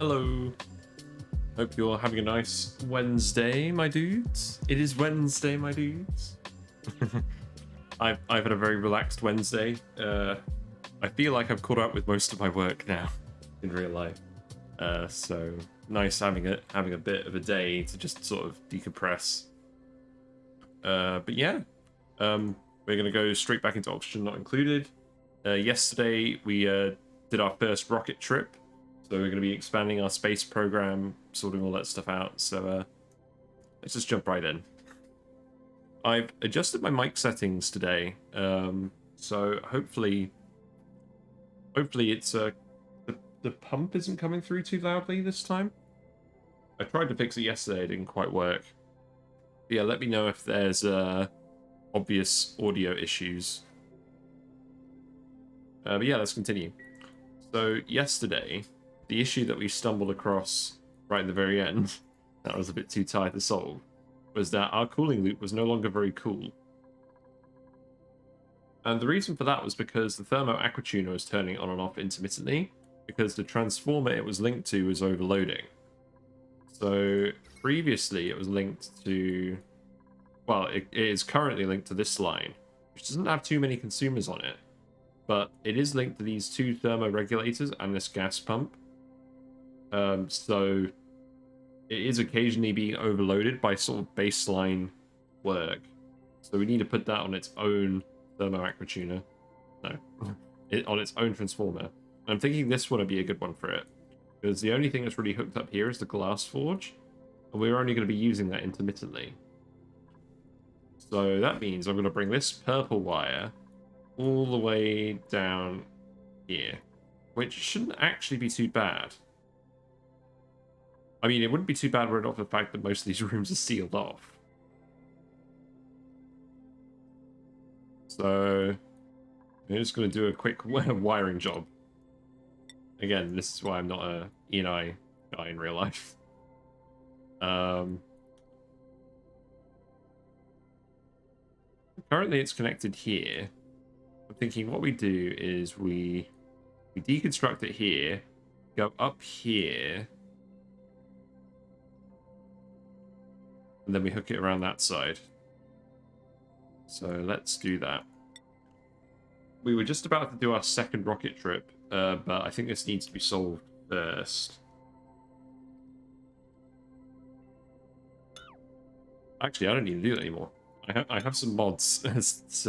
Hello. Hope you're having a nice Wednesday, my dudes. It is Wednesday, my dudes. I've had a very relaxed Wednesday. I feel like I've caught up with most of my work now in real life. So nice having a bit of a day to just sort of decompress. But yeah, we're gonna go straight back into Oxygen Not Included. Yesterday we did our first rocket trip. So we're going to be expanding our space program, sorting all that stuff out. So let's just jump right in. I've adjusted my mic settings today, so hopefully it's the pump isn't coming through too loudly this time. I tried to fix it yesterday, it didn't quite work. But yeah, let me know if there's obvious audio issues. But yeah, let's continue. So yesterday, the issue that we stumbled across right at the very end, that was a bit too tired to solve, was that our cooling loop was no longer very cool. And the reason for that was because the thermo aquatuner was turning on and off intermittently, because the transformer it was linked to was overloading. So previously it was linked to, well, it is currently linked to this line, which doesn't have too many consumers on it, but it is linked to these two thermoregulators and this gas pump. So it is occasionally being overloaded by sort of baseline work. So we need to put that on its own thermo aquatuner. No, on its own transformer. And I'm thinking this one would be a good one for it, because the only thing that's really hooked up here is the glass forge, and we're only going to be using that intermittently. So that means I'm going to bring this purple wire all the way down here, which shouldn't actually be too bad. I mean, it wouldn't be too bad were it not for the fact that most of these rooms are sealed off. So I'm just going to do a quick wiring job. Again, this is why I'm not a ONI guy in real life. Currently it's connected here. I'm thinking what we do is we deconstruct it here, go up here, and then we hook it around that side. So let's do that. We were just about to do our second rocket trip, but I think this needs to be solved first. Actually, I don't need to do that anymore. I have some mods since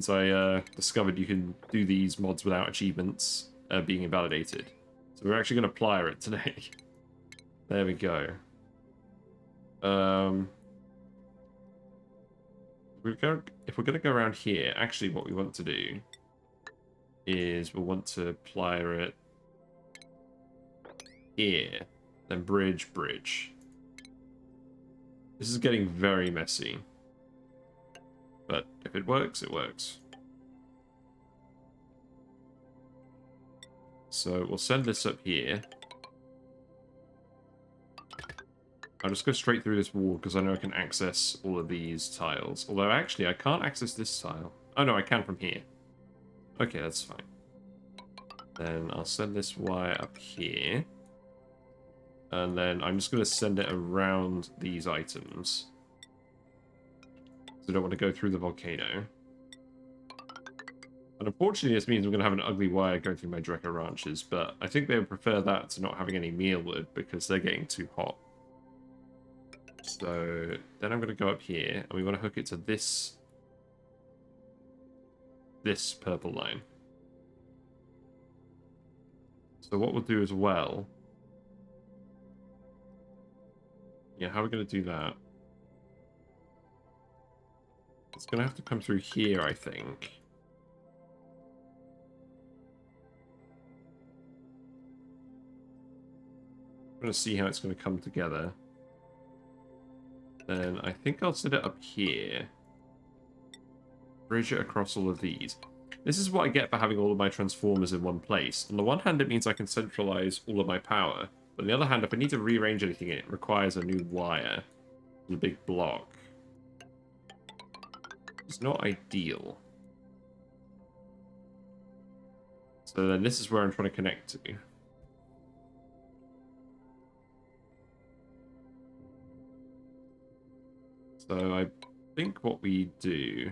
I discovered you can do these mods without achievements being invalidated. So we're actually going to plier it today. There we go. If we're going to go around here, actually what we want to do is we'll want to plier it here, then bridge. This is getting very messy, but if it works, it works. So we'll send this up here. I'll just go straight through this wall because I know I can access all of these tiles. Although actually I can't access this tile. Oh no, I can from here. Okay, that's fine. Then I'll send this wire up here. And then I'm just going to send it around these items. So I don't want to go through the volcano. And unfortunately this means I'm going to have an ugly wire going through my Drecker ranches, but I think they would prefer that to not having any mealwood because they're getting too hot. So then I'm going to go up here, and we want to hook it to this purple line. So what we'll do as well... Yeah, how are we going to do that? It's going to have to come through here, I think. I'm going to see how it's going to come together. Then I think I'll set it up here. Bridge it across all of these. This is what I get for having all of my transformers in one place. On the one hand, it means I can centralize all of my power. But on the other hand, if I need to rearrange anything, it requires a new wire. A big block. It's not ideal. So then this is where I'm trying to connect to. So I think what we do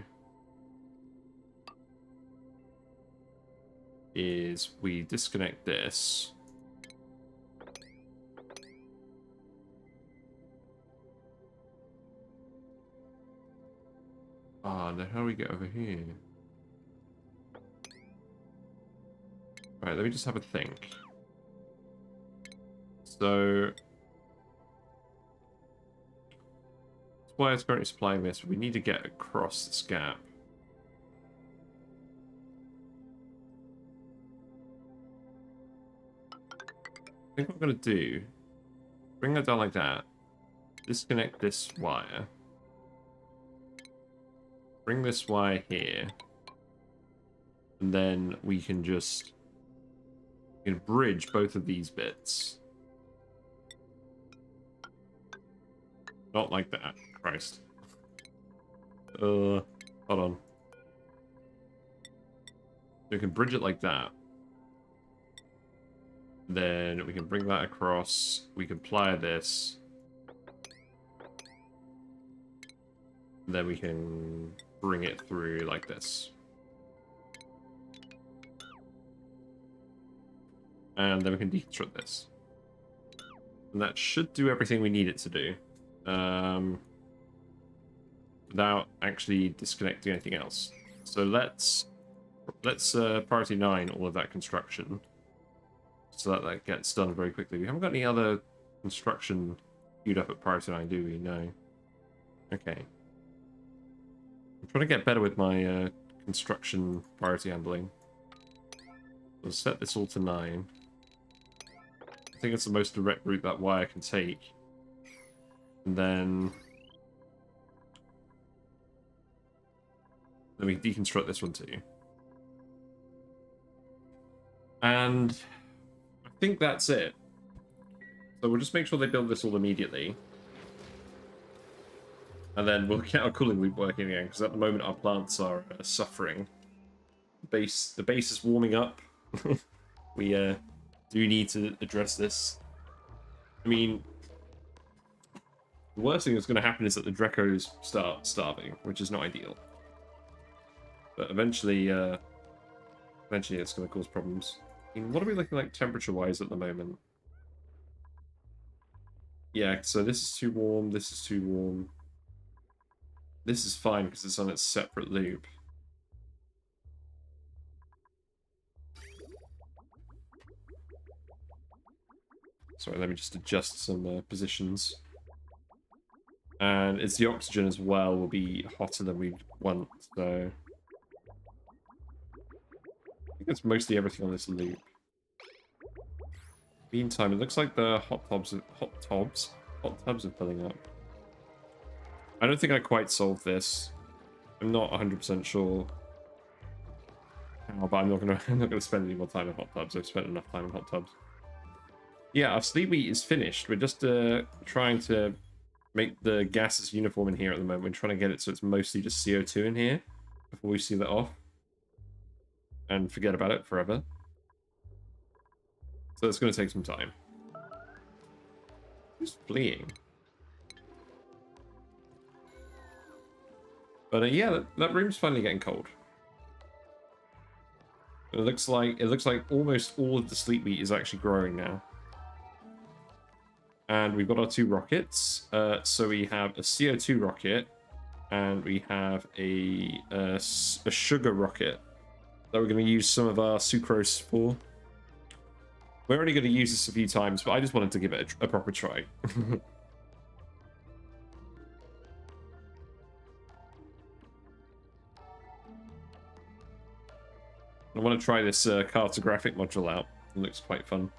is we disconnect this. Ah, now how do we get over here? Alright, let me just have a think. So that's why it's currently supplying this. We need to get across this gap. I think what I'm going to do, bring that down like that, disconnect this wire, bring this wire here, and then we can just bridge both of these bits. Not like that. Christ. Hold on. We can bridge it like that. Then we can bring that across. We can ply this. Then we can bring it through like this. And then we can deconstruct this. And that should do everything we need it to do. Without actually disconnecting anything else. So let's priority 9 all of that construction. So that gets done very quickly. We haven't got any other construction queued up at priority 9, do we? No. Okay. I'm trying to get better with my construction priority handling. We'll set this all to 9. I think it's the most direct route that wire can take. And then we deconstruct this one too. And I think that's it. So we'll just make sure they build this all immediately. And then we'll get our cooling loop working again, because at the moment our plants are suffering. The base is warming up. We do need to address this. I mean, the worst thing that's going to happen is that the Drecos start starving, which is not ideal. But eventually it's going to cause problems. I mean, what are we looking like temperature-wise at the moment? Yeah, so this is too warm, this is too warm. This is fine because it's on its separate loop. Sorry, let me just adjust some positions. And it's the oxygen as well will be hotter than we want, so I think it's mostly everything on this loop. Meantime, it looks like the hot tubs are filling up. I don't think I quite solved this. I'm not 100% sure how, but I'm not gonna spend any more time in hot tubs. I've spent enough time in hot tubs. Yeah, our sleep wheat is finished. We're just trying to make the gases uniform in here at the moment. We're trying to get it so it's mostly just CO2 in here before we seal it off and forget about it forever. So it's going to take some time. Who's fleeing? But yeah, that room's finally getting cold. It looks like almost all of the sleep wheat is actually growing now. And we've got our 2 rockets. So we have a CO2 rocket, and we have a sugar rocket that we're going to use some of our sucrose for. We're only going to use this a few times, but I just wanted to give it a proper try. I want to try this cartographic module out. It looks quite fun.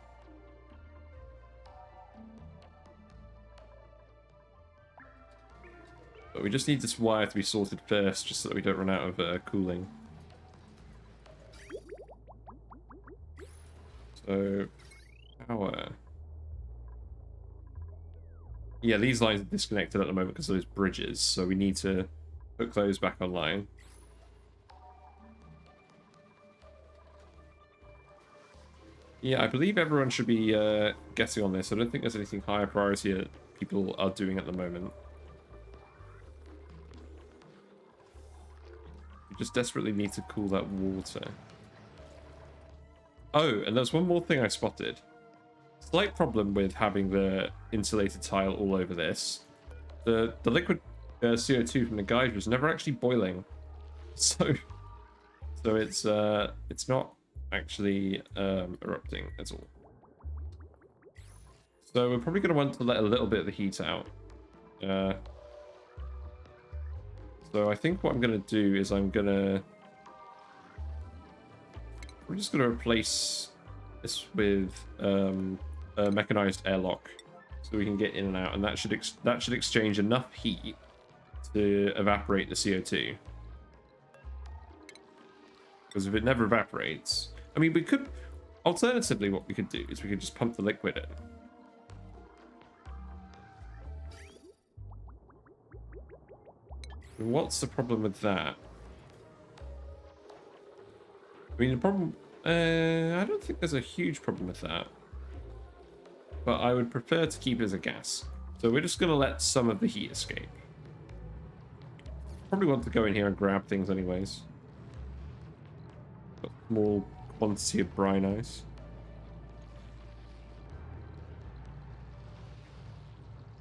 But we just need this wire to be sorted first, just so that we don't run out of cooling. So, power. Yeah, these lines are disconnected at the moment because of those bridges, so we need to hook those back online. Yeah, I believe everyone should be getting on this. I don't think there's anything higher priority that people are doing at the moment. We just desperately need to cool that water. Oh, and there's one more thing I spotted. Slight problem with having the insulated tile all over this. The liquid CO2 from the geyser is never actually boiling. So it's not actually erupting at all. So we're probably going to want to let a little bit of the heat out. So I think what I'm going to do is we're just going to replace this with a mechanized airlock, so we can get in and out, and that should exchange enough heat to evaporate the CO2. Because if it never evaporates, I mean, we could alternatively what we could do is we could just pump the liquid in. What's the problem with that? I mean, the problem... I don't think there's a huge problem with that. But I would prefer to keep it as a gas. So we're just going to let some of the heat escape. Probably want to go in here and grab things anyways. Got a small quantity of brine ice.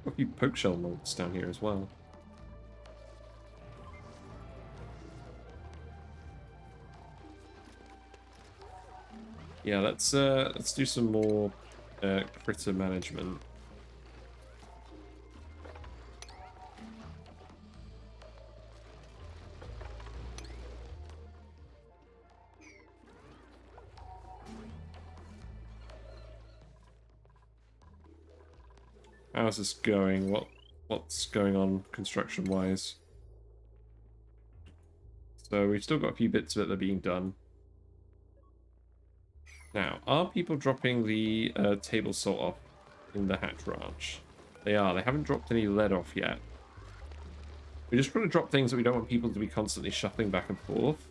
Got a few poke shell molds down here as well. Yeah, let's do some more critter management. How's this going? What's going on construction wise? So we've still got a few bits of it that are being done. Now, are people dropping the table salt off in the hatch ranch? They are. They haven't dropped any lead off yet. We just want to drop things that we don't want people to be constantly shuffling back and forth.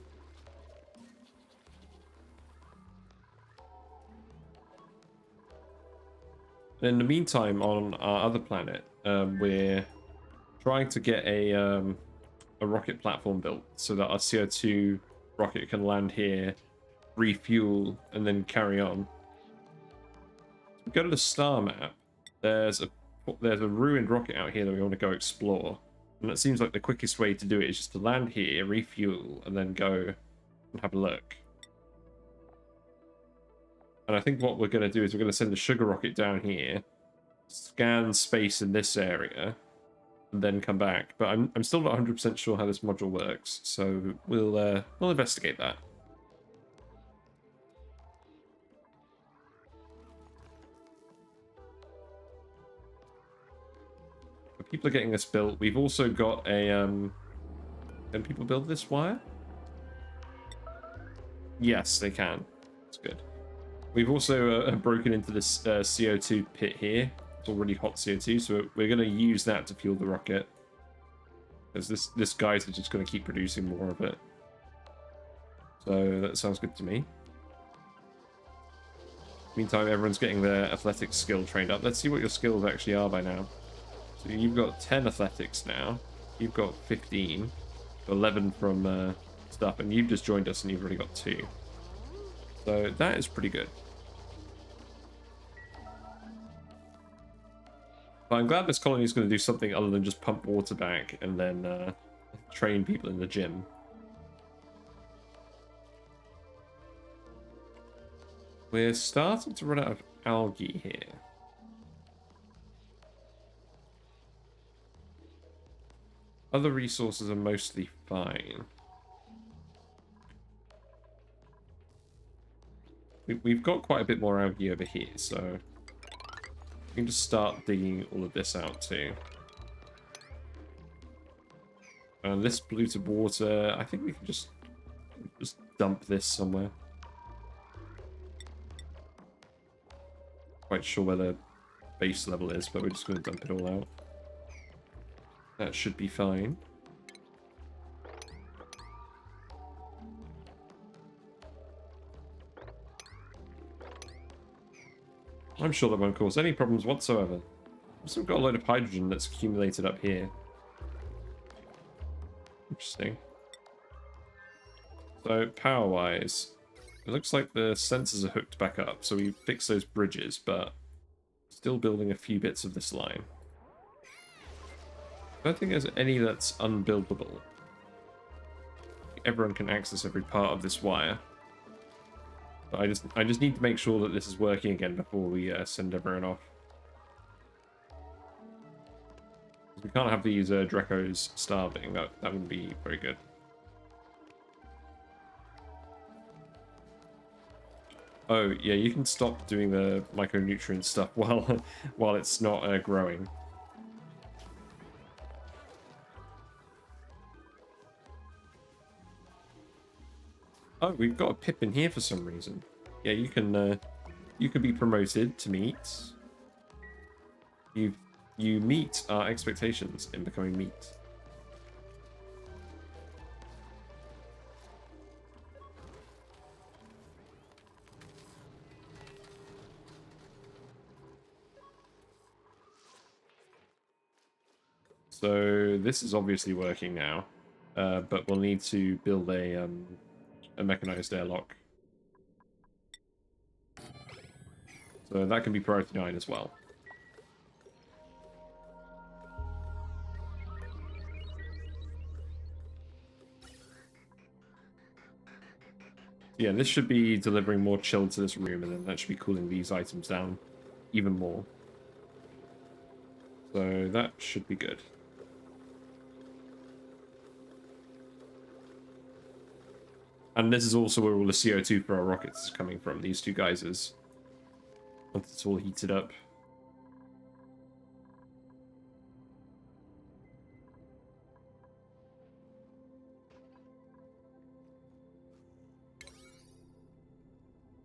And in the meantime, on our other planet, we're trying to get a rocket platform built so that our CO2 rocket can land here, refuel, and then carry on. We go to the star map. There's a ruined rocket out here that we want to go explore, and it seems like the quickest way to do it is just to land here, refuel, and then go and have a look. And I think what we're going to do is we're going to send a sugar rocket down here, scan space in this area, and then come back. But I'm still not 100% sure how this module works, so we'll investigate that. But people are getting this built. We've also got a can people build this wire? Yes, they can. That's good. We've also broken into this CO2 pit here. It's already hot CO2, so we're going to use that to fuel the rocket. Because this guy's just going to keep producing more of it. So that sounds good to me. Meantime, everyone's getting their athletics skill trained up. Let's see what your skills actually are by now. So you've got 10 athletics now. You've got 15. 11 from stuff. And you've just joined us and you've already got 2. So that is pretty good. But I'm glad this colony is going to do something other than just pump water back and then train people in the gym. We're starting to run out of algae here. Other resources are mostly fine. We've got quite a bit more algae over here, so we can just start digging all of this out too. And this polluted water, I think we can just dump this somewhere. Quite sure where the base level is, but we're just going to dump it all out. That should be fine. I'm sure that won't cause any problems whatsoever. Also got a load of hydrogen that's accumulated up here. Interesting. So power-wise, it looks like the sensors are hooked back up, so we fixed those bridges, but still building a few bits of this line. I don't think there's any that's unbuildable. Everyone can access every part of this wire. But I just need to make sure that this is working again before we send everyone off. We can't have these Drecos starving. That wouldn't be very good. Oh, yeah, you can stop doing the micronutrient stuff while it's not growing. Oh, we've got a pip in here for some reason. Yeah, you can be promoted to meat. You meet our expectations in becoming meat. So this is obviously working now, but we'll need to build a mechanized airlock. So that can be priority 9 as well. Yeah, this should be delivering more chill to this room, and then that should be cooling these items down even more. So that should be good. And this is also where all the CO2 for our rockets is coming from, these two geysers. Once it's all heated up.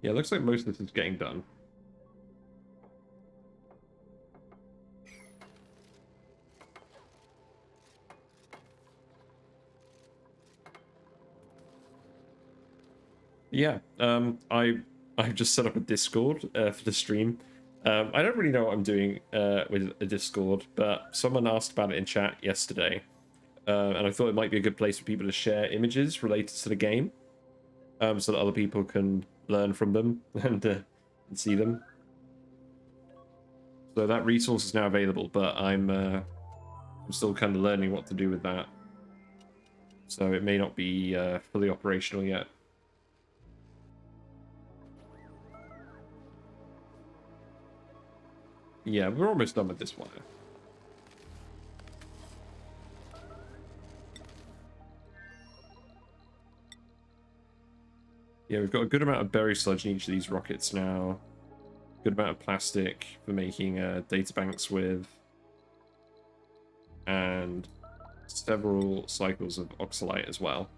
Yeah, it looks like most of this is getting done. Yeah, I've just set up a Discord for the stream. I don't really know what I'm doing with a Discord, but someone asked about it in chat yesterday, and I thought it might be a good place for people to share images related to the game, so that other people can learn from them and see them. So that resource is now available, but I'm still kind of learning what to do with that. So it may not be fully operational yet. Yeah, we're almost done with this wire. Yeah, we've got a good amount of berry sludge in each of these rockets now. Good amount of plastic for making data banks with. And several cycles of oxalite as well.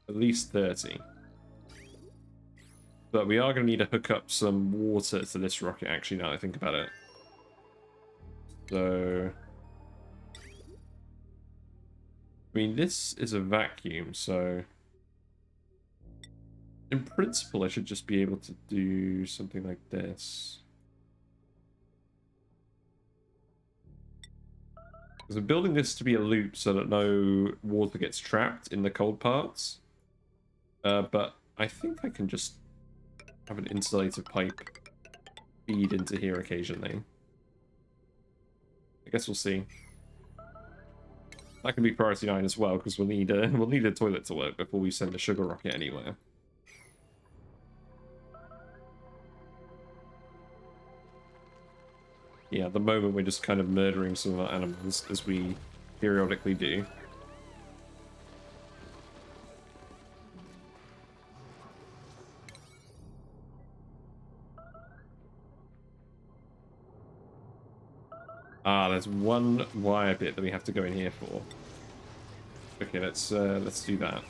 At least 30. But we are going to need to hook up some water to this rocket, actually, now that I think about it. So... I mean, this is a vacuum, so... in principle, I should just be able to do something like this. Because I'm building this to be a loop so that no water gets trapped in the cold parts. But I think I can just have an insulated pipe feed into here occasionally. I guess we'll see. That can be priority 9 as well, because we'll need a toilet to work before we send a sugar rocket anywhere. Yeah, at the moment we're just kind of murdering some of our animals, as we periodically do. Ah, there's one wire bit that we have to go in here for. Okay, let's do that.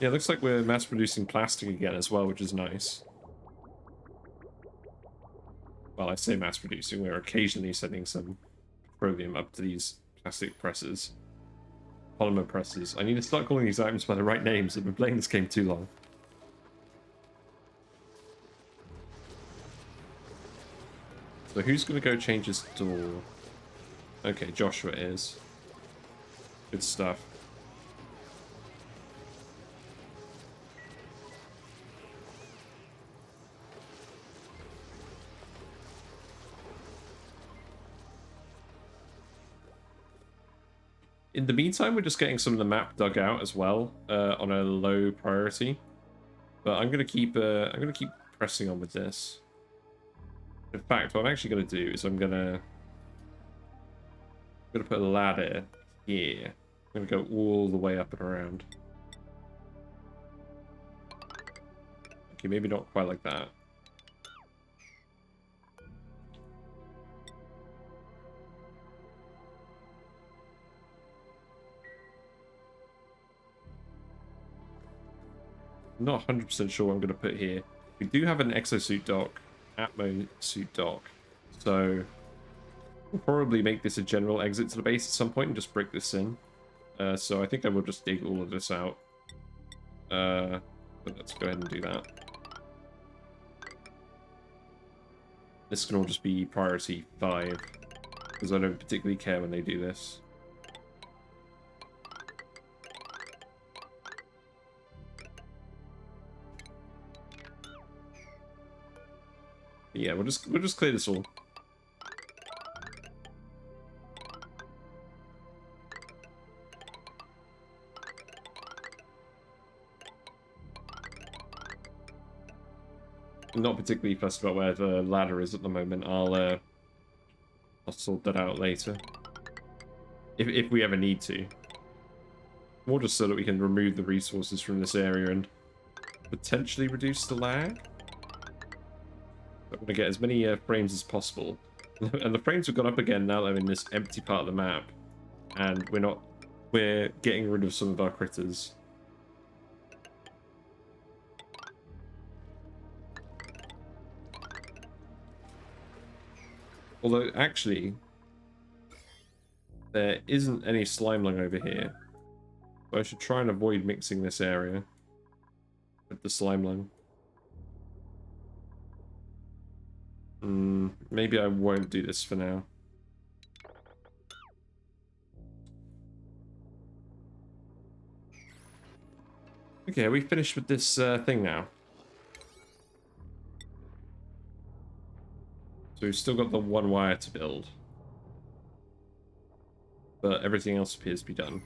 Yeah, it looks like we're mass producing plastic again as well, which is nice. Well, I say mass producing, we're occasionally sending some petroleum up to these plastic presses. Polymer presses. I need to start calling these items by the right names. I've been playing this game too long. So who's going to go change his door? Okay, Joshua is. Good stuff. In the meantime, we're just getting some of the map dug out as well, on a low priority. But I'm gonna keep pressing on with this. In fact, what I'm actually gonna do is I'm gonna put a ladder here. I'm gonna go all the way up and around. Okay, maybe not quite like that. I'm not 100% sure what I'm going to put here. We do have an exosuit dock, Atmo suit dock, so we'll probably make this a general exit to the base at some point and just break this in. So I think I will just dig all of this out. But let's go ahead and do that. This can all just be priority 5, because I don't particularly care when they do this. Yeah, we'll just clear this all. I'm not particularly fussed about where the ladder is at the moment. I'll sort that out later. If we ever need to. More just so that we can remove the resources from this area and potentially reduce the lag. I'm going to get as many frames as possible. And the frames have gone up again now that I'm in this empty part of the map. And we're getting rid of some of our critters. Although, actually, there isn't any slime lung over here. So I should try and avoid mixing this area with the slime lung. Maybe I won't do this for now. Okay, are we finished with this thing now? So we've still got the one wire to build. But everything else appears to be done.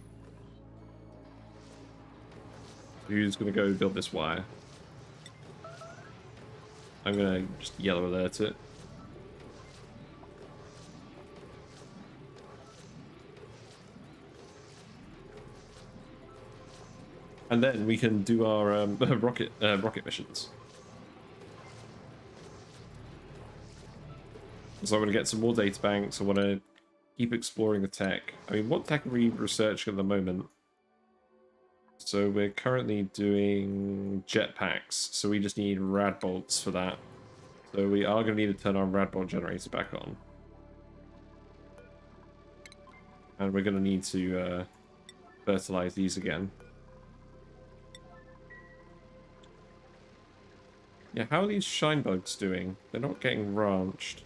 Who's going to go build this wire? I'm going to just yellow alert it. And then we can do our rocket missions. So I want to get some more data banks. I want to keep exploring the tech. I mean, what tech are we researching at the moment? So we're currently doing jetpacks. So we just need rad bolts for that. So we are going to need to turn our rad bolt generator back on. And we're going to need to fertilize these again. Yeah, how are these shine bugs doing? They're not getting ranched.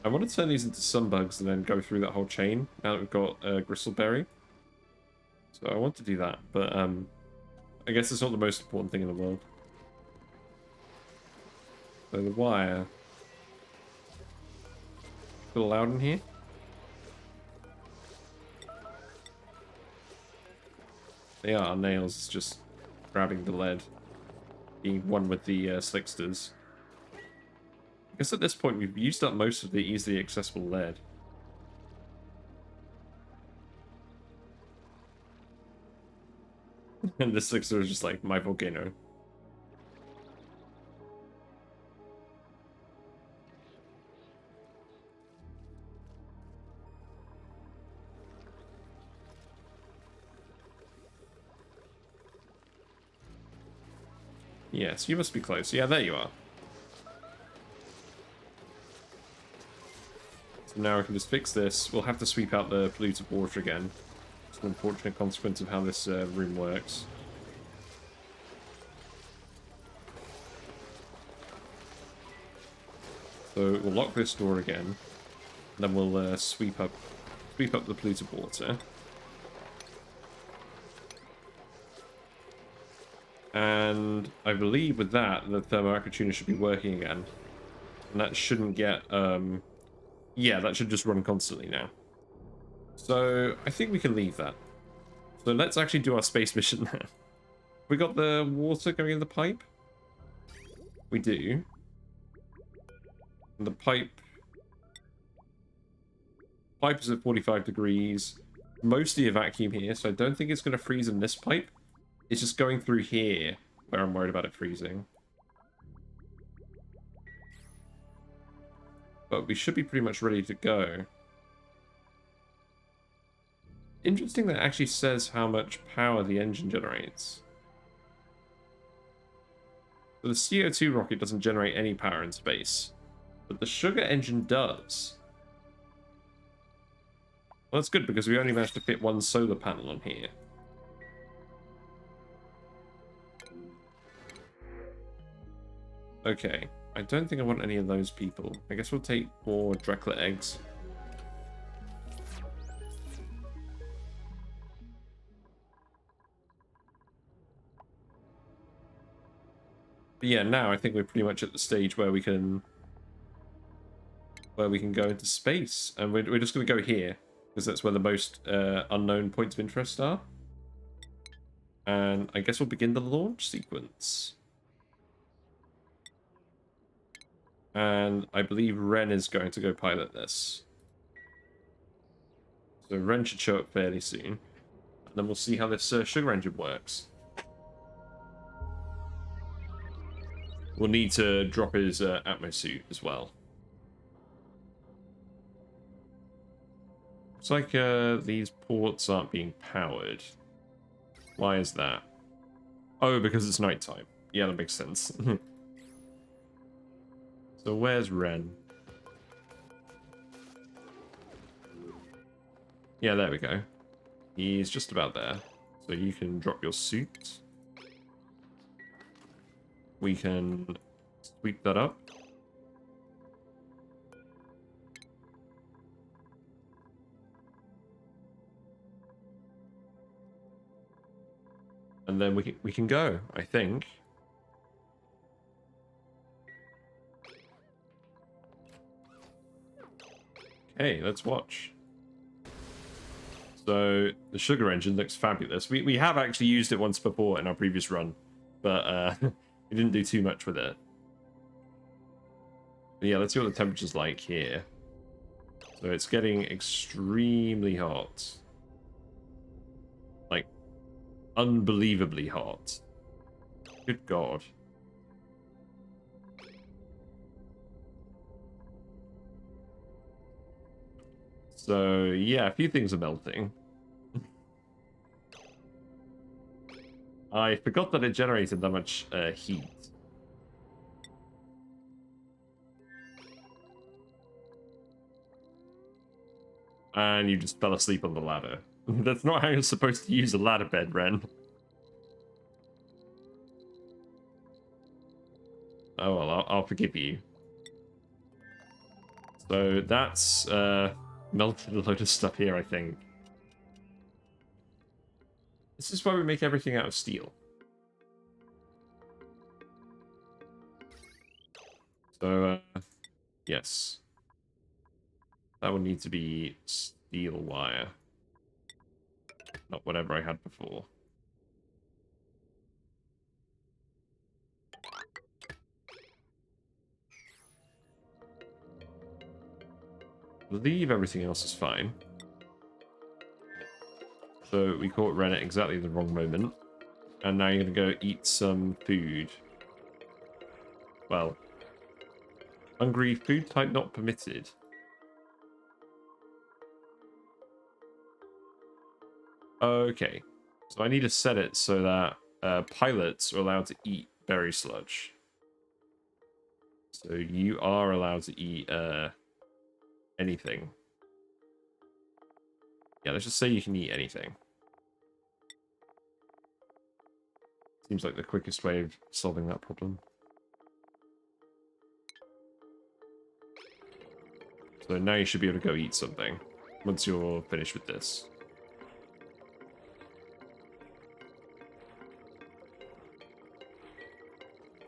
I want to turn these into sun bugs and then go through that whole chain now that we've got Gristleberry. So I want to do that, but I guess it's not the most important thing in the world. So the wire. Feel loud in here? They are nails just grabbing the lead. Being one with the slicksters. I guess at this point we've used up most of the easily accessible lead. And the slickster is just like my volcano. Yes, you must be close. Yeah, there you are. So now we can just fix this. We'll have to sweep out the polluted water again. It's an unfortunate consequence of how this room works. So we'll lock this door again. And then we'll sweep up the polluted water. And I believe with that, the thermoacrid tuner should be working again. And that shouldn't get, yeah, that should just run constantly now. So I think we can leave that. So let's actually do our space mission now. We got the water going in the pipe? We do. And the pipe is at 45 degrees. Mostly a vacuum here, so I don't think it's going to freeze in this pipe. It's just going through here where I'm worried about it freezing. But we should be pretty much ready to go. Interesting that it actually says how much power the engine generates. So the CO2 rocket doesn't generate any power in space, but the sugar engine does. Well, that's good because we only managed to fit one solar panel on here. Okay, I don't think I want any of those people. I guess we'll take more Dreklet eggs. But yeah, now I think we're pretty much at the stage where we can go into space, and we're just going to go here because that's where the most unknown points of interest are. And I guess we'll begin the launch sequence. And I believe Ren is going to go pilot this. So Ren should show up fairly soon, and then we'll see how this sugar engine works. We'll need to drop his Atmo suit as well. Looks like these ports aren't being powered. Why is that? Oh, because it's nighttime. Yeah, that makes sense. So where's Ren? Yeah, there we go. He's just about there. So you can drop your suit. We can sweep that up. And then we can go, I think. Okay, let's watch. So the sugar engine looks fabulous. We have actually used it once before in our previous run, but we didn't do too much with it. But yeah, let's see what the temperature's like here. So it's getting extremely hot. Like, unbelievably hot. Good God. So yeah, a few things are melting. I forgot that it generated that much heat. And you just fell asleep on the ladder. That's not how you're supposed to use a ladder bed, Ren. Oh well, I'll forgive you. So that's melted a load of stuff here, I think. This is why we make everything out of steel. So, yes. That would need to be steel wire. Not whatever I had before. I believe everything else is fine. So we caught Ren at exactly the wrong moment. And now you're going to go eat some food. Well, hungry, food type not permitted. Okay. So I need to set it so that pilots are allowed to eat berry sludge. So you are allowed to eat anything. Yeah, let's just say you can eat anything. Seems like the quickest way of solving that problem. So now you should be able to go eat something once you're finished with this.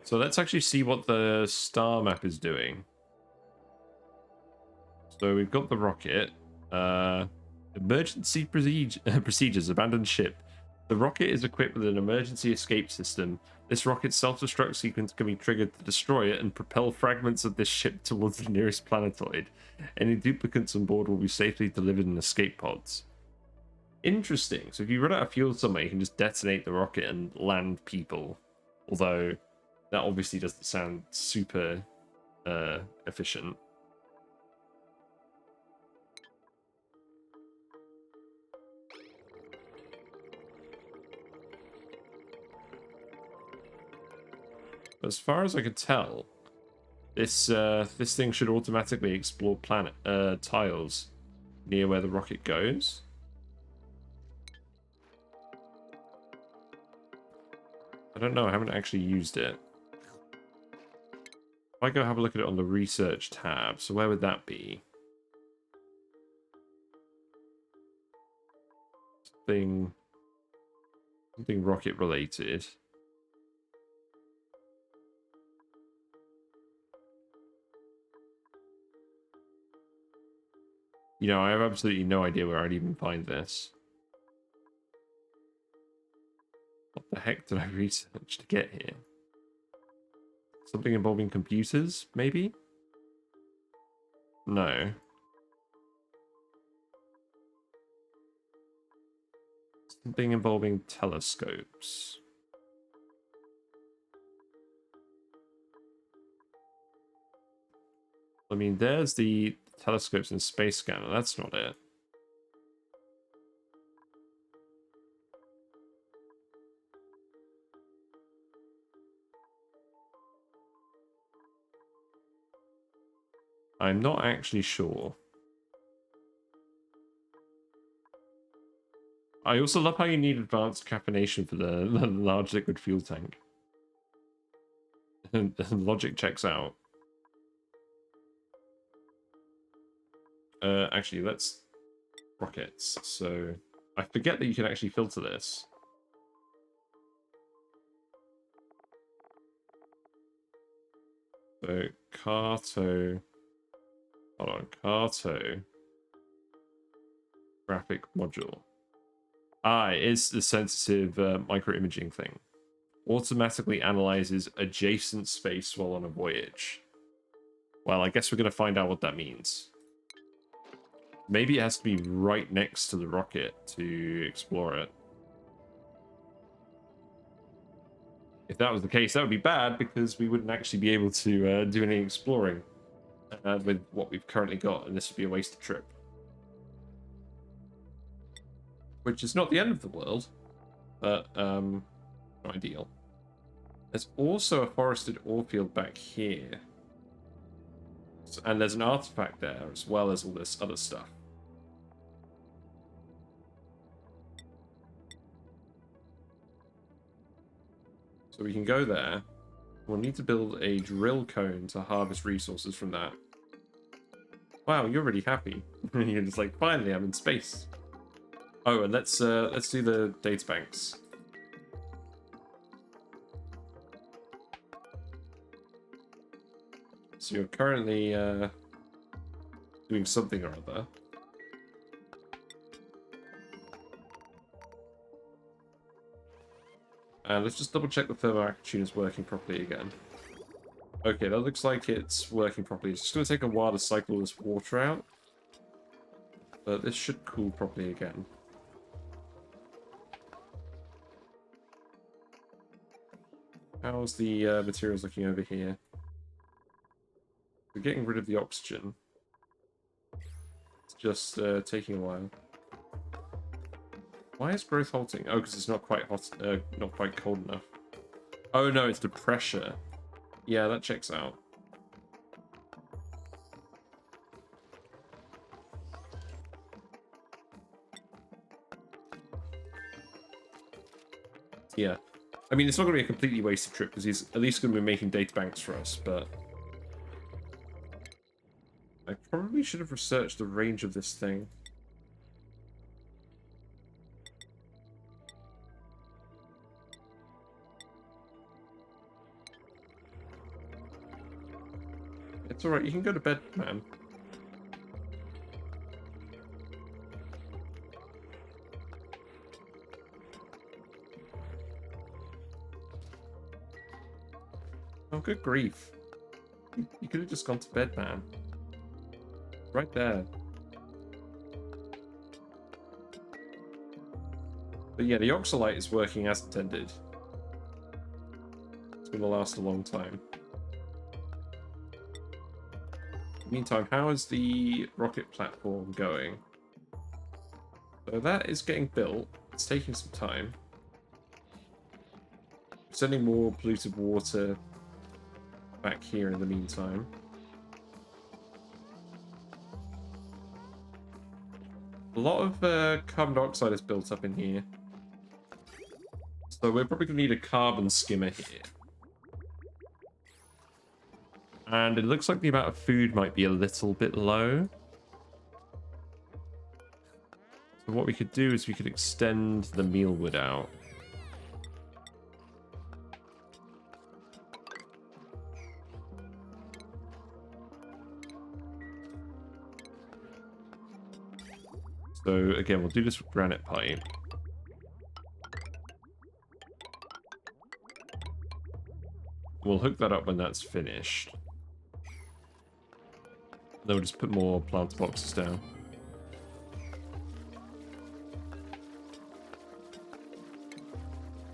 So let's actually see what the star map is doing. So we've got the rocket. Emergency procedures, abandoned ship. The rocket is equipped with an emergency escape system. This rocket's self-destruct sequence can be triggered to destroy it and propel fragments of this ship towards the nearest planetoid. Any duplicates on board will be safely delivered in escape pods. Interesting. So if you run out of fuel somewhere, you can just detonate the rocket and land people. Although that obviously doesn't sound super efficient. As far as I could tell, this thing should automatically explore planet tiles near where the rocket goes. I don't know, I haven't actually used it. If I go have a look at it on the research tab, so where would that be? Something rocket related. You know, I have absolutely no idea where I'd even find this. What the heck did I research to get here? Something involving computers, maybe? No. Something involving telescopes. I mean, there's the telescopes and space scanner. That's not it. I'm not actually sure. I also love how you need advanced caffeination for the large liquid fuel tank. Logic checks out. Actually, let's rockets. So I forget that you can actually filter this. So Carto. Hold on, Carto. Graphic module. Ah, it is the sensitive microimaging thing. Automatically analyzes adjacent space while on a voyage. Well, I guess we're going to find out what that means. Maybe it has to be right next to the rocket to explore it. If that was the case, that would be bad because we wouldn't actually be able to do any exploring with what we've currently got, and this would be a wasted trip. Which is not the end of the world, but not ideal. There's also a forested ore field back here. And there's an artifact there, as well as all this other stuff. So we can go there. We'll need to build a drill cone to harvest resources from that. Wow, you're really happy. You're just like, finally, I'm in space. Oh, and let's do the data banks. So you're currently doing something or other. And let's just double check the thermoactive tune is working properly again. Okay, that looks like it's working properly. It's just going to take a while to cycle all this water out. But this should cool properly again. How's the materials looking over here? We're getting rid of the oxygen. It's just taking a while. Why is growth halting? Oh, because it's not quite hot, not quite cold enough. Oh no, it's the pressure. Yeah, that checks out. Yeah. I mean, it's not going to be a completely wasted trip because he's at least going to be making data banks for us, but I probably should have researched the range of this thing. It's alright, you can go to bed, man. Oh, good grief. You could have just gone to bed, man. Right there. But yeah, the Oxalite is working as intended. It's going to last a long time. Meantime, how is the rocket platform going? So that is getting built. It's taking some time. Sending more polluted water back here in the meantime. A lot of carbon dioxide is built up in here. So we're probably going to need a carbon skimmer here. And it looks like the amount of food might be a little bit low. So what we could do is we could extend the mealwood out. So again, we'll do this with granite pipe. We'll hook that up when that's finished. Then we'll just put more plant boxes down.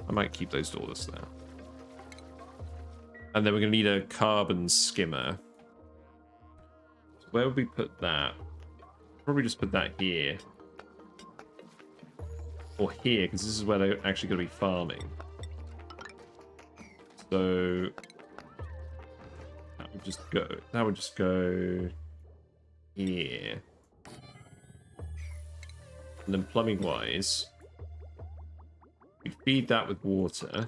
I might keep those doors there. And then we're going to need a carbon skimmer. So where would we put that? Probably just put that here. Or here, because this is where they're actually going to be farming. So that would just go here. And then plumbing wise, we'd feed that with water.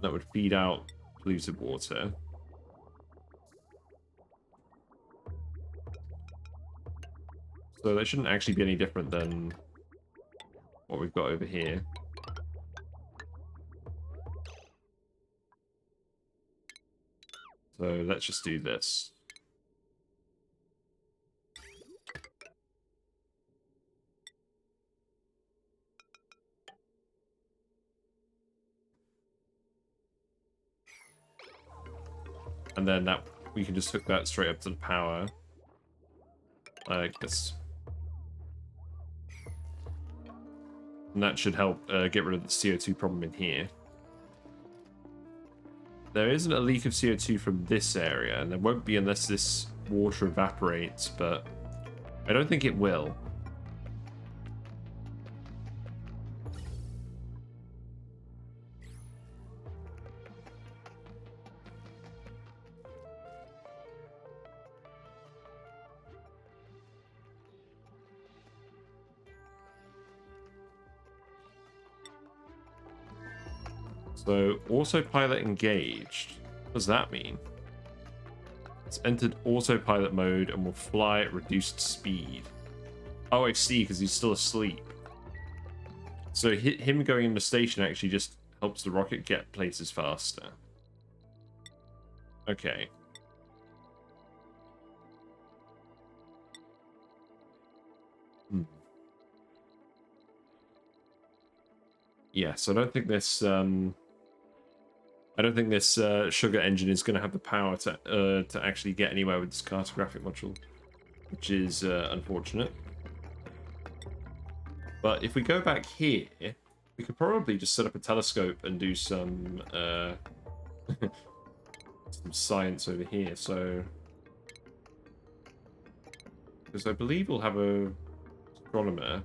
That would feed out polluted water. So that shouldn't actually be any different than what we've got over here. So let's just do this. And then that we can just hook that straight up to the power. Like this. And that should help get rid of the CO2 problem in here. There isn't a leak of CO2 from this area, and there won't be unless this water evaporates, but I don't think it will. So, autopilot engaged. What does that mean? It's entered autopilot mode and will fly at reduced speed. Oh, I see, because he's still asleep. So him going in the station actually just helps the rocket get places faster. Okay. Yes, I don't think this sugar engine is going to have the power to actually get anywhere with this cartographic module, which is unfortunate. But if we go back here, we could probably just set up a telescope and do some some science over here. So, because I believe we'll have a astronomer.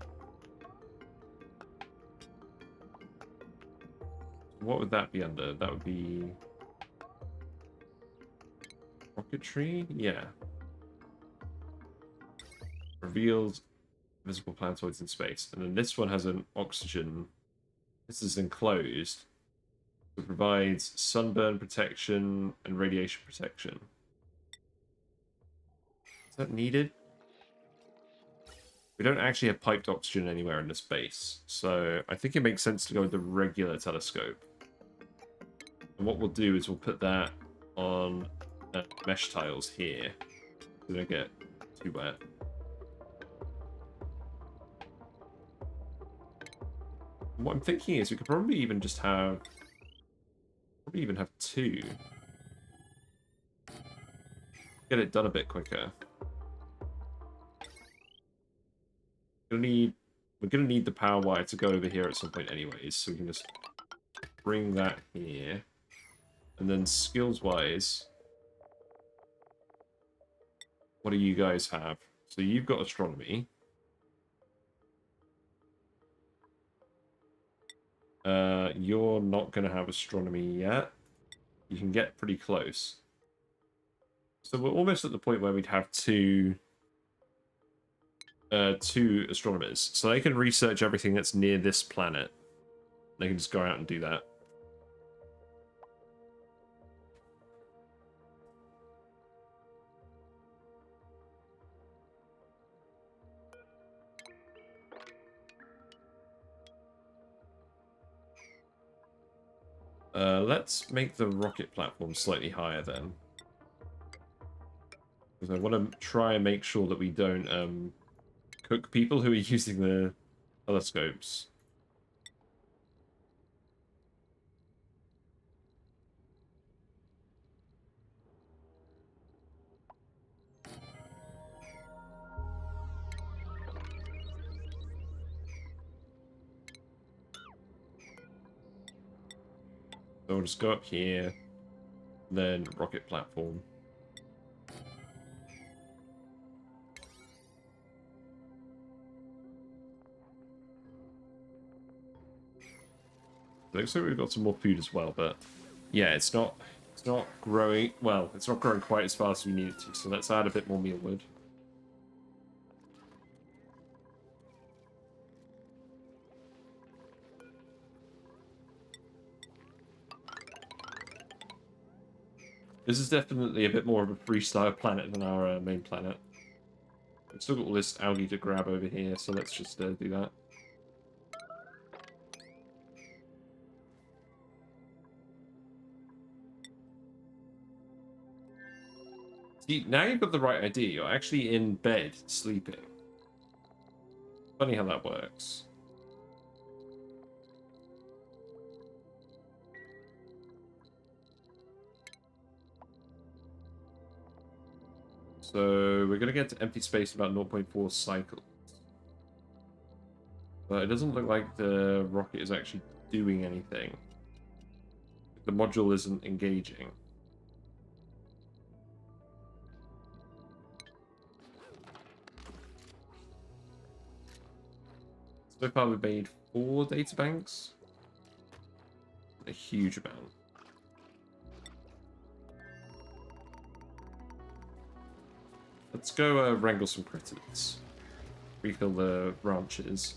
What would that be under? That would be rocketry? Yeah. Reveals visible planetoids in space. And then this one has an oxygen. This is enclosed. It provides sunburn protection and radiation protection. that needed? We don't actually have piped oxygen anywhere in this base, so I think it makes sense to go with the regular telescope. And what we'll do is we'll put that on mesh tiles here, so they don't get too wet. And what I'm thinking is we could probably even just have, two. Get it done a bit quicker. We're gonna need the power wire to go over here at some point anyways, so we can just bring that here. And then skills-wise, what do you guys have? So you've got astronomy. You're not gonna have astronomy yet. You can get pretty close. So we're almost at the point where we'd have two astronomers. So they can research everything that's near this planet. They can just go out and do that. Let's make the rocket platform slightly higher then. Because I want to try and make sure that we don't cook people who are using the telescopes. So we'll just go up here, then rocket platform. Looks like we've got some more food as well, but yeah, it's not growing. Well, it's not growing quite as fast as we need it to. So let's add a bit more mealwood. This is definitely a bit more of a freestyle planet than our main planet. We've still got all this algae to grab over here, so let's just do that. See, now you've got the right idea. You're actually in bed, sleeping. Funny how that works. So we're going to get to empty space in about 0.4 cycles. But it doesn't look like the rocket is actually doing anything. The module isn't engaging. So far we've made 4 data banks. A huge amount. Let's go wrangle some critters. Refill the branches.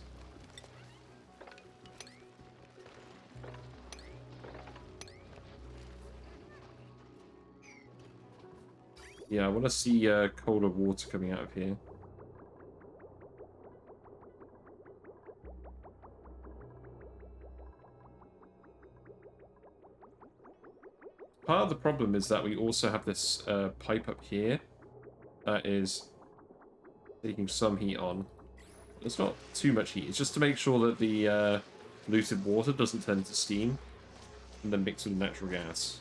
Yeah, I want to see colder water coming out of here. Part of the problem is that we also have this pipe up here that is taking some heat on. It's not too much heat. It's just to make sure that the polluted water doesn't turn into steam and then mix with natural gas.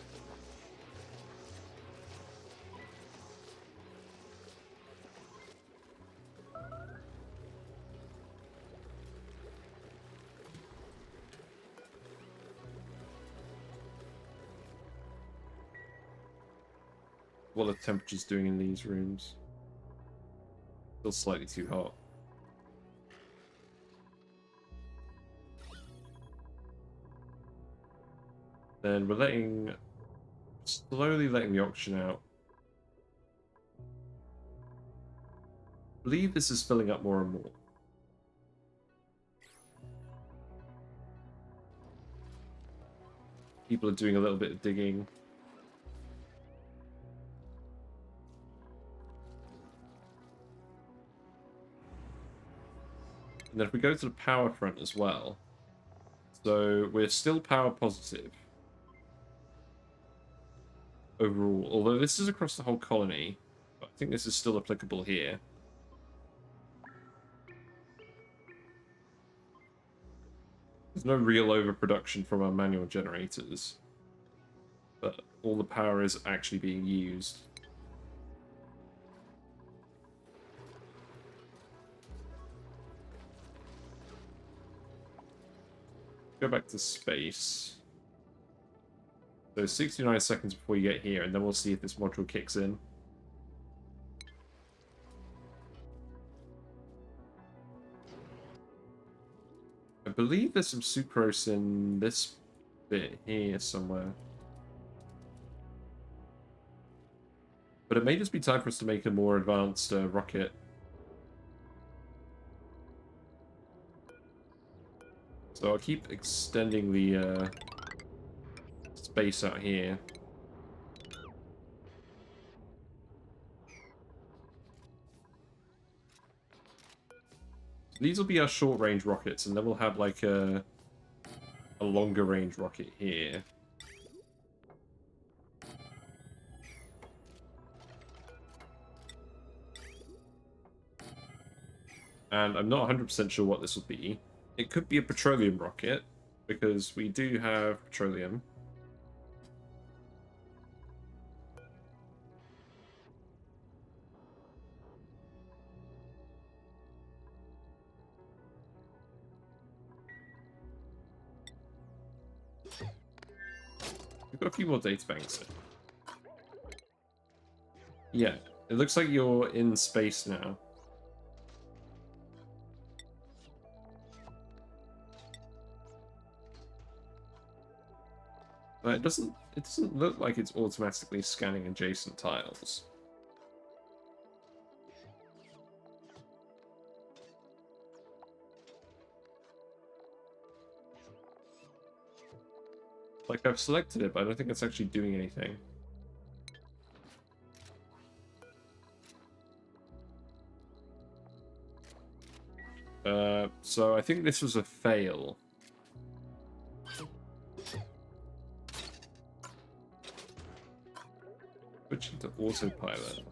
What are the temperatures doing in these rooms? Still slightly too hot. Then we're slowly letting the oxygen out. I believe this is filling up more and more. People are doing a little bit of digging. And then if we go to the power front as well, so we're still power positive overall, although this is across the whole colony, but I think this is still applicable here. There's no real overproduction from our manual generators, but all the power is actually being used. Go back to space. So 69 seconds before you get here, and then we'll see if this module kicks in. I believe there's some sucrose in this bit here somewhere. But it may just be time for us to make a more advanced rocket. So I'll keep extending the space out here. These will be our short-range rockets, and then we'll have like a longer-range rocket here. And I'm not 100% sure what this will be. It could be a petroleum rocket, because we do have petroleum. We've got a few more data banks. Yeah, it looks like you're in space now. But it doesn't look like it's automatically scanning adjacent tiles. Like, I've selected it, but I don't think it's actually doing anything. So I think this was a fail. Switching to autopilot.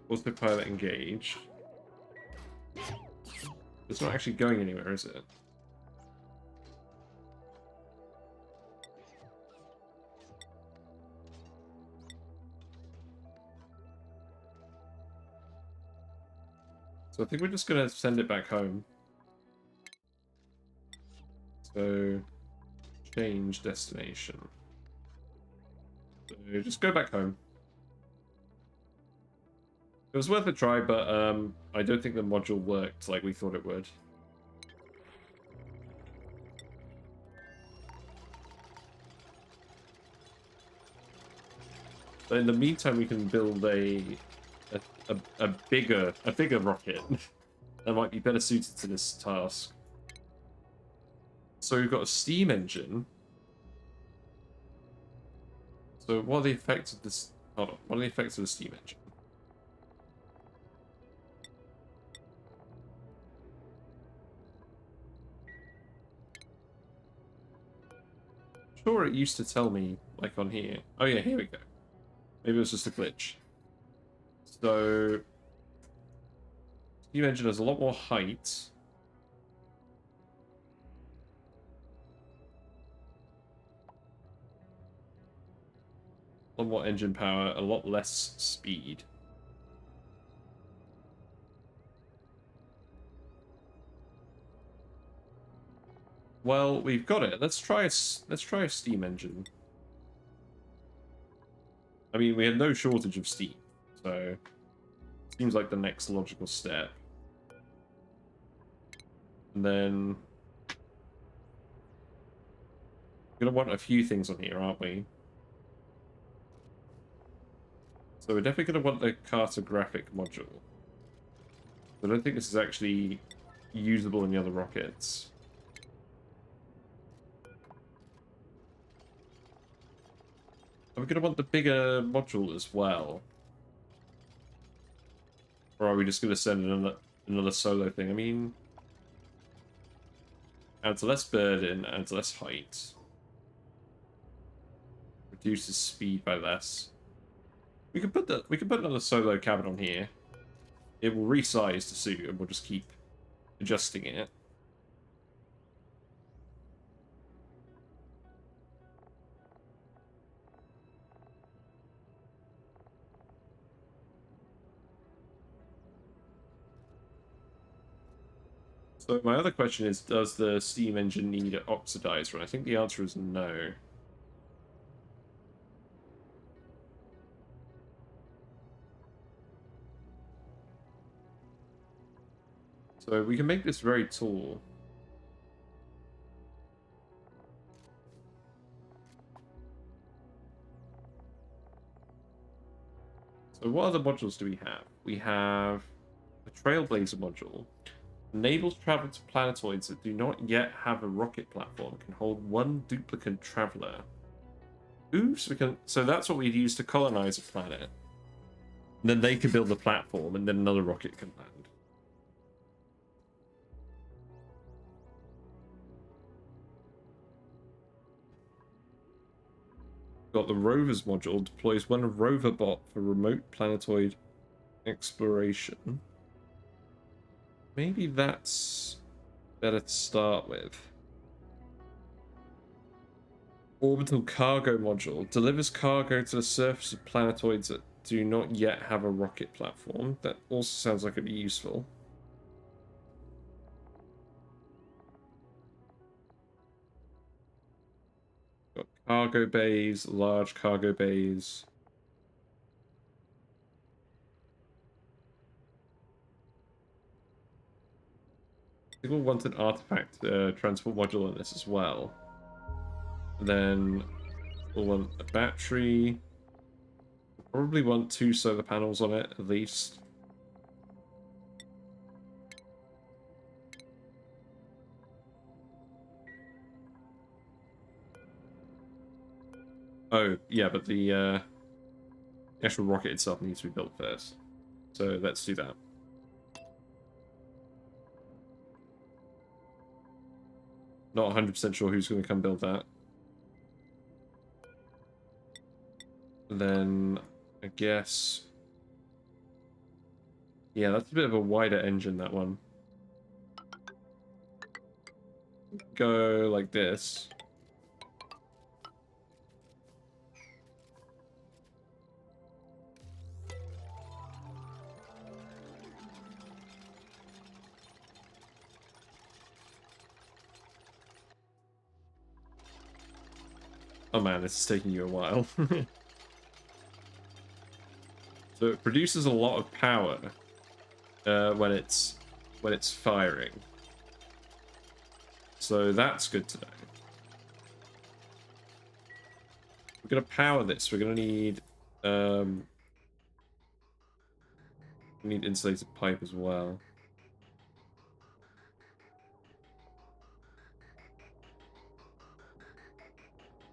Autopilot engaged. It's not actually going anywhere, is it? So I think we're just going to send it back home. So, change destination. So just go back home. It was worth a try, but I don't think the module worked like we thought it would. But in the meantime, we can build a bigger rocket that might be better suited to this task. So we've got a steam engine. So what are the effects of this? Hold on. What are the effects of the steam engine? Sure, it used to tell me like on here. Oh yeah, here we go. Maybe it was just a glitch. So, steam engine has a lot more height. A lot more engine power, a lot less speed. Well, we've got it. Let's try a steam engine. I mean, we have no shortage of steam, so seems like the next logical step. And then we're gonna want a few things on here, aren't we? So we're definitely gonna want the cartographic module. I don't think this is actually usable in the other rockets. Are we going to want the bigger module as well? Or are we just going to send another solo thing. I mean, adds less burden, adds less height, reduces speed by less. We could put another solo cabin on here. It will resize to suit, and we'll just keep adjusting it. So my other question is, does the steam engine need an oxidizer? I think the answer is no. So we can make this very tall. So what other modules do we have? We have a Trailblazer module. Enables travel to planetoids that do not yet have a rocket platform. Can hold one duplicate traveler. Ooh, so that's what we'd use to colonize a planet. And then they can build a platform, and then another rocket can land. Got the Rovers module, deploys one rover bot for remote planetoid exploration. Maybe that's better to start with. Orbital cargo module delivers cargo to the surface of planetoids that do not yet have a rocket platform. That also sounds like it'd be useful. Got cargo bays, large cargo bays. People want an artifact transport module in this as well. And then we'll want a battery. We'll probably want 2 solar panels on it at least. Oh, yeah, but the actual rocket itself needs to be built first. So let's do that. Not 100% sure who's going to come build that. And then, I guess... Yeah, that's a bit of a wider engine, that one. Go like this. Oh man, this is taking you a while. So it produces a lot of power when it's firing. So that's good to know. We're gonna power this. We're gonna need we need insulated pipe as well.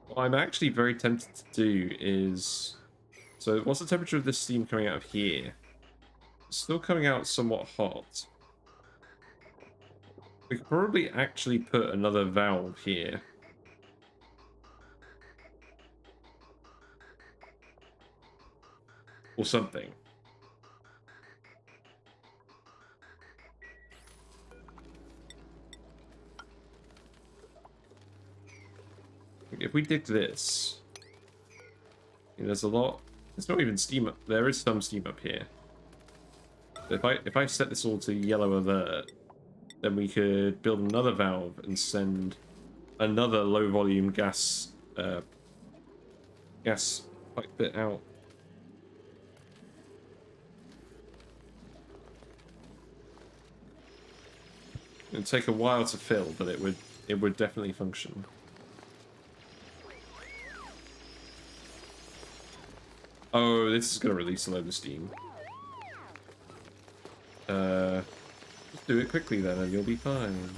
What I'm actually very tempted to do is... So what's the temperature of this steam coming out of here? It's still coming out somewhat hot. We could probably actually put another valve here. Or something. If we dig this, there's a lot. There's not even steam up. There is some steam up here. But if I set this all to yellow alert, then we could build another valve and send another low volume gas pipe bit out. It'd take a while to fill, but it would definitely function. Oh, this is gonna release a load of steam. Just do it quickly then, and you'll be fine.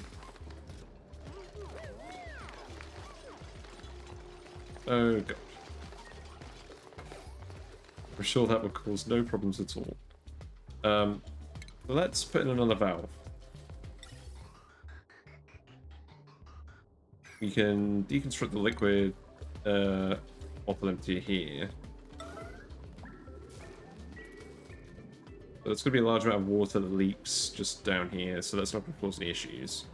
Oh god. I'm sure that would cause no problems at all. Let's put in another valve. We can deconstruct the liquid bottle empty here. So it's going to be a large amount of water that leaks just down here, so that's not going to cause any issues.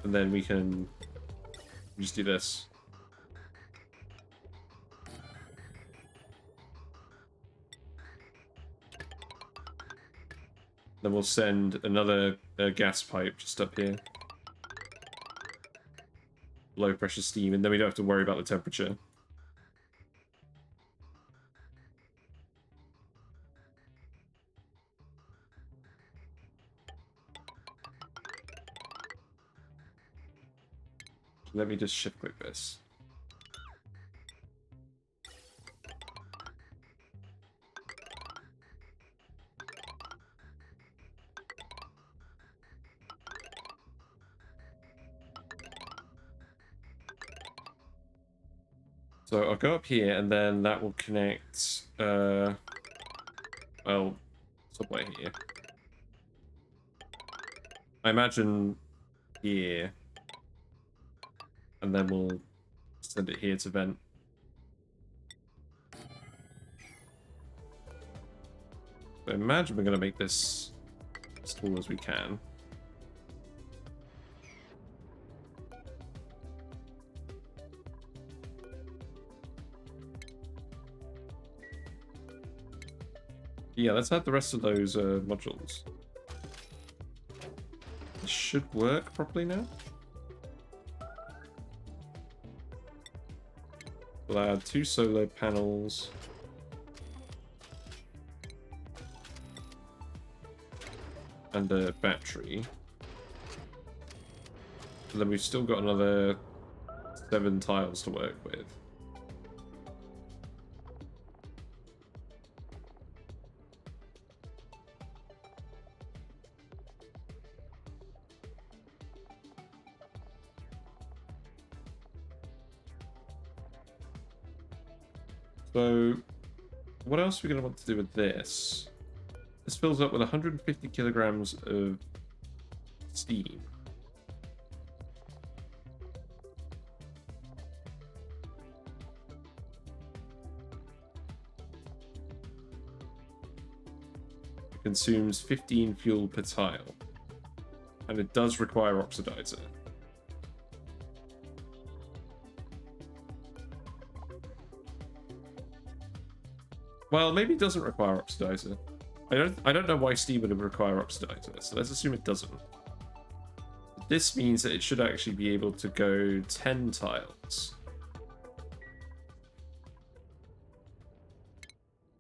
And then we can just do this. Then we'll send another gas pipe just up here. Low pressure steam, and then we don't have to worry about the temperature. Let me just shift click this. So I'll go up here, and then that will connect, well, somewhere here. I imagine here. And then we'll send it here to vent. I imagine we're going to make this as tall as we can. Yeah, let's add the rest of those modules. This should work properly now. We'll add 2 solar panels. And a battery. And then we've still got another 7 tiles to work with. So, what else are we going to want to do with this? This fills up with 150 kilograms of steam. It consumes 15 fuel per tile. And it does require oxidizer. Well, maybe it doesn't require oxidizer. I don't know why steam would require oxidizer, so let's assume it doesn't. This means that it should actually be able to go 10 tiles.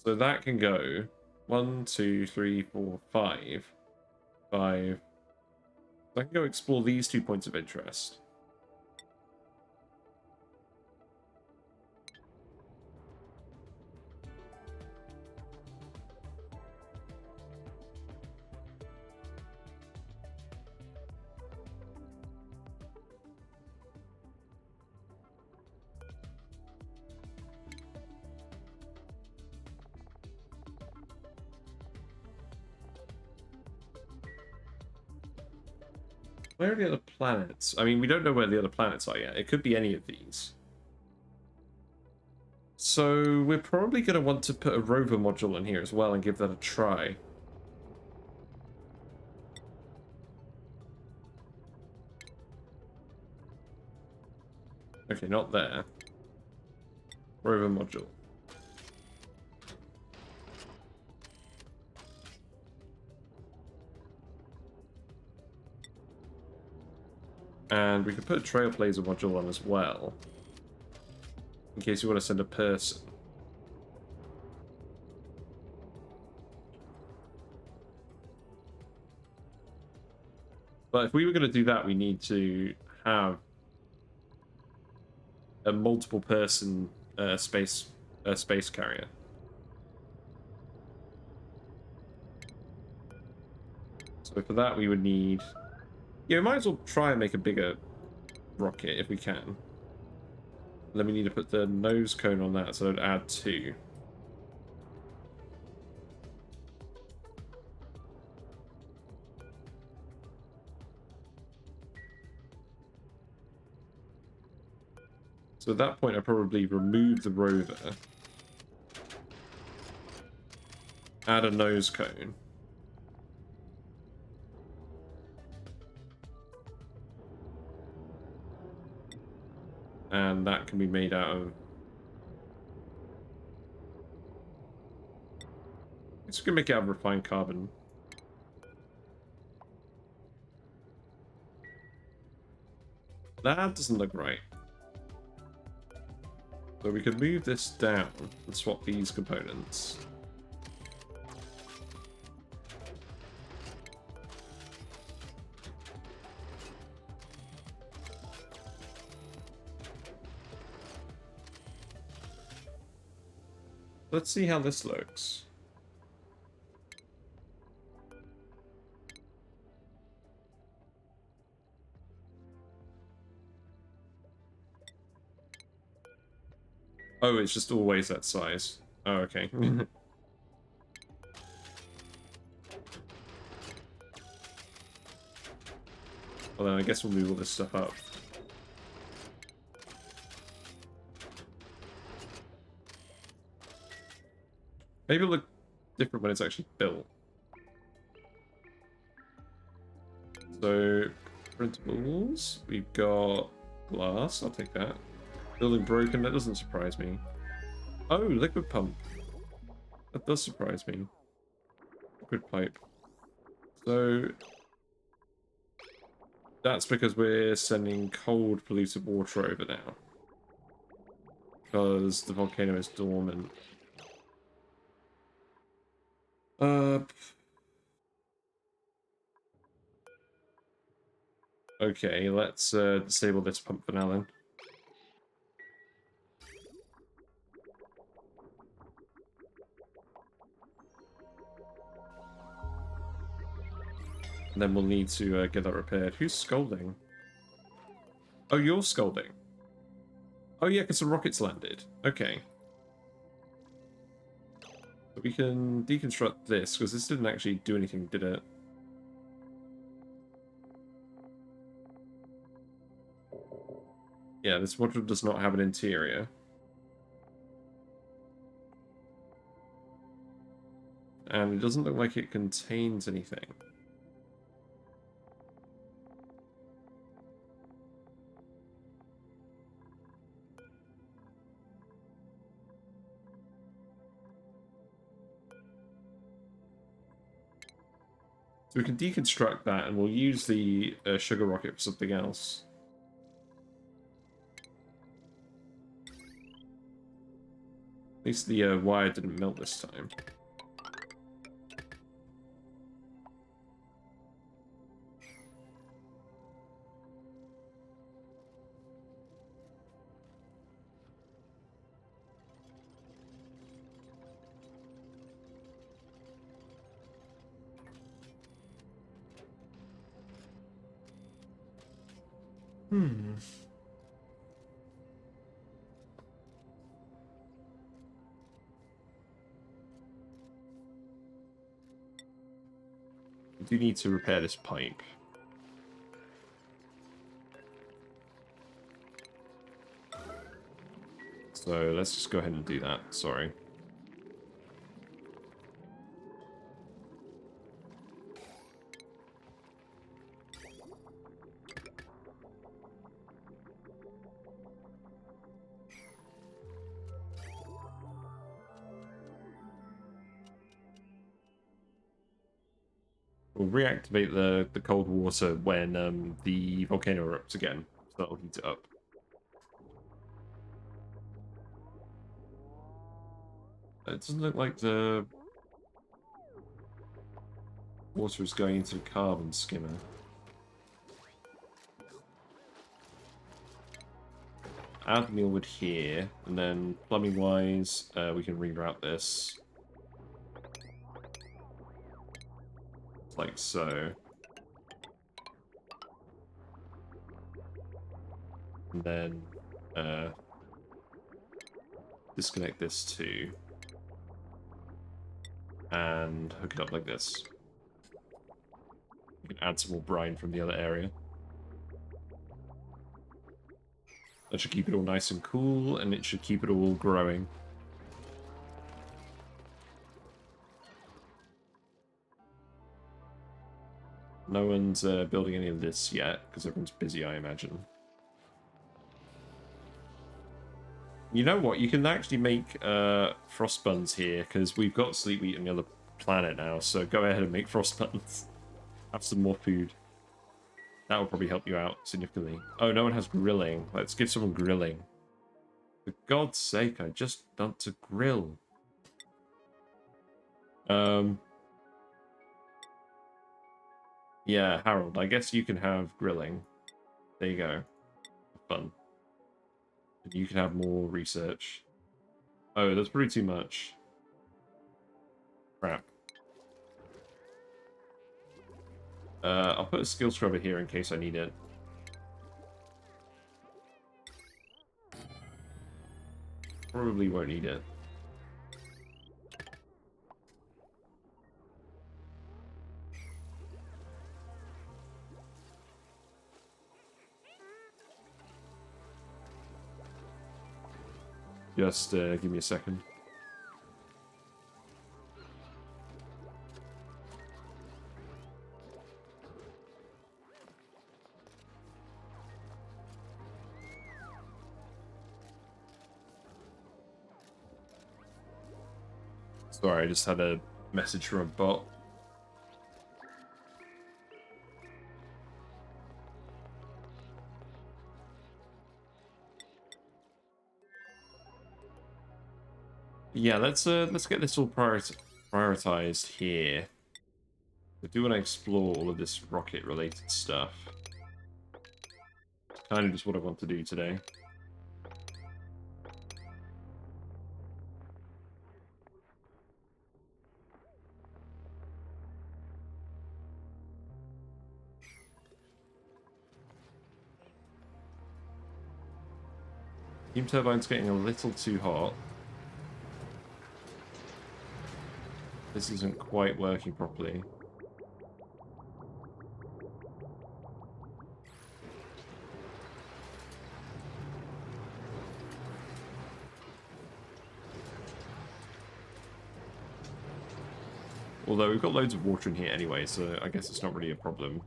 So that can go 1, 2, 3, 4, 5. 5. So I can go explore these 2 points of interest. Where are the other planets? I mean, we don't know where the other planets are yet. It could be any of these. So we're probably going to want to put a rover module in here as well and give that a try. Okay, not there. Rover module. And we could put a Trailblazer module on as well. In case you want to send a person. But if we were going to do that, we need to have a multiple person space carrier. So for that we would need... Yeah, we might as well try and make a bigger rocket if we can. Then we need to put the nose cone on that, so I'd add 2. So at that point, I probably remove the rover, add a nose cone, and that can be made out of... It's gonna make it out of refined carbon. That doesn't look right. So we could move this down and swap these components. Let's see how this looks. Oh, it's just always that size. Oh, okay. Well, then I guess we'll move all this stuff up. Maybe it'll look different when it's actually built. So, printables. We've got glass. I'll take that. Building broken. That doesn't surprise me. Oh, liquid pump. That does surprise me. Liquid pipe. So, that's because we're sending cold polluted water over now. Because the volcano is dormant. Okay, let's disable this pump for now then. And then we'll need to get that repaired. Who's scolding? Oh, you're scolding. Oh yeah, because the rockets landed. Okay. But we can deconstruct this, because this didn't actually do anything, did it? Yeah, this module does not have an interior. And it doesn't look like it contains anything. So we can deconstruct that, and we'll use the sugar rocket for something else. At least the wire didn't melt this time. We do need to repair this pipe. So let's just go ahead and do that. Sorry. We'll reactivate the cold water when the volcano erupts again. So that'll heat it up. It doesn't look like the water is going into the carbon skimmer. Add mealwood here, and then plumbing wise, we can reroute this. Like so. And then disconnect this too. And hook it up like this. You can add some more brine from the other area. That should keep it all nice and cool, and it should keep it all growing. No one's building any of this yet, because everyone's busy, I imagine. You know what? You can actually make frost buns here, because we've got sleep wheat on the other planet now, so go ahead and make frost buns. Have some more food. That will probably help you out significantly. Oh, no one has grilling. Let's give someone grilling. For God's sake, I just want to grill. Yeah, Harold, I guess you can have grilling. There you go. Fun. And you can have more research. Oh, that's pretty too much. Crap. I'll put a skill scrubber here in case I need it. Probably won't need it. Just give me a second. Sorry, I just had a message from a bot. Yeah, let's get this all prioritized here. I do want to explore all of this rocket-related stuff. It's kind of just what I want to do today. Steam turbine's getting a little too hot. This isn't quite working properly. Although we've got loads of water in here anyway, so I guess it's not really a problem.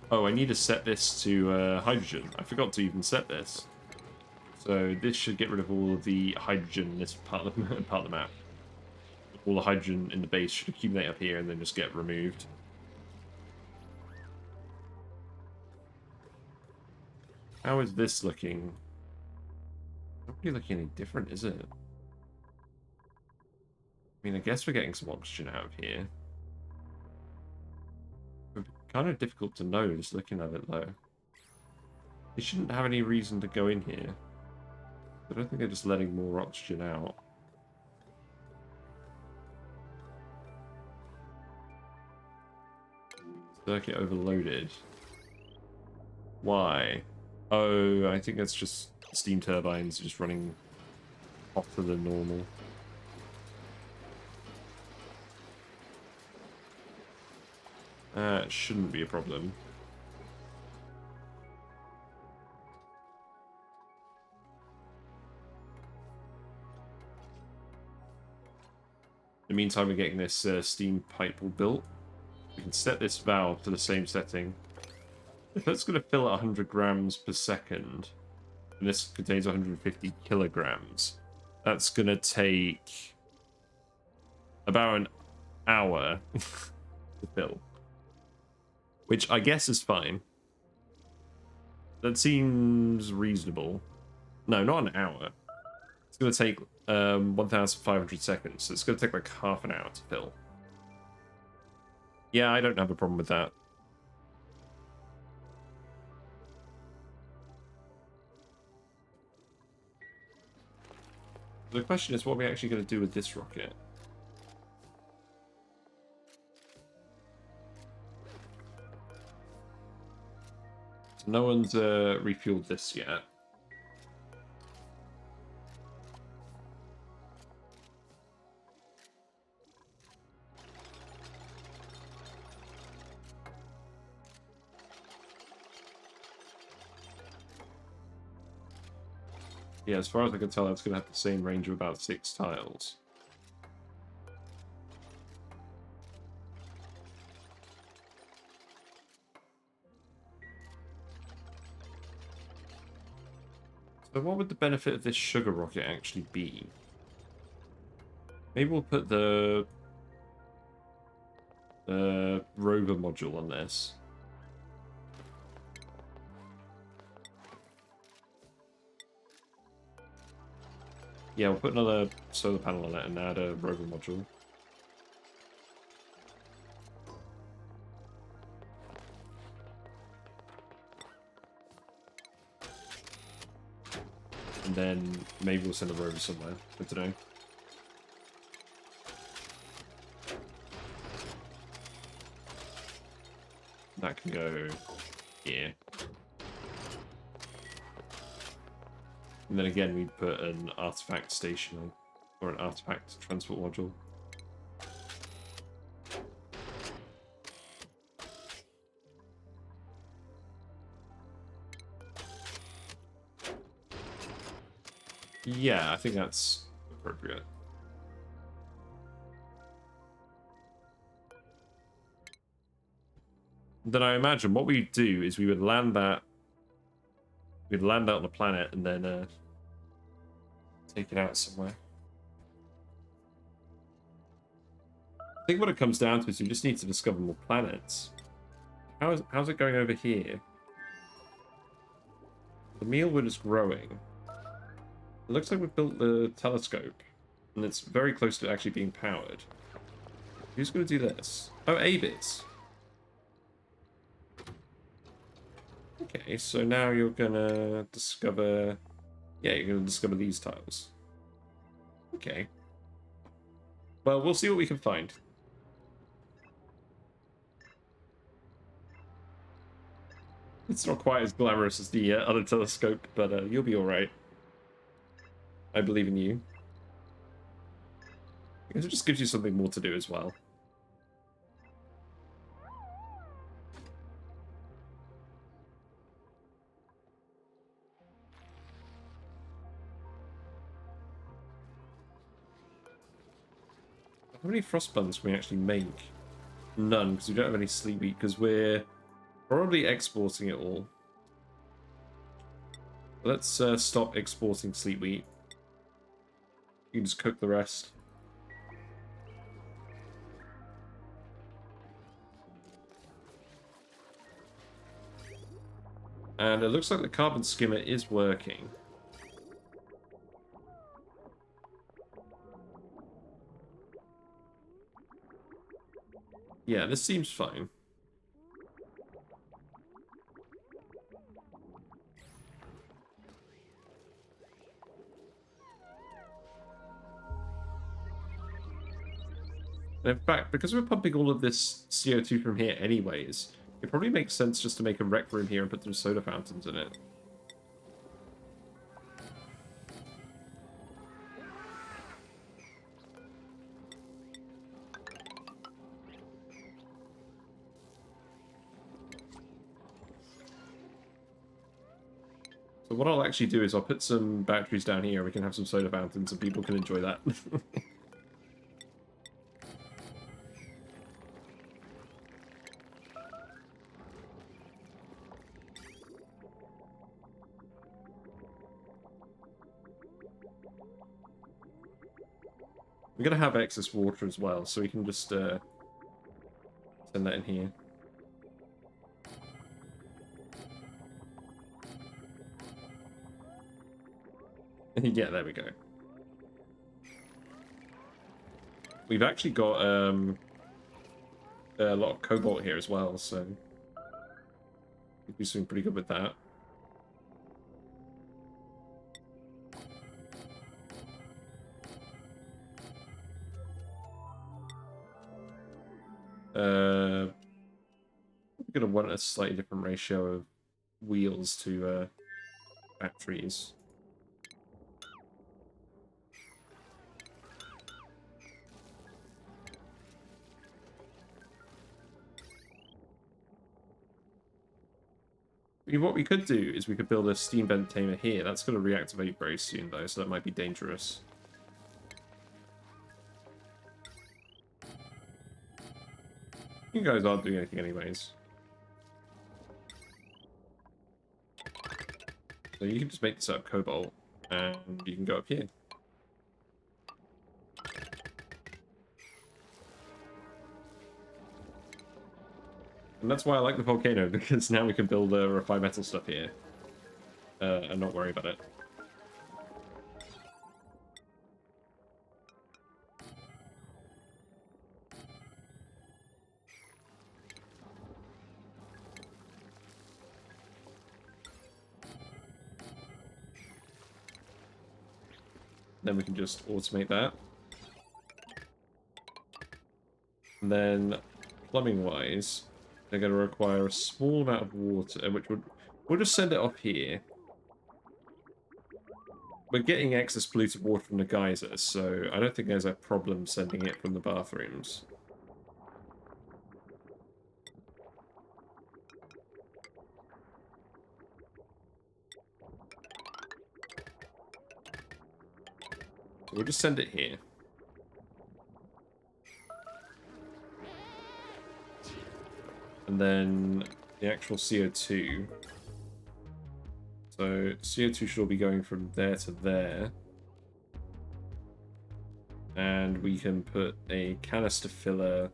Oh, I need to set this to hydrogen. I forgot to even set this. So this should get rid of all of the hydrogen in this part of the map. All the hydrogen in the base should accumulate up here and then just get removed. How is this looking? Not really looking any different, is it? I mean, I guess we're getting some oxygen out of here. Kind of difficult to know just looking at it though. They shouldn't have any reason to go in here. I don't think they're just letting more oxygen out. Circuit overloaded. Why? Oh, I think that's just steam turbines just running hotter than normal. That shouldn't be a problem. In the meantime, we're getting this steam pipe all built. We can set this valve to the same setting. If that's going to fill at 100 grams per second, and this contains 150 kilograms, that's going to take about an hour to fill. Which I guess is fine. That seems reasonable. No, not an hour. It's going to take 1,500 seconds, so it's going to take like half an hour to fill. Yeah, I don't have a problem with that. The question is, what are we actually going to do with this rocket? No one's refueled this yet. Yeah, as far as I can tell, that's going to have the same range of about 6 tiles. So what would the benefit of this sugar rocket actually be? Maybe we'll put the rover module on this. Yeah, we'll put another solar panel on it and add a rover module. And then maybe we'll send a rover somewhere. I don't know. That can go here. And then again, we'd put an artifact station or an artifact transport module. Yeah, I think that's appropriate. Then I imagine what we'd do is we would land that. We'd land that on the planet and then take it out somewhere. I think what it comes down to is we just need to discover more planets. How's it going over here? The mealwood is growing. It looks like we've built the telescope, and it's very close to actually being powered. Who's going to do this? Oh, Avis. Okay, so now you're going to discover... Yeah, you're going to discover these tiles. Okay. Well, we'll see what we can find. It's not quite as glamorous as the other telescope, but you'll be alright. I believe in you. Because it just gives you something more to do as well. How many frost buns can we actually make? None, because we don't have any sleep wheat, because we're probably exporting it all. Let's stop exporting sleep wheat. You can just cook the rest. And it looks like the carbon skimmer is working. Yeah, this seems fine. In fact, because we're pumping all of this CO2 from here anyways, it probably makes sense just to make a rec room here and put some soda fountains in it. So what I'll actually do is I'll put some batteries down here, we can have some soda fountains and people can enjoy that. We're going to have excess water as well, so we can just send that in here. Yeah, there we go. We've actually got a lot of cobalt here as well, so we'll be doing pretty good with that. We're going to want a slightly different ratio of wheels to batteries. What we could do is we could build a steam vent tamer here. That's going to reactivate very soon, though, so that might be dangerous. You guys aren't doing anything anyways. So you can just make this out of cobalt, and you can go up here. And that's why I like the volcano, because now we can build refined metal stuff here. And not worry about it. Then we can just automate that. And then, plumbing-wise, they're going to require a small amount of water, which we'll just send it off here. We're getting excess polluted water from the geysers, so I don't think there's a problem sending it from the bathrooms. So we'll just send it here. And then the actual CO2. So CO2 should all be going from there to there. And we can put a canister filler.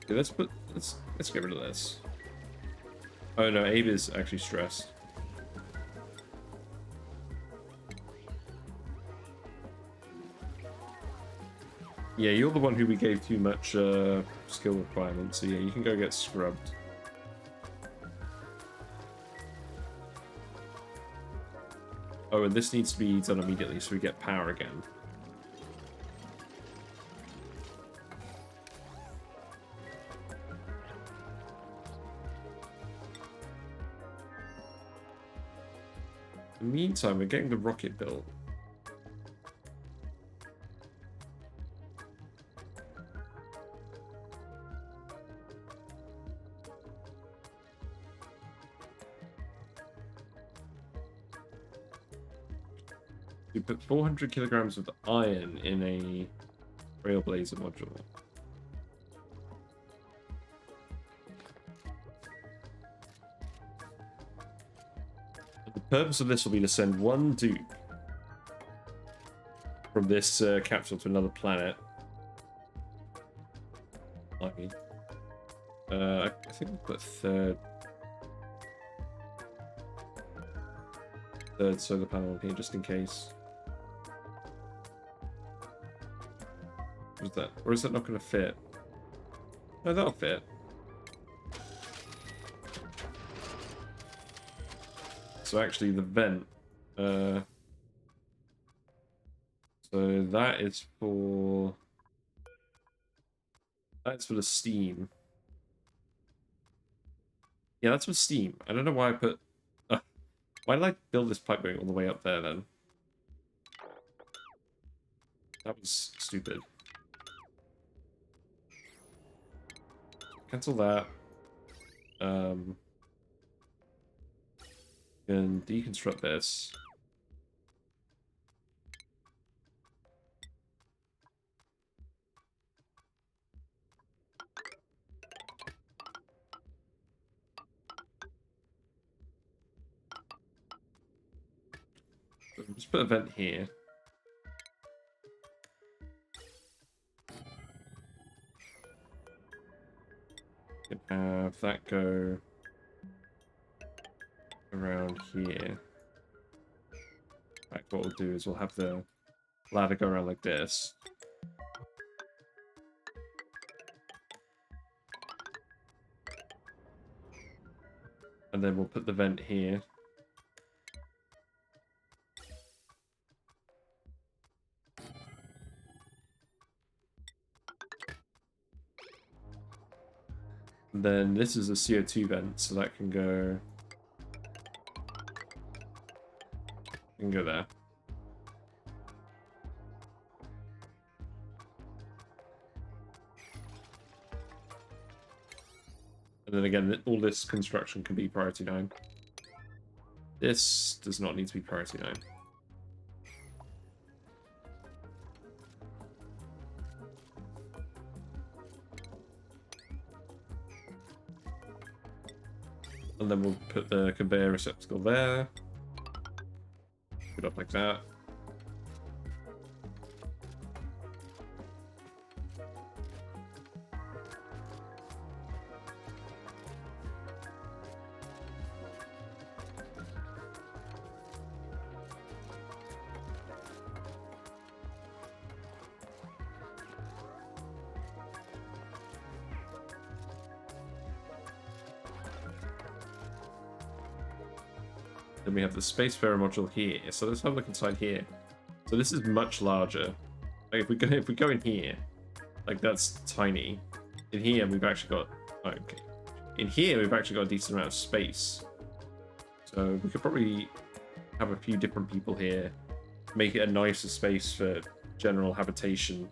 Okay, let's get rid of this. Oh no, Abe is actually stressed. Yeah, you're the one who we gave too much skill requirements, so yeah, you can go get scrubbed. Oh, and this needs to be done immediately so we get power again. In the meantime, we're getting the rocket built. You put 400 kilograms of iron in a Railblazer module. The purpose of this will be to send one dupe from this capsule to another planet. I think we'll put third solar panel here just in case. What is that? Or is that not going to fit? No, that'll fit. So actually the vent, so that's for the steam. Yeah, that's for steam. I don't know why I put, why did I build this pipe going all the way up there then? That was stupid. Cancel that. And deconstruct this. Just put a vent here. You can have that go around here. Like what we'll do is we'll have the ladder go around like this. And then we'll put the vent here. And then this is a CO2 vent, so that can go there. And then again, all this construction can be priority 9. This does not need to be priority 9. And then we'll put the conveyor receptacle there. Put it up like that. Then we have the Spacefarer module here. So let's have a look inside here. So this is much larger. Like if we go in here, like that's tiny. In here we've actually got a decent amount of space. So we could probably have a few different people here, make it a nicer space for general habitation.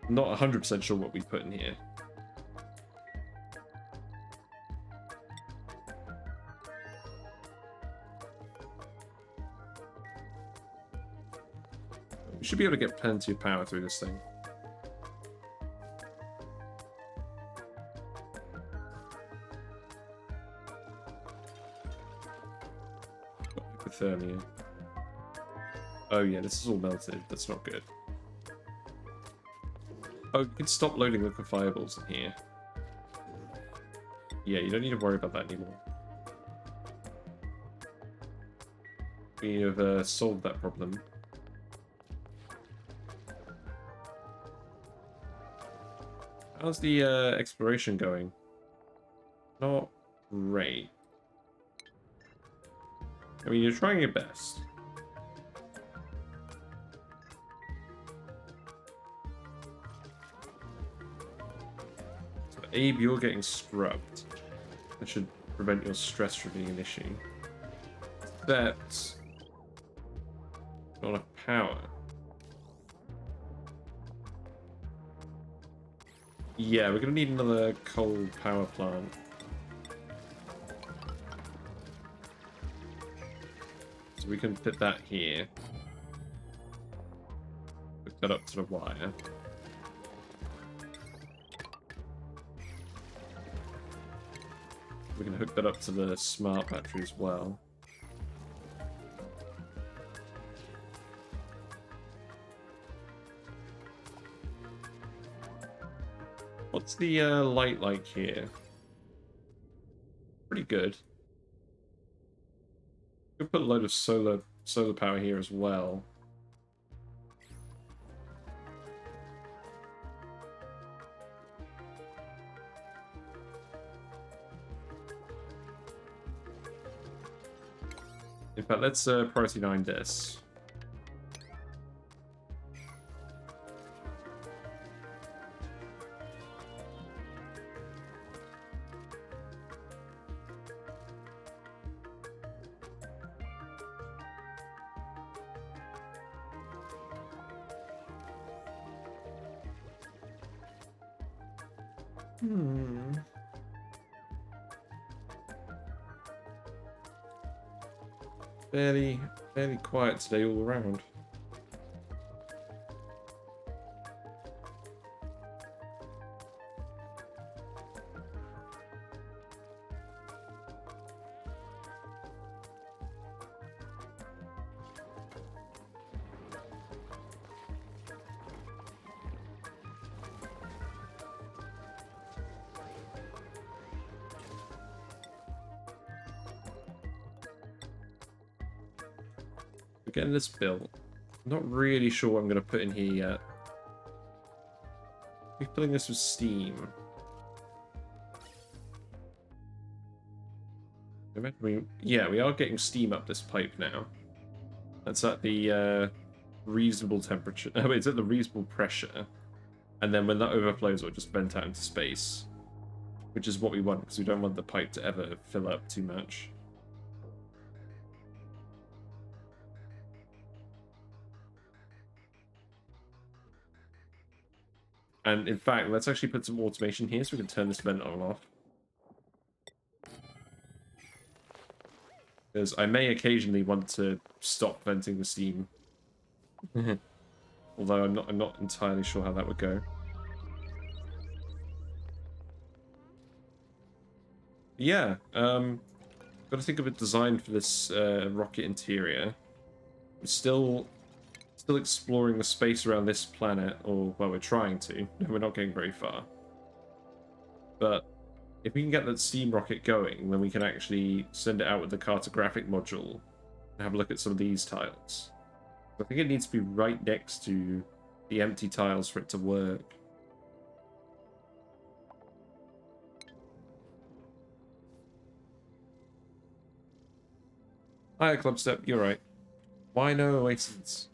Not 100% sure what we put in here. We should be able to get plenty of power through this thing. Hypothermia. Oh yeah, this is all melted. That's not good. Oh, you can stop loading liquefiables in here. Yeah, you don't need to worry about that anymore. We have solved that problem. How's the exploration going? Not great. I mean, you're trying your best. So, Abe, you're getting scrubbed. That should prevent your stress from being an issue. That's not enough power. Yeah, we're gonna need another coal power plant. So we can fit that here. Hook that up to the wire. We can hook that up to the smart battery as well. What's the light like here? Pretty good. Could put a load of solar power here as well. In fact, let's priority 9 this. Fairly quiet today all around. Getting this built. I'm not really sure what I'm going to put in here yet. We're filling this with steam. Yeah, we are getting steam up this pipe now. That's at the reasonable temperature. Oh, it's at the reasonable pressure. And then when that overflows, it'll just vent out into space. Which is what we want, because we don't want the pipe to ever fill up too much. And in fact, let's actually put some automation here so we can turn this vent on and off. Because I may occasionally want to stop venting the steam. Although I'm not entirely sure how that would go. Yeah, got to think of a design for this rocket interior. We're still exploring the space around this planet, or well, we're trying to. We're not getting very far. But if we can get that steam rocket going, then we can actually send it out with the cartographic module and have a look at some of these tiles. I think it needs to be right next to the empty tiles for it to work. Hiya, Clubstep, you're right. Why no Oasis?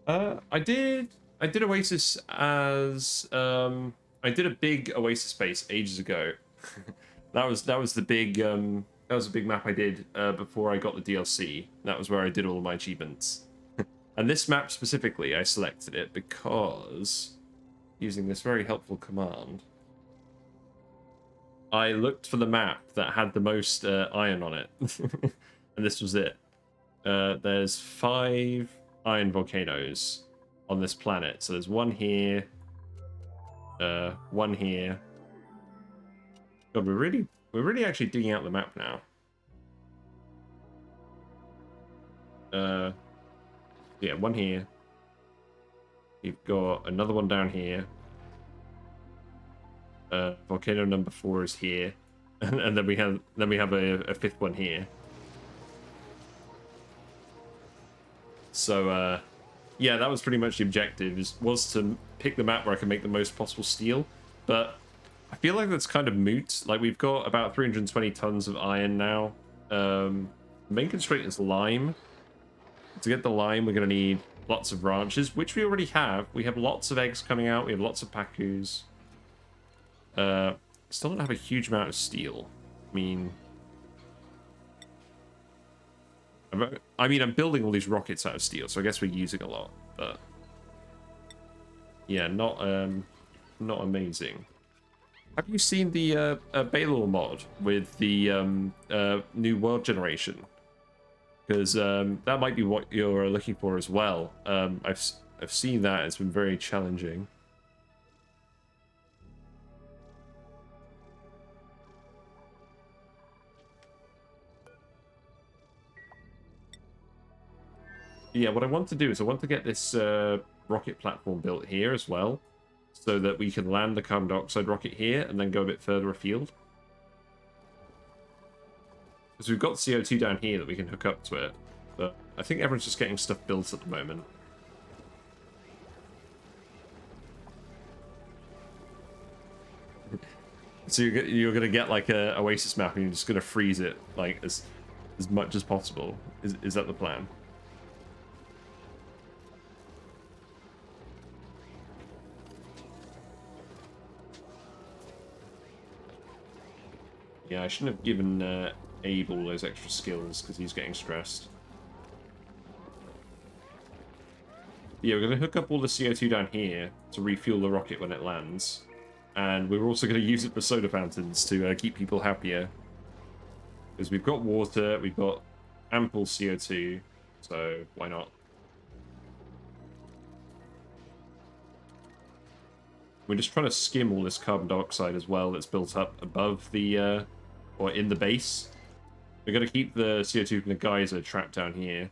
I did Oasis as I did a big Oasis space ages ago. that was the big that was a big map I did before I got the DLC. That was where I did all of my achievements. And this map specifically, I selected it because using this very helpful command, I looked for the map that had the most iron on it. And this was it. There's 5 iron volcanoes on this planet. So there's one here, one here. God, we're really actually digging out the map now. Yeah, one here. You've got another one down here. Volcano number 4 is here, and then we have a 5th one here. So yeah, that was pretty much the objective, was to pick the map where I can make the most possible steel. But I feel like that's kind of moot. Like, we've got about 320 tons of iron now. The main constraint is lime. To get the lime, we're going to need lots of ranches, which we already have. We have lots of eggs coming out. We have lots of pacus. Still don't have a huge amount of steel. I mean, I'm building all these rockets out of steel, so I guess we're using a lot. But yeah, not amazing. Have you seen the Balor mod with the new world generation? Because that might be what you're looking for as well. I've seen that. It's been very challenging. Yeah, what I want to do is I want to get this rocket platform built here as well, so that we can land the carbon dioxide rocket here and then go a bit further afield. Because we've got CO2 down here that we can hook up to it, but I think everyone's just getting stuff built at the moment. So you're going to get like a Oasis map and you're just going to freeze it like as much as possible. Is that the plan? Yeah, I shouldn't have given Abe all those extra skills because he's getting stressed. Yeah, we're going to hook up all the CO2 down here to refuel the rocket when it lands. And we're also going to use it for soda fountains to keep people happier. Because we've got water, we've got ample CO2, so why not? We're just trying to skim all this carbon dioxide as well that's built up above the, or in the base. We're going to keep the CO2 from the geyser trapped down here.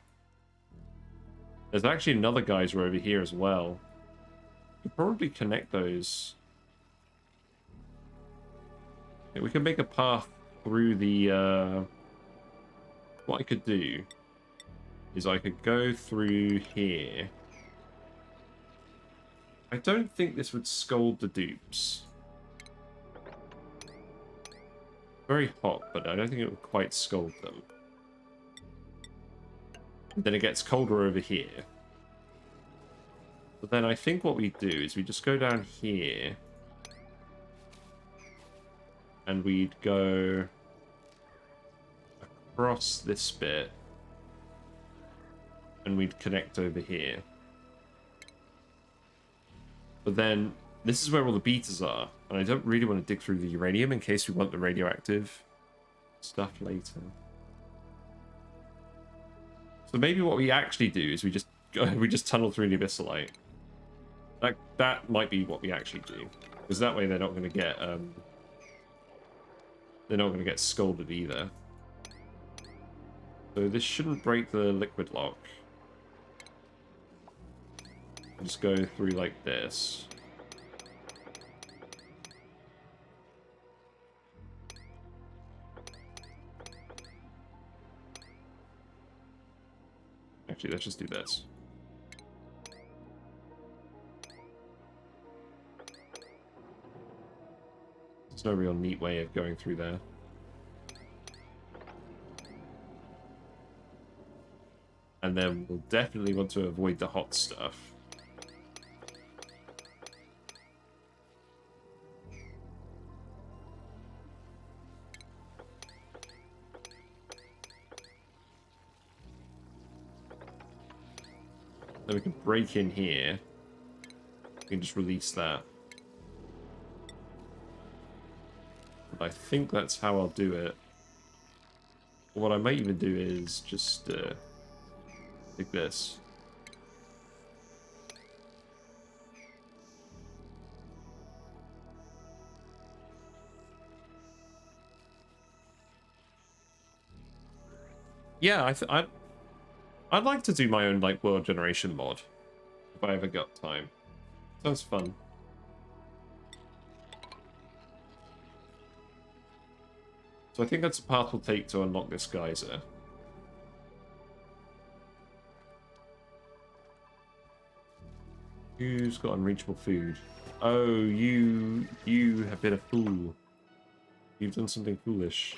There's actually another geyser over here as well. We could probably connect those. Yeah, we can make a path through the, what I could do is I could go through here. I don't think this would scold the dupes. Very hot, but I don't think it would quite scold them. And then it gets colder over here. But then I think what we do is we just go down here. And we'd go across this bit. And we'd connect over here. But then, this is where all the betas are. And I don't really want to dig through the uranium in case we want the radioactive stuff later. So maybe what we actually do is we just tunnel through the abyssalite. That might be what we actually do. Because that way they're not going to get scolded either. So this shouldn't break the liquid lock. Just go through like this. Actually, let's just do this. There's no real neat way of going through there. And then we'll definitely want to avoid the hot stuff. Then we can break in here. We can just release that. But I think that's how I'll do it. What I might even do is just like this. Yeah, I'd like to do my own like world generation mod if I ever got time. Sounds fun. So I think that's a path we'll take to unlock this geyser. Who's got unreachable food? Oh, you have been a fool. You've done something foolish.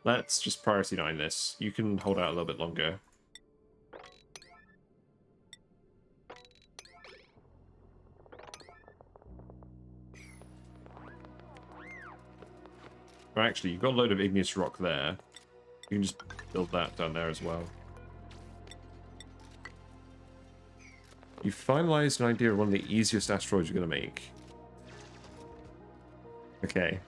Let's just priority 9 this. You can hold out a little bit longer. Or actually, you've got a load of igneous rock there. You can just build that down there as well. You finalized an idea of one of the easiest asteroids you're going to make. Okay.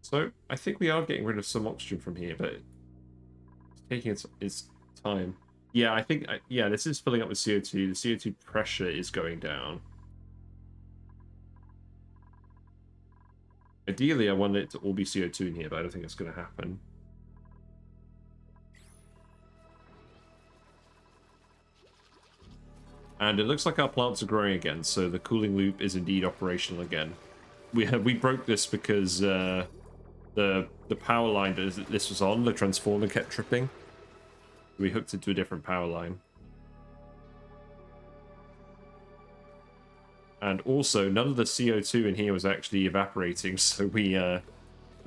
So, I think we are getting rid of some oxygen from here, but it's taking its time. Yeah, I think, yeah, this is filling up with CO2. The CO2 pressure is going down. Ideally, I want it to all be CO2 in here, but I don't think it's going to happen. And it looks like our plants are growing again, so the cooling loop is indeed operational again. We broke this because the power line that this was on, the transformer kept tripping. We hooked it to a different power line. And also, none of the CO2 in here was actually evaporating, so we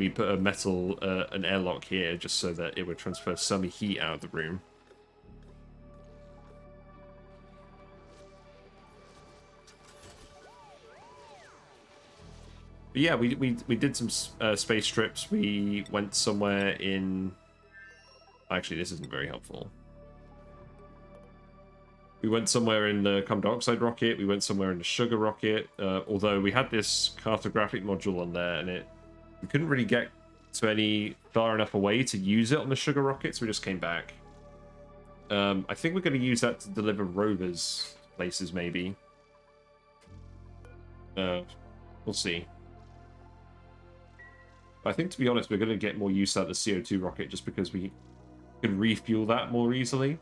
put a metal, an airlock here, just so that it would transfer some heat out of the room. But yeah, we did some space trips. We went somewhere in... Actually, this isn't very helpful. We went somewhere in the carbon dioxide rocket. We went somewhere in the sugar rocket. Although we had this cartographic module on there, and we couldn't really get to any far enough away to use it on the sugar rocket, so we just came back. I think we're going to use that to deliver rovers places, maybe. We'll see. I think, to be honest, we're going to get more use out of the CO2 rocket just because we can refuel that more easily.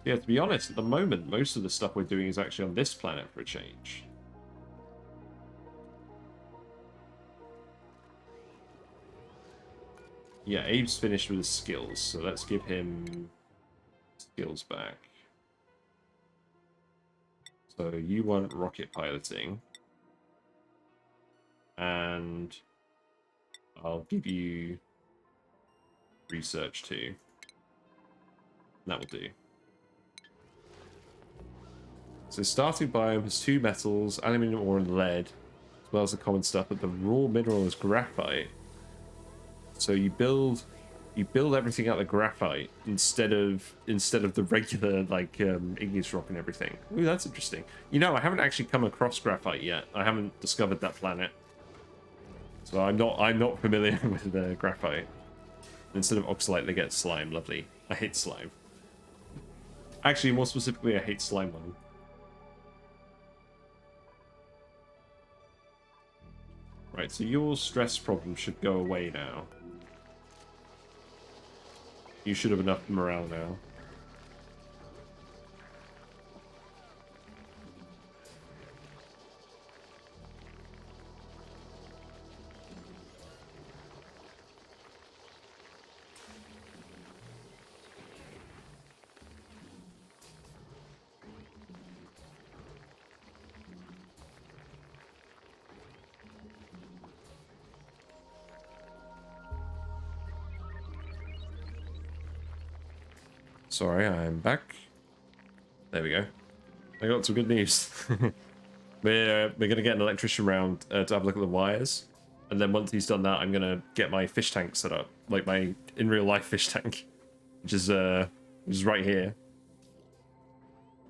Yeah, to be honest, at the moment, most of the stuff we're doing is actually on this planet for a change. Yeah, Abe's finished with his skills, so let's give him skills back. So you want rocket piloting. And I'll give you research too. That will do. So starting biome has 2 metals, aluminium ore and lead, as well as the common stuff, but the raw mineral is graphite. So you build everything out of graphite instead of the regular like igneous rock and everything. Ooh, that's interesting. You know, I haven't actually come across graphite yet. I haven't discovered that planet. So I'm not familiar with graphite. Instead of oxalite, they get slime. Lovely. I hate slime. Actually, more specifically, I hate slime one. Right, so your stress problem should go away now. You should have enough morale now. Sorry, I'm back. There we go. I got some good news. We're gonna get an electrician round to have a look at the wires, and then once he's done that, I'm gonna get my fish tank set up, like my in real life fish tank, which is right here.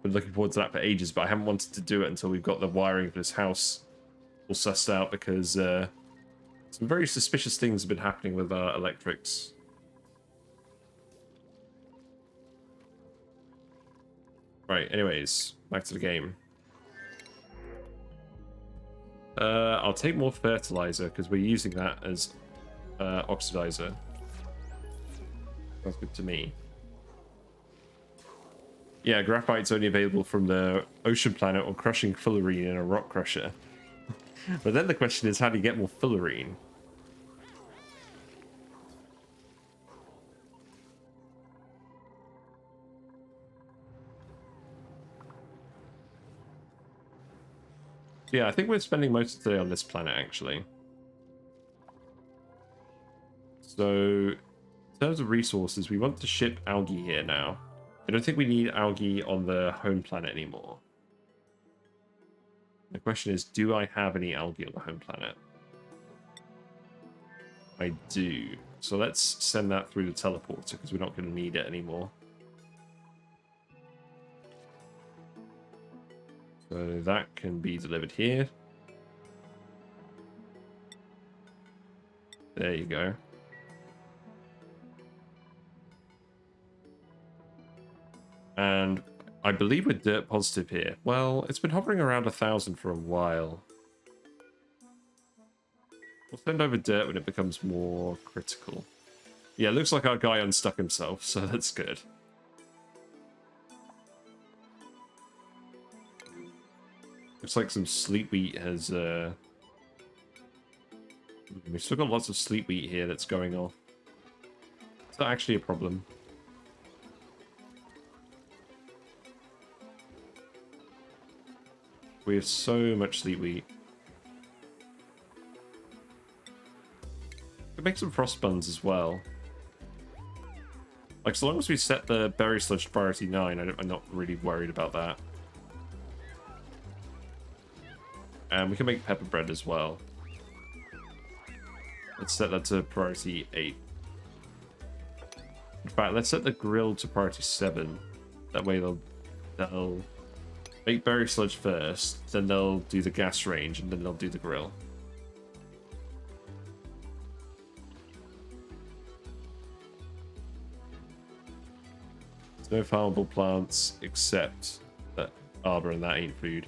Been looking forward to that for ages, but I haven't wanted to do it until we've got the wiring for this house all sussed out, because some very suspicious things have been happening with our electrics. Right, anyways, back to the game. I'll take more fertilizer because we're using that as oxidizer. That's good to me. Yeah, graphite's only available from the ocean planet or crushing fullerene in a rock crusher. But then the question is, how do you get more fullerene? Yeah, I think we're spending most of the day on this planet, actually. So, in terms of resources, we want to ship algae here now. I don't think we need algae on the home planet anymore. The question is, do I have any algae on the home planet? I do. So let's send that through the teleporter, because we're not going to need it anymore. So that can be delivered here. There you go. And I believe we're dirt positive here. Well, it's been hovering around 1,000 for a while. We'll send over dirt when it becomes more critical. Yeah, it looks like our guy unstuck himself, so that's good. Looks like some sleep wheat has... We've still got lots of sleep wheat here that's going off. It's not actually a problem. We have so much sleep wheat. We can make some frost buns as well. Like, so long as we set the berry sludge to priority 9, I'm not really worried about that. And we can make pepper bread as well. Let's set that to priority 8. In fact, let's set the grill to priority 7. That way they'll make berry sludge first, then they'll do the gas range, and then they'll do the grill. There's no farmable plants except that arbor, and that ain't food.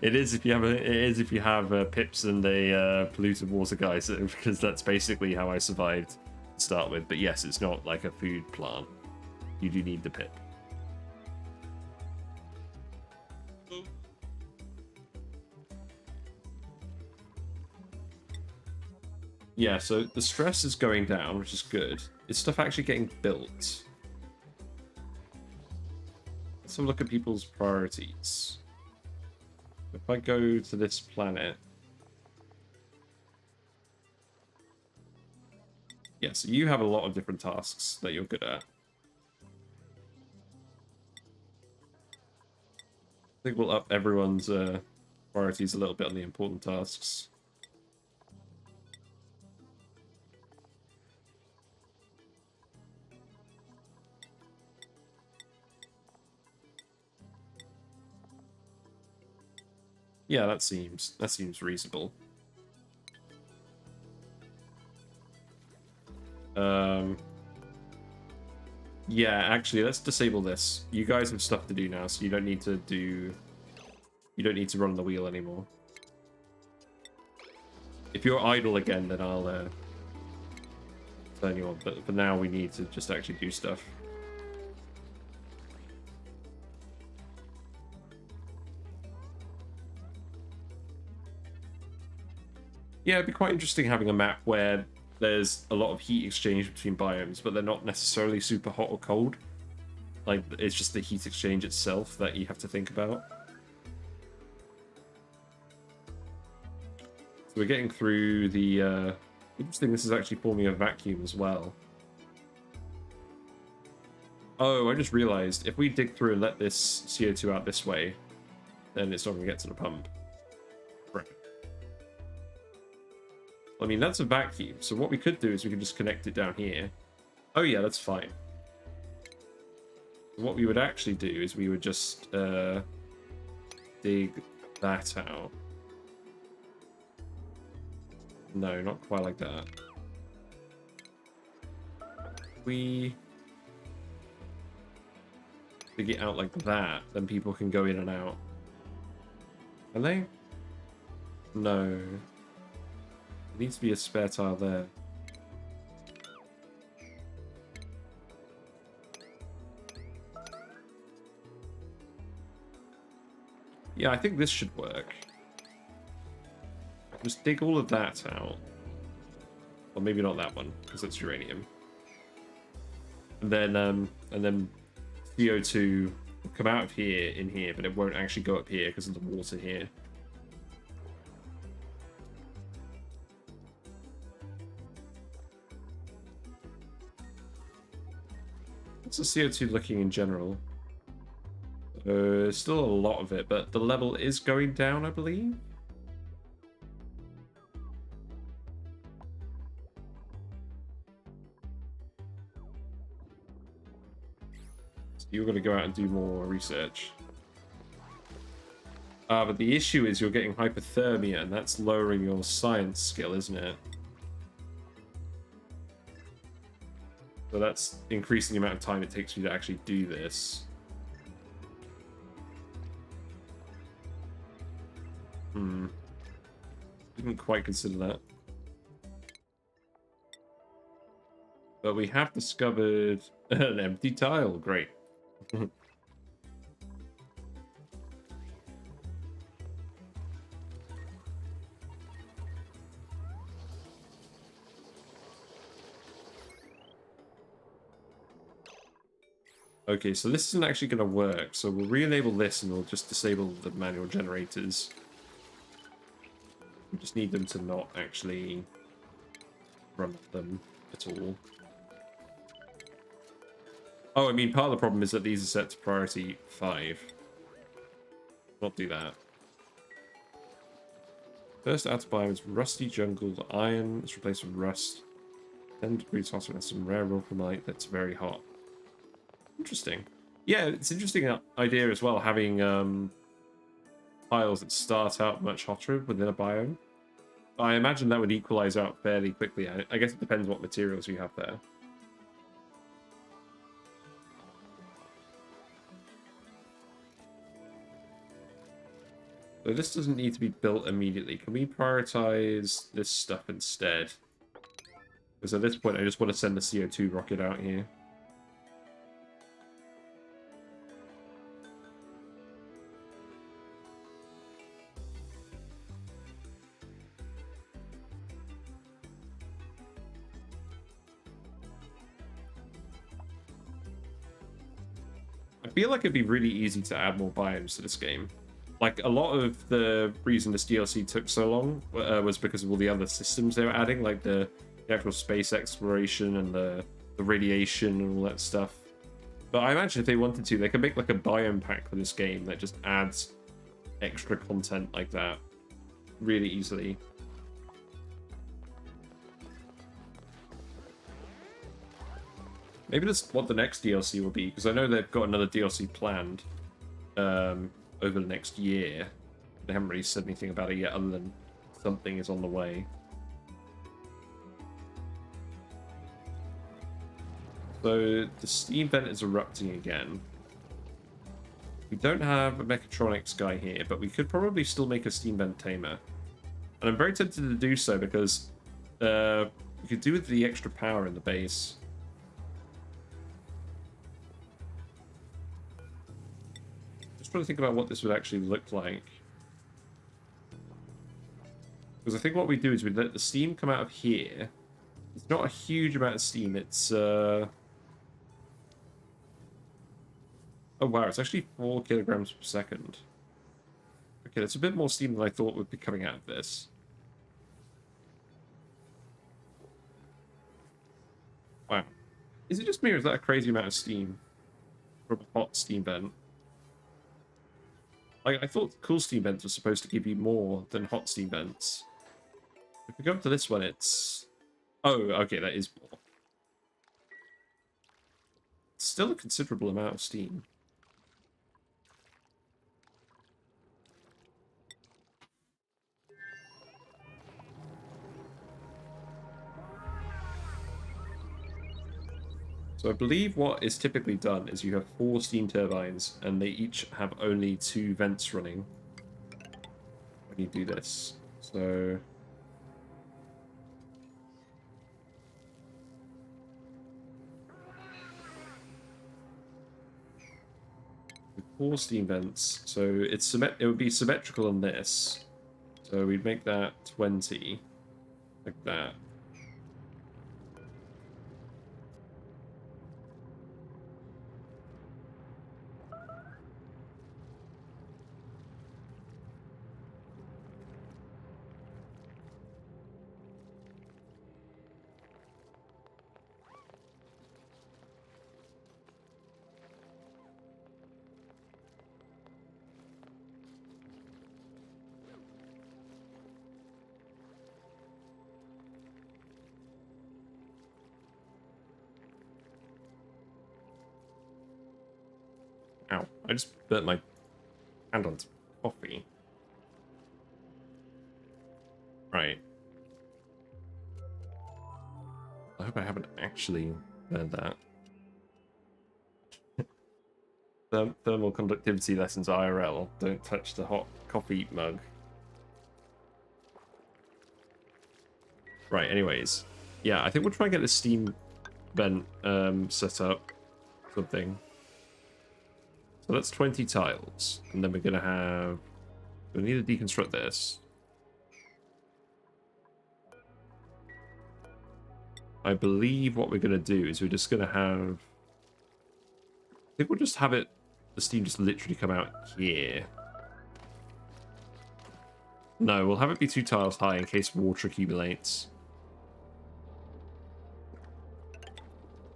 It is if you have pips and a polluted water geyser, because that's basically how I survived to start with. But yes, it's not like a food plant. You do need the pip. Yeah, so the stress is going down, which is good. Is stuff actually getting built? Let's have a look at people's priorities. If I go to this planet... Yeah, so you have a lot of different tasks that you're good at. I think we'll up everyone's priorities a little bit on the important tasks. Yeah, that seems reasonable. Yeah, actually, let's disable this. You guys have stuff to do now, so you don't need to do... You don't need to run the wheel anymore. If you're idle again, then I'll turn you on. But for now, we need to just actually do stuff. Yeah, it'd be quite interesting having a map where there's a lot of heat exchange between biomes, but they're not necessarily super hot or cold. Like, it's just the heat exchange itself that you have to think about. So we're getting through the... Interesting, this is actually forming a vacuum as well. Oh, I just realized, if we dig through and let this CO2 out this way, then it's not going to get to the pump. Right. I mean, that's a vacuum, so what we could do is we could just connect it down here. Oh yeah, that's fine. What we would actually do is we would just dig that out. No, not quite like that. We dig it out like that, then people can go in and out. Can they? No. There needs to be a spare tile there. Yeah, I think this should work. Just dig all of that out. Or maybe not that one, because it's uranium. And then CO2 will come out of here in here, but it won't actually go up here because of the water here. What's the CO2 looking in general? Still a lot of it, but the level is going down, I believe. So you're going to go out and do more research. But the issue is you're getting hypothermia, and that's lowering your science skill, isn't it? So that's increasing the amount of time it takes you to actually do this. Didn't quite consider that. But we have discovered an empty tile. Great. Okay, so this isn't actually going to work. So we'll re-enable this and we'll just disable the manual generators. We just need them to not actually run them at all. Oh, I mean, part of the problem is that these are set to priority 5. Not do that. First outer biome is rusty jungle. Iron is replaced with rust. 10 degrees hotter and some rare wolframite that's very hot. Interesting. Yeah, it's an interesting idea as well, having tiles that start out much hotter within a biome. I imagine that would equalize out fairly quickly. I guess it depends what materials you have there. So this doesn't need to be built immediately. Can we prioritize this stuff instead? Because at this point, I just want to send the CO2 rocket out here. I feel like it'd be really easy to add more biomes to this game. like a lot of the reason this DLC took so long was because of all the other systems they were adding, like the actual space exploration and the radiation and all that stuff. But I imagine if they wanted to, they could make like a biome pack for this game that just adds extra content like that really easily. Maybe that's what the next DLC will be, because I know they've got another DLC planned over the next year. They haven't really said anything about it yet, other than something is on the way. So the steam vent is erupting again. We don't have a mechatronics guy here, but we could probably still make a steam vent tamer. And I'm very tempted to do so because we could do with the extra power in the base. Just trying to think about what this would actually look like. Because I think what we do is we let the steam come out of here. It's not a huge amount of steam, it's oh wow, it's actually 4 kilograms per second. Okay, that's a bit more steam than I thought would be coming out of this. Wow. Is it just me, or is that a crazy amount of steam from a hot steam vent? Like, I thought cool steam vents were supposed to give you more than hot steam vents. If we go up to this one, it's... Oh, okay, that is more. It's still a considerable amount of steam. So I believe what is typically done is you have 4 steam turbines, and they each have only 2 vents running when you do this. So... with 4 steam vents, so it's it would be symmetrical on this. So we'd make that 20, like that. Ow, I just burnt my hand on coffee. Right. I hope I haven't actually burned that. Thermal conductivity lessons IRL. Don't touch the hot coffee mug. Right, anyways. Yeah, I think we'll try and get the steam vent set up. Something. So that's 20 tiles. And then we're going to have... we need to deconstruct this. I believe what we're going to do is we're just going to have... I think we'll just have it... the steam just literally come out here. No, we'll have it be 2 tiles high in case water accumulates.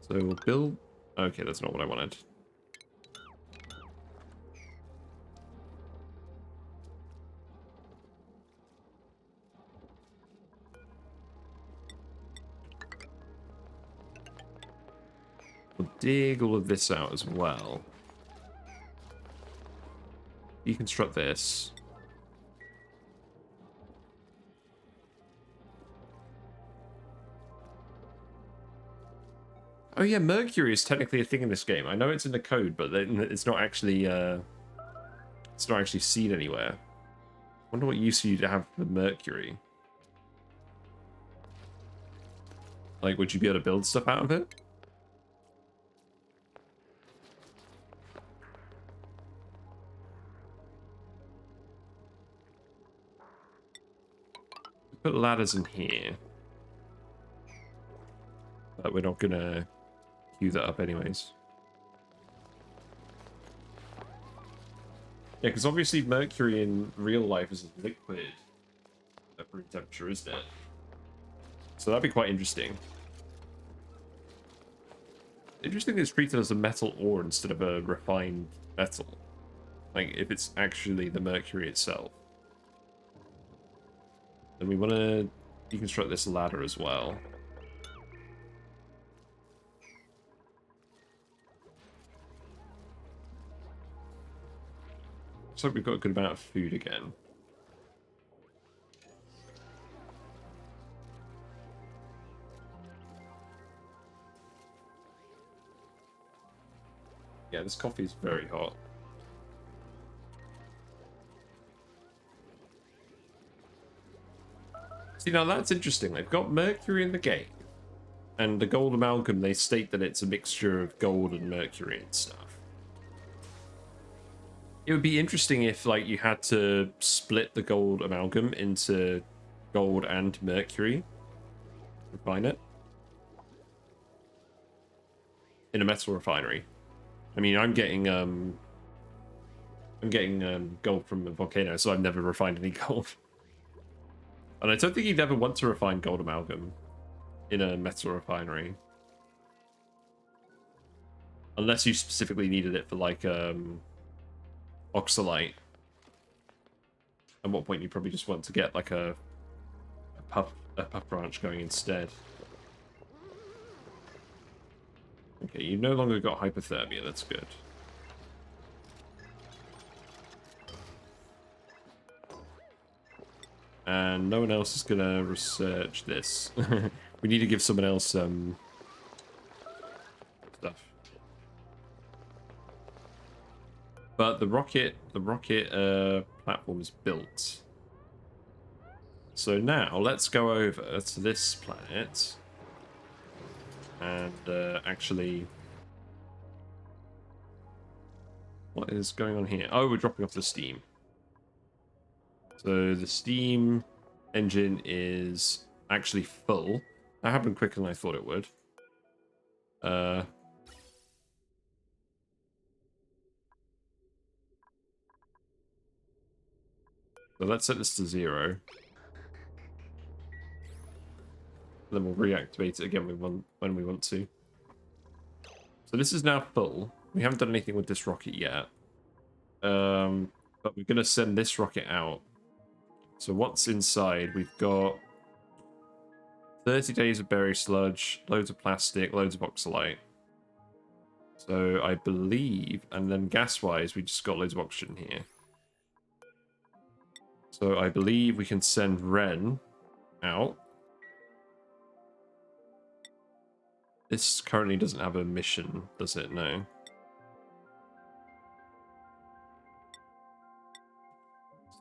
So we'll build... okay, that's not what I wanted. We'll dig all of this out as well. Deconstruct this. Oh yeah, mercury is technically a thing in this game. I know it's in the code, but it's not actually seen anywhere. I wonder what use for you to have the mercury. Like, would you be able to build stuff out of it? Put ladders in here. But we're not gonna queue that up anyways. Yeah, because obviously mercury in real life is a liquid at room temperature, isn't it? So that'd be quite interesting. Interesting it's treated as a metal ore instead of a refined metal. Like, if it's actually the mercury itself. Then we want to deconstruct this ladder as well. Looks like we've got a good amount of food again. Yeah, this coffee is very hot. See, now that's interesting. They've got mercury in the game. And the gold amalgam, they state that it's a mixture of gold and mercury and stuff. It would be interesting if, like, you had to split the gold amalgam into gold and mercury. Refine it. In a metal refinery. I mean, I'm getting gold from a volcano, so I've never refined any gold. And I don't think you'd ever want to refine gold amalgam in a metal refinery. Unless you specifically needed it for, like, oxalite. At what point you probably just want to get, like, a puff branch going instead. Okay, you've no longer got hypothermia, that's good. And no one else is gonna research this. We need to give someone else some stuff. But the rocket platform is built. So now let's go over to this planet and actually, what is going on here? Oh, we're dropping off the steam. So the steam engine is actually full. That happened quicker than I thought it would. So let's set this to 0. Then we'll reactivate it again when we want to. So this is now full. We haven't done anything with this rocket yet. But we're going to send this rocket out. So what's inside? We've got 30 days of berry sludge, loads of plastic, loads of oxalite. So I believe, and then gas-wise, we just got loads of oxygen here. So I believe we can send Ren out. This currently doesn't have a mission, does it? No.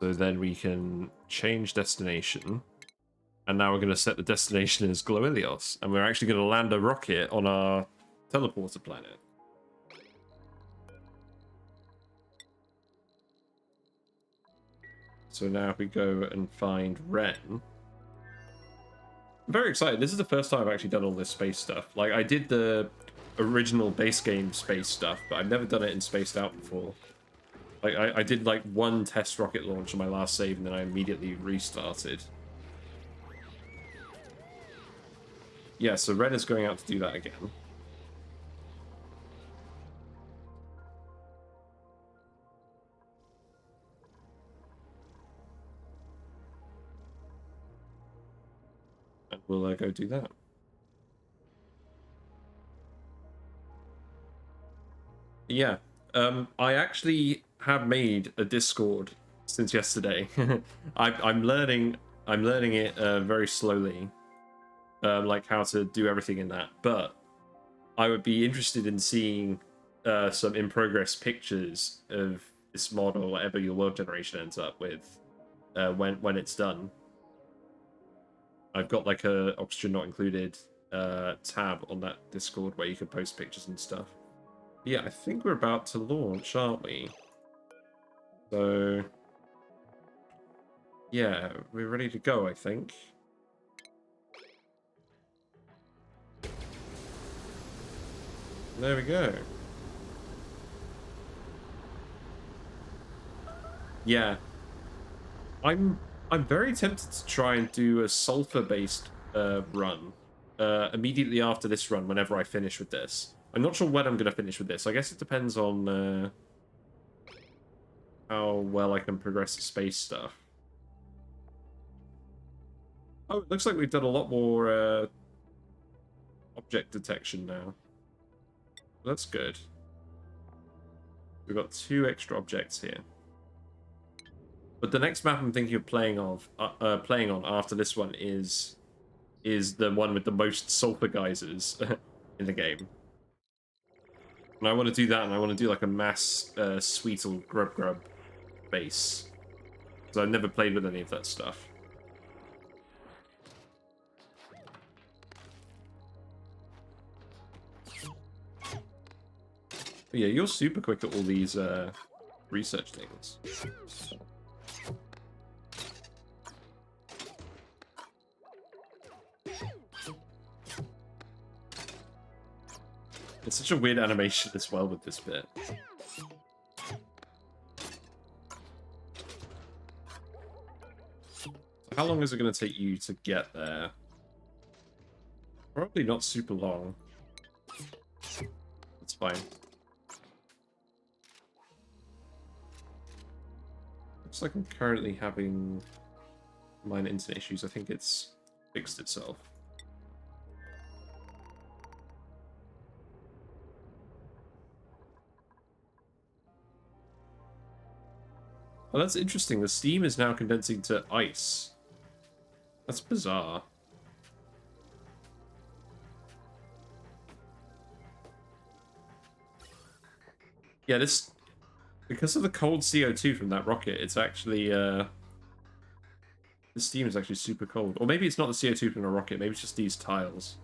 So then we can change destination. And now we're going to set the destination as Gloilios. And we're actually going to land a rocket on our teleporter planet. So now if we go and find Ren. I'm very excited. This is the first time I've actually done all this space stuff. Like, I did the original base game space stuff, but I've never done it in Spaced Out before. Like, I did, like, one test rocket launch on my last save, and then I immediately restarted. Yeah, so Ren is going out to do that again. And we'll go do that. Yeah. I actually have made a Discord since yesterday. I'm learning it very slowly. Like how to do everything in that. But I would be interested in seeing some in-progress pictures of this mod or whatever your world generation ends up with when it's done. I've got like a oxygen not included tab on that Discord where you can post pictures and stuff. Yeah, I think we're about to launch, aren't we? So yeah, we're ready to go, I think. There we go. Yeah, I'm very tempted to try and do a sulfur-based run immediately after this run. Whenever I finish with this, I'm not sure when I'm going to finish with this. I guess it depends on how well I can progress the space stuff. Oh, it looks like we've done a lot more object detection now. That's good. We've got 2 extra objects here. But the next map I'm thinking of playing on after this one is the one with the most sulfur geysers in the game. And I want to do that, and I want to do like a mass Sweetle Grub base. Because I've never played with any of that stuff. But yeah, you're super quick at all these research things. It's such a weird animation as well with this bit. So how long is it going to take you to get there? Probably not super long. It's fine. Looks like I'm currently having minor internet issues. I think it's fixed itself. Oh, that's interesting. The steam is now condensing to ice. That's bizarre. Yeah, this... Because of the cold CO2 from that rocket, it's actually... The steam is actually super cold. Or maybe it's not the CO2 from the rocket, maybe it's just these tiles.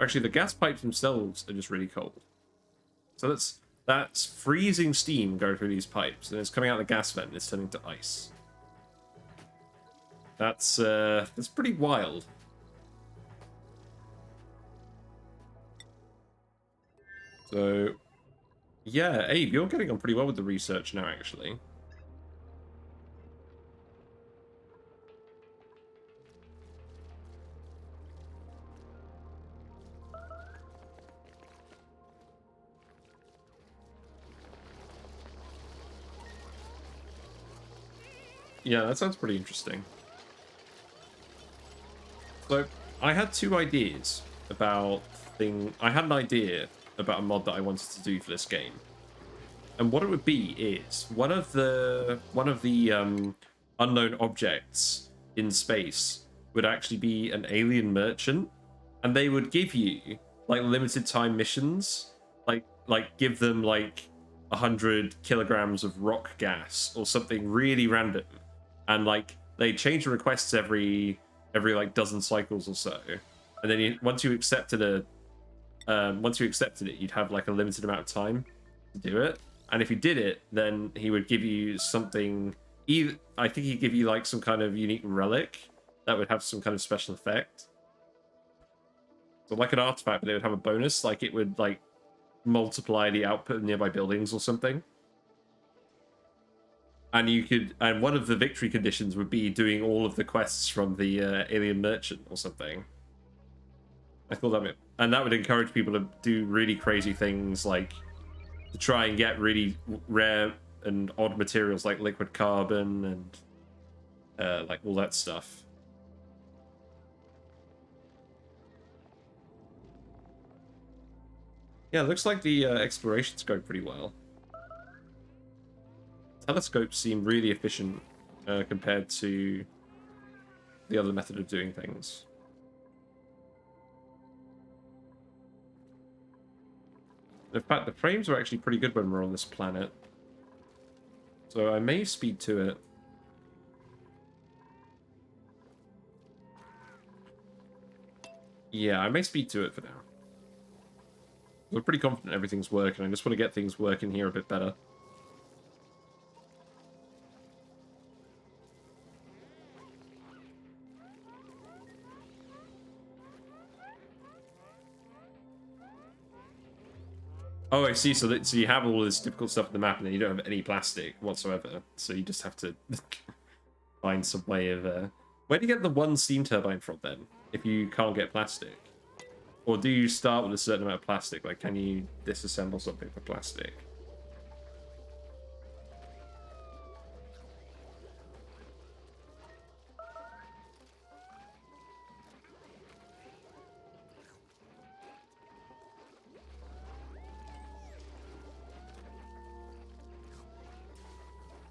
Actually, the gas pipes themselves are just really cold. So that's freezing steam going through these pipes, and it's coming out the gas vent and it's turning to ice. That's pretty wild. So, yeah, Abe, you're getting on pretty well with the research now, actually. Yeah, that sounds pretty interesting. So, I had 2 ideas about I had an idea about a mod that I wanted to do for this game. And what it would be is one of the unknown objects in space would actually be an alien merchant, and they would give you like limited time missions, like give them like 100 kilograms of rock gas or something really random, and like they change the requests every like dozen cycles or so, and then once you accepted it, you'd have like a limited amount of time to do it. And if you did it, then he would give you something. I think he'd give you like some kind of unique relic that would have some kind of special effect. So like an artifact, but they would have a bonus, like it would like multiply the output of nearby buildings or something. And one of the victory conditions would be doing all of the quests from the alien merchant or something. I thought that would encourage people to do really crazy things, like to try and get really rare and odd materials like liquid carbon and like all that stuff. Yeah, it looks like the exploration's going pretty well. Telescopes seem really efficient compared to the other method of doing things. In fact, the frames are actually pretty good when we're on this planet. So I may speed to it. Yeah, I may speed to it for now. We're pretty confident everything's working. I just want to get things working here a bit better. Oh, I see. So so you have all this difficult stuff in the map, and then you don't have any plastic whatsoever. So you just have to find some way of. Where do you get the one steam turbine from then? If you can't get plastic, or do you start with a certain amount of plastic? Like, can you disassemble something for plastic?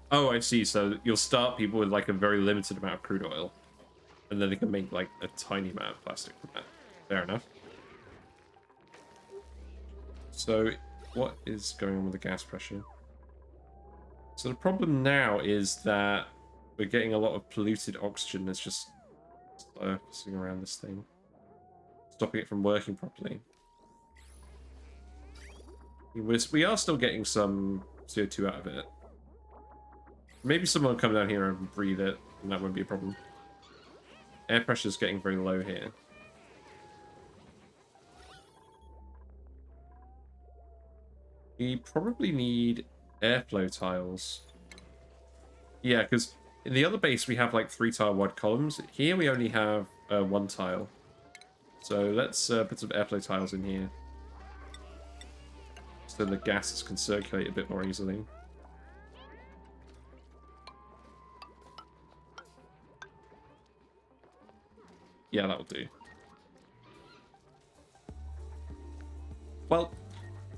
Oh, I see. So you'll start people with like a very limited amount of crude oil, and then they can make like a tiny amount of plastic from that. Fair enough. So what is going on with the gas pressure? So the problem now is that we're getting a lot of polluted oxygen that's just surfacing around this thing, stopping it from working properly. We are still getting some CO2 out of it. Maybe someone will come down here and breathe it, and that won't be a problem. Air pressure is getting very low here. We probably need airflow tiles. Yeah, because in the other base we have like 3 tile wide columns. Here we only have 1 tile. So let's put some airflow tiles in here, so the gases can circulate a bit more easily. Yeah, that'll do. Well,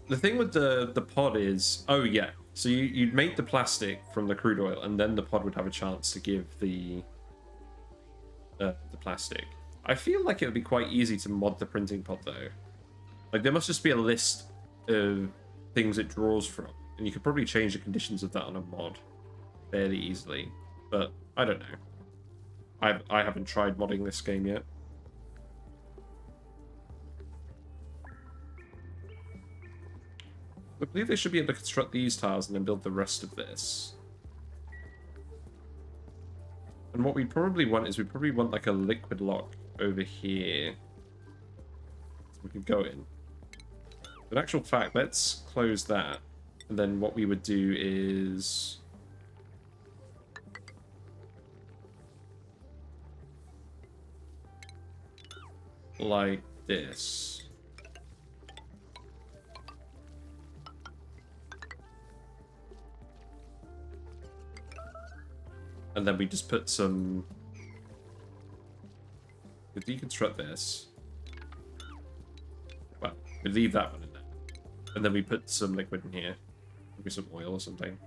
the thing with the pod is, oh yeah, so you'd make the plastic from the crude oil, and then the pod would have a chance to give the plastic. I feel like it would be quite easy to mod the printing pod though. Like, there must just be a list of things it draws from, and you could probably change the conditions of that on a mod fairly easily. But I don't know. I haven't tried modding this game yet. I believe they should be able to construct these tiles and then build the rest of this. And what we probably want is we probably want like a liquid lock over here, so we can go in. But in actual fact, let's close that. And then what we would do is... like this. And then we just put some... we deconstruct this. Well, we leave that one in there. And then we put some liquid in here. Maybe some oil or something.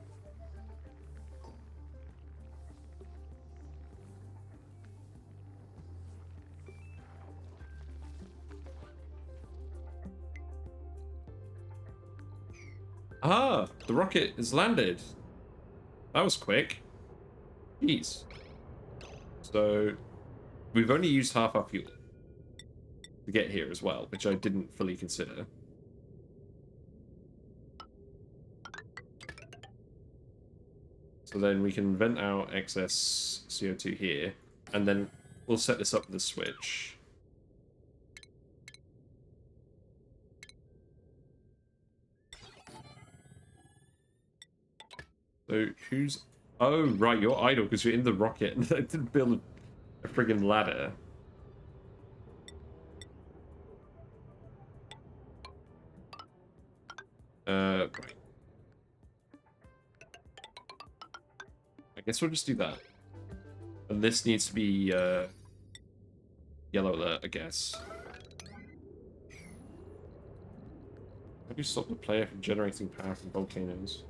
Ah, the rocket has landed. That was quick. Jeez. So, we've only used half our fuel to get here as well, which I didn't fully consider. So then we can vent out excess CO2 here, and then we'll set this up with a switch. So who's... oh, right, you're idle because you're in the rocket, and I didn't build a friggin' ladder. Right. I guess we'll just do that. And this needs to be, yellow alert, I guess. How do you stop the player from generating power from volcanoes?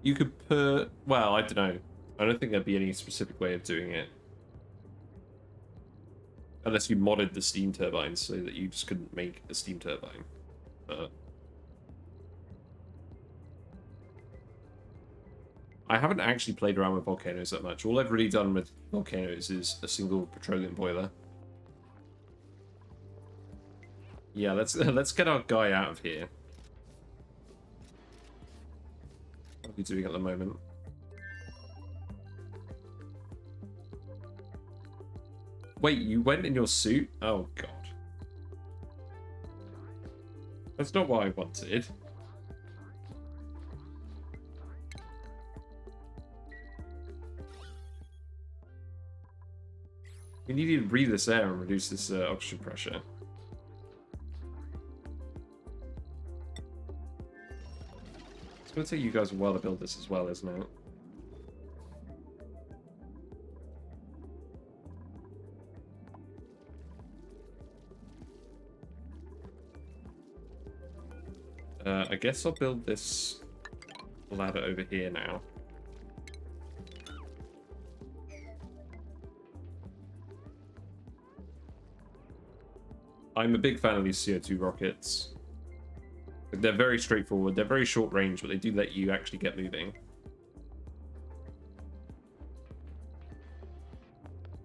You could put... well, I don't know. I don't think there'd be any specific way of doing it. Unless you modded the steam turbines so that you just couldn't make a steam turbine. I haven't actually played around with volcanoes that much. All I've really done with volcanoes is a single petroleum boiler. Yeah, let's get our guy out of here. What are we doing at the moment? Wait, you went in your suit? Oh, God. That's not what I wanted. We need to breathe this air and reduce this oxygen pressure. It's going to take you guys a while to build this as well, isn't it? I guess I'll build this ladder over here now. I'm a big fan of these CO2 rockets. They're very straightforward. They're very short range, but they do let you actually get moving.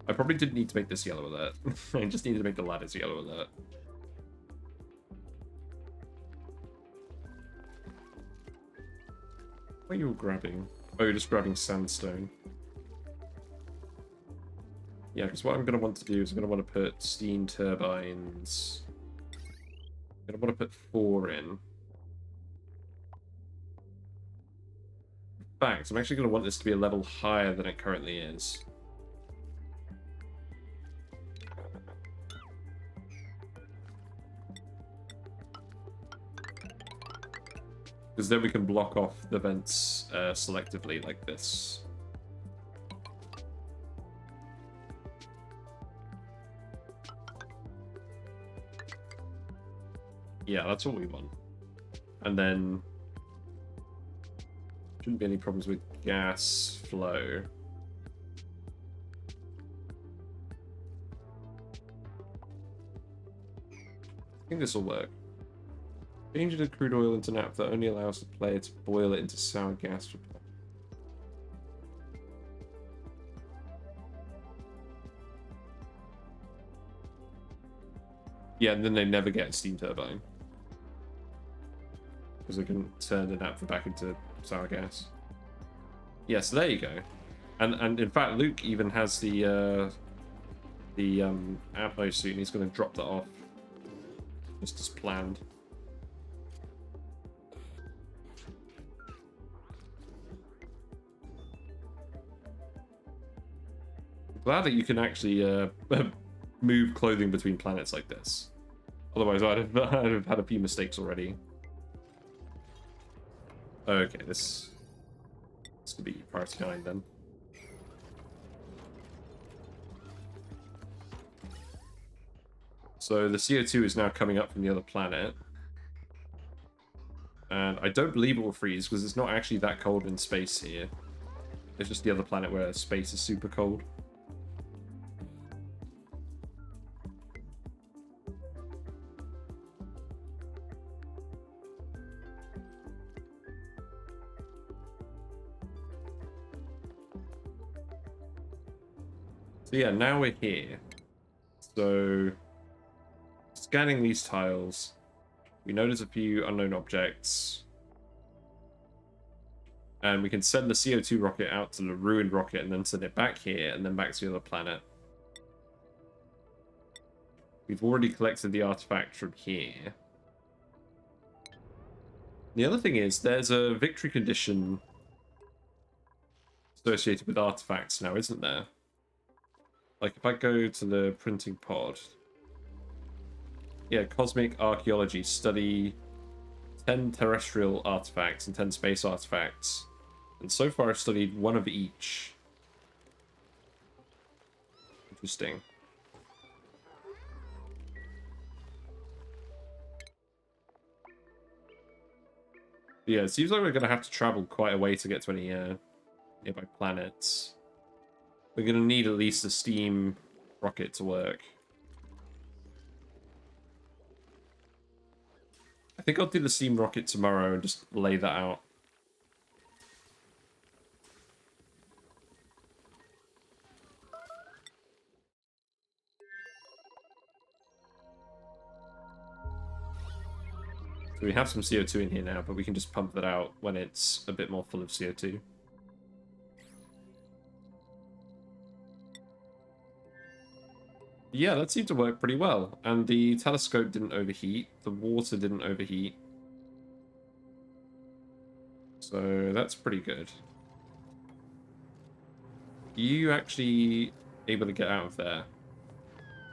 I probably didn't need to make this yellow alert. I just needed to make the ladders yellow alert. What are you all grabbing? Oh, you're just grabbing sandstone. Yeah, because what I'm going to want to do is I'm going to want to put steam turbines. I'm going to want to put 4 in. In fact, I'm actually going to want this to be a level higher than it currently is. Because then we can block off the vents selectively like this. Yeah, that's what we want. And then shouldn't be any problems with gas flow. I think this will work. Changing the crude oil into naphtha only allows the player to boil it into sour gas. Yeah, and then they never get a steam turbine. Because they can turn the naphtha back into sour gas. Yeah, so there you go. And in fact, Luke even has the Atmo suit, and he's going to drop that off. Just as planned. Glad that you can actually move clothing between planets like this. Otherwise, I'd have had a few mistakes already. Okay, this could be priority 9 then. So the CO2 is now coming up from the other planet. And I don't believe it will freeze because it's not actually that cold in space here. It's just the other planet where space is super cold. So yeah, now we're here. So, scanning these tiles, we notice a few unknown objects. And we can send the CO2 rocket out to the ruined rocket and then send it back here and then back to the other planet. We've already collected the artifact from here. The other thing is, there's a victory condition associated with artifacts now, isn't there? Like, if I go to the printing pod... Yeah, Cosmic Archaeology. Study 10 terrestrial artifacts and 10 space artifacts. And so far I've studied 1 of each. Interesting. Yeah, it seems like we're going to have to travel quite a way to get to any nearby planets. We're going to need at least a steam rocket to work. I think I'll do the steam rocket tomorrow and just lay that out. So we have some CO2 in here now, but we can just pump that out when it's a bit more full of CO2. Yeah, that seemed to work pretty well. And the telescope didn't overheat. The water didn't overheat. So that's pretty good. Are you actually able to get out of there?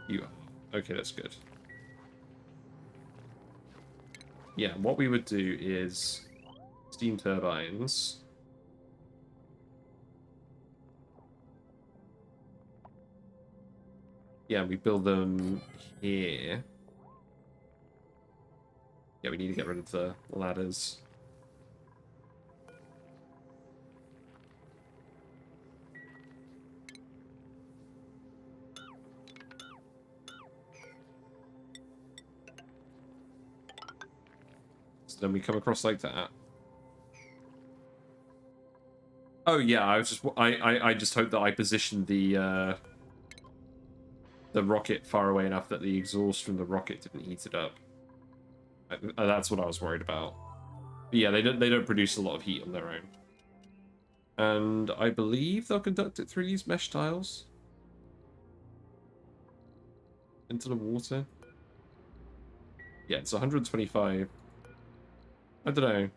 You are. Okay, that's good. Yeah, what we would do is steam turbines. Yeah, we build them here. Yeah, we need to get rid of the ladders. So then we come across like that. Oh yeah, I just hope that I positioned the rocket far away enough that the exhaust from the rocket didn't heat it up. That's what I was worried about. But yeah, they don't produce a lot of heat on their own. And I believe they'll conduct it through these mesh tiles into the water. Yeah, it's 125. I don't know.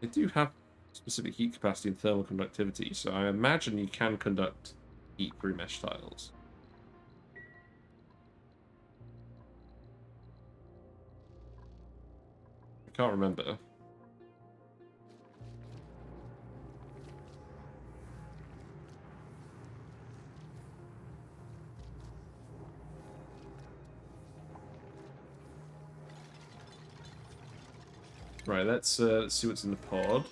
They do have specific heat capacity and thermal conductivity, so I imagine you can conduct heat through mesh tiles. I can't remember. Right, let's see what's in the pod.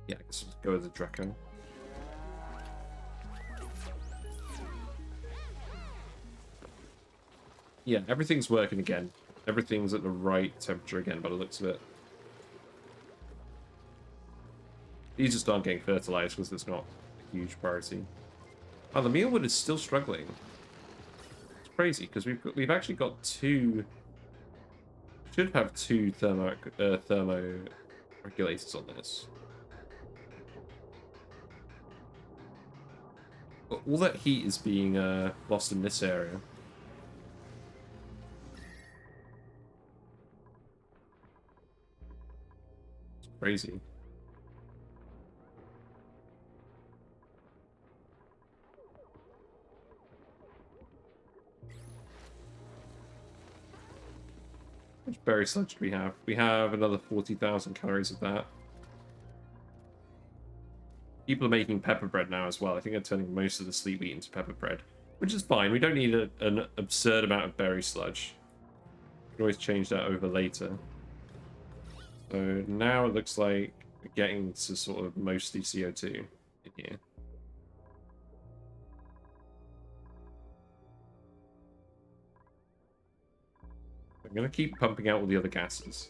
Yeah, I guess we'll go with the Draco. Yeah, everything's working again. Everything's at the right temperature again by the looks of it. These just aren't getting fertilized because it's not a huge priority. Oh, the mealwood is still struggling. It's crazy because we've actually got two. Should have two thermo regulators on this. But all that heat is being lost in this area. It's crazy. How much berry sludge do we have? We have another 40,000 calories of that. People are making pepper bread now as well. I think they're turning most of the sleep wheat into pepper bread, which is fine. We don't need an absurd amount of berry sludge. We can always change that over later. So now it looks like we're getting to sort of mostly CO2 in here. I'm going to keep pumping out all the other gases.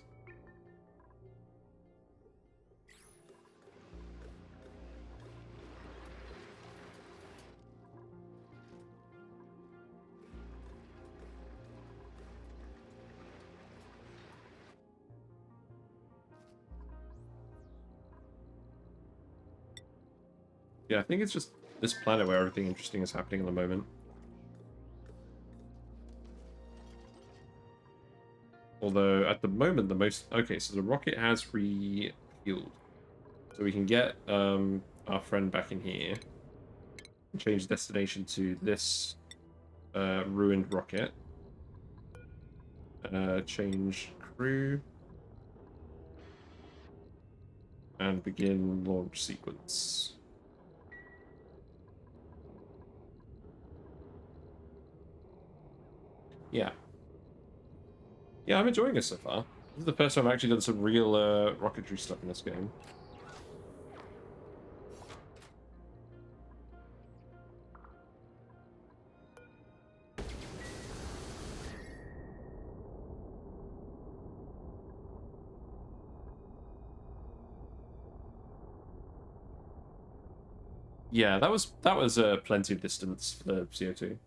Yeah, I think it's just this planet where everything interesting is happening at the moment. Although, at the moment, the most... Okay, so the rocket has refueled. So we can get our friend back in here. And change destination to this ruined rocket. Change crew. And begin launch sequence. Yeah. Yeah, I'm enjoying it so far. This is the first time I've actually done some real rocketry stuff in this game. Yeah, that was plenty of distance for the CO2.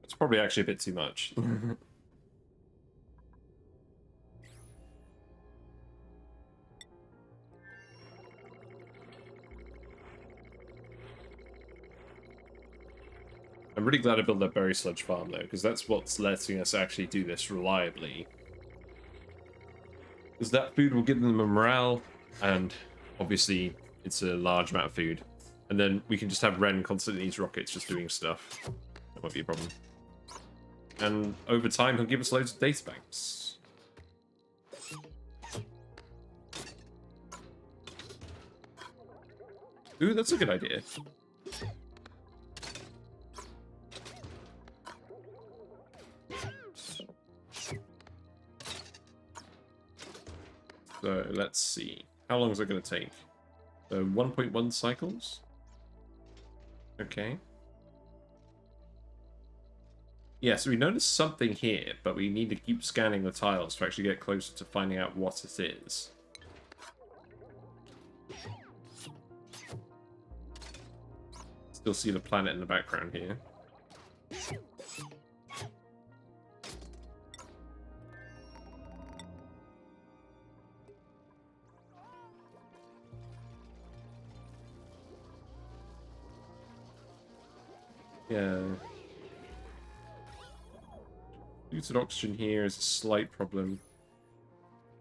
It's probably actually a bit too much. I'm really glad I built that berry sludge farm, though, because that's what's letting us actually do this reliably. Because that food will give them a morale, and obviously it's a large amount of food. And then we can just have Ren constantly use rockets just doing stuff. That won't be a problem. And over time, he'll give us loads of data banks. Ooh, that's a good idea. So let's see. How long is it going to take? So 1.1 cycles? Okay. Yeah, so we noticed something here, but we need to keep scanning the tiles to actually get closer to finding out what it is. Still see the planet in the background here. Yeah. Polluted oxygen here is a slight problem.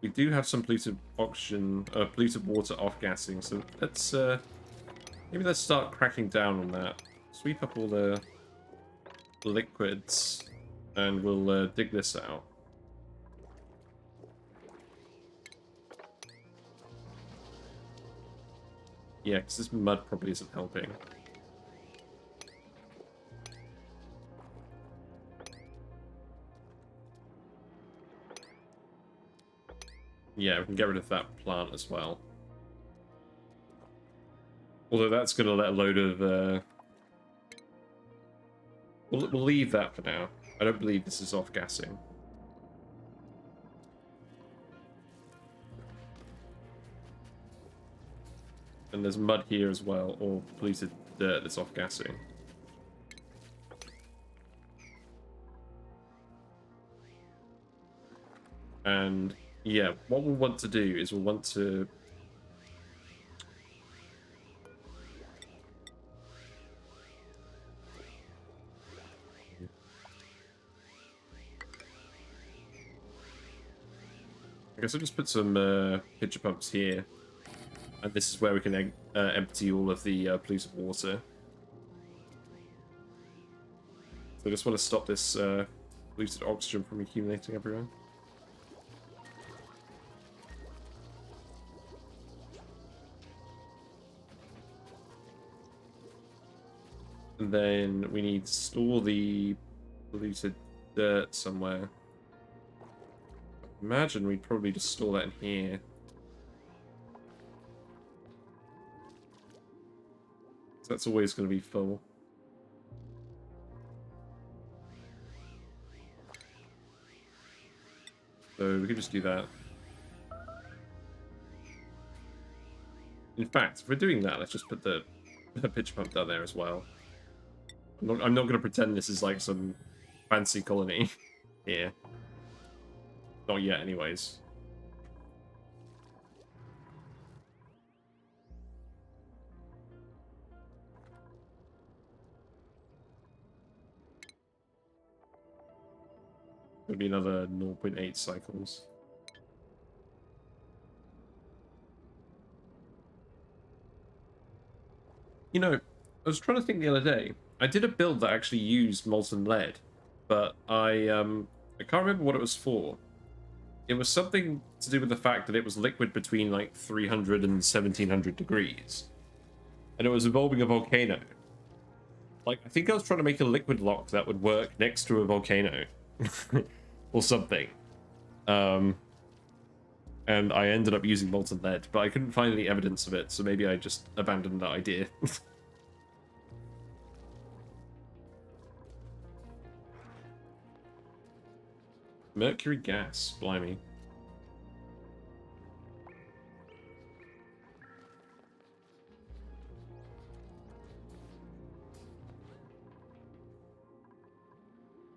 We do have some polluted oxygen, polluted water off-gassing, so let's, maybe let's start cracking down on that. Sweep up all the liquids, and we'll dig this out. Yeah, because this mud probably isn't helping. Yeah, we can get rid of that plant as well. Although that's going to let a load of... We'll leave that for now. I don't believe this is off-gassing. And there's mud here as well, or polluted dirt that's off-gassing. And yeah, what we'll want to do is we'll want to... I guess I'll just put some pitcher pumps here. And this is where we can empty all of the polluted water. So I just want to stop this polluted oxygen from accumulating everywhere. And then we need to store the polluted dirt somewhere. Imagine we'd probably just store that in here. So that's always going to be full. So we could just do that. In fact, if we're doing that, let's just put the pitch pump down there as well. I'm not going to pretend this is like some fancy colony here. Not yet, anyways. It'll be another 0.8 cycles. You know, I was trying to think the other day. I did a build that actually used molten lead, but I can't remember what it was for. It was something to do with the fact that it was liquid between like 300 and 1700 degrees. And it was involving a volcano. Like, I think I was trying to make a liquid lock that would work next to a volcano. Or something. And I ended up using molten lead, but I couldn't find any evidence of it, so maybe I just abandoned that idea. Mercury gas, blimey.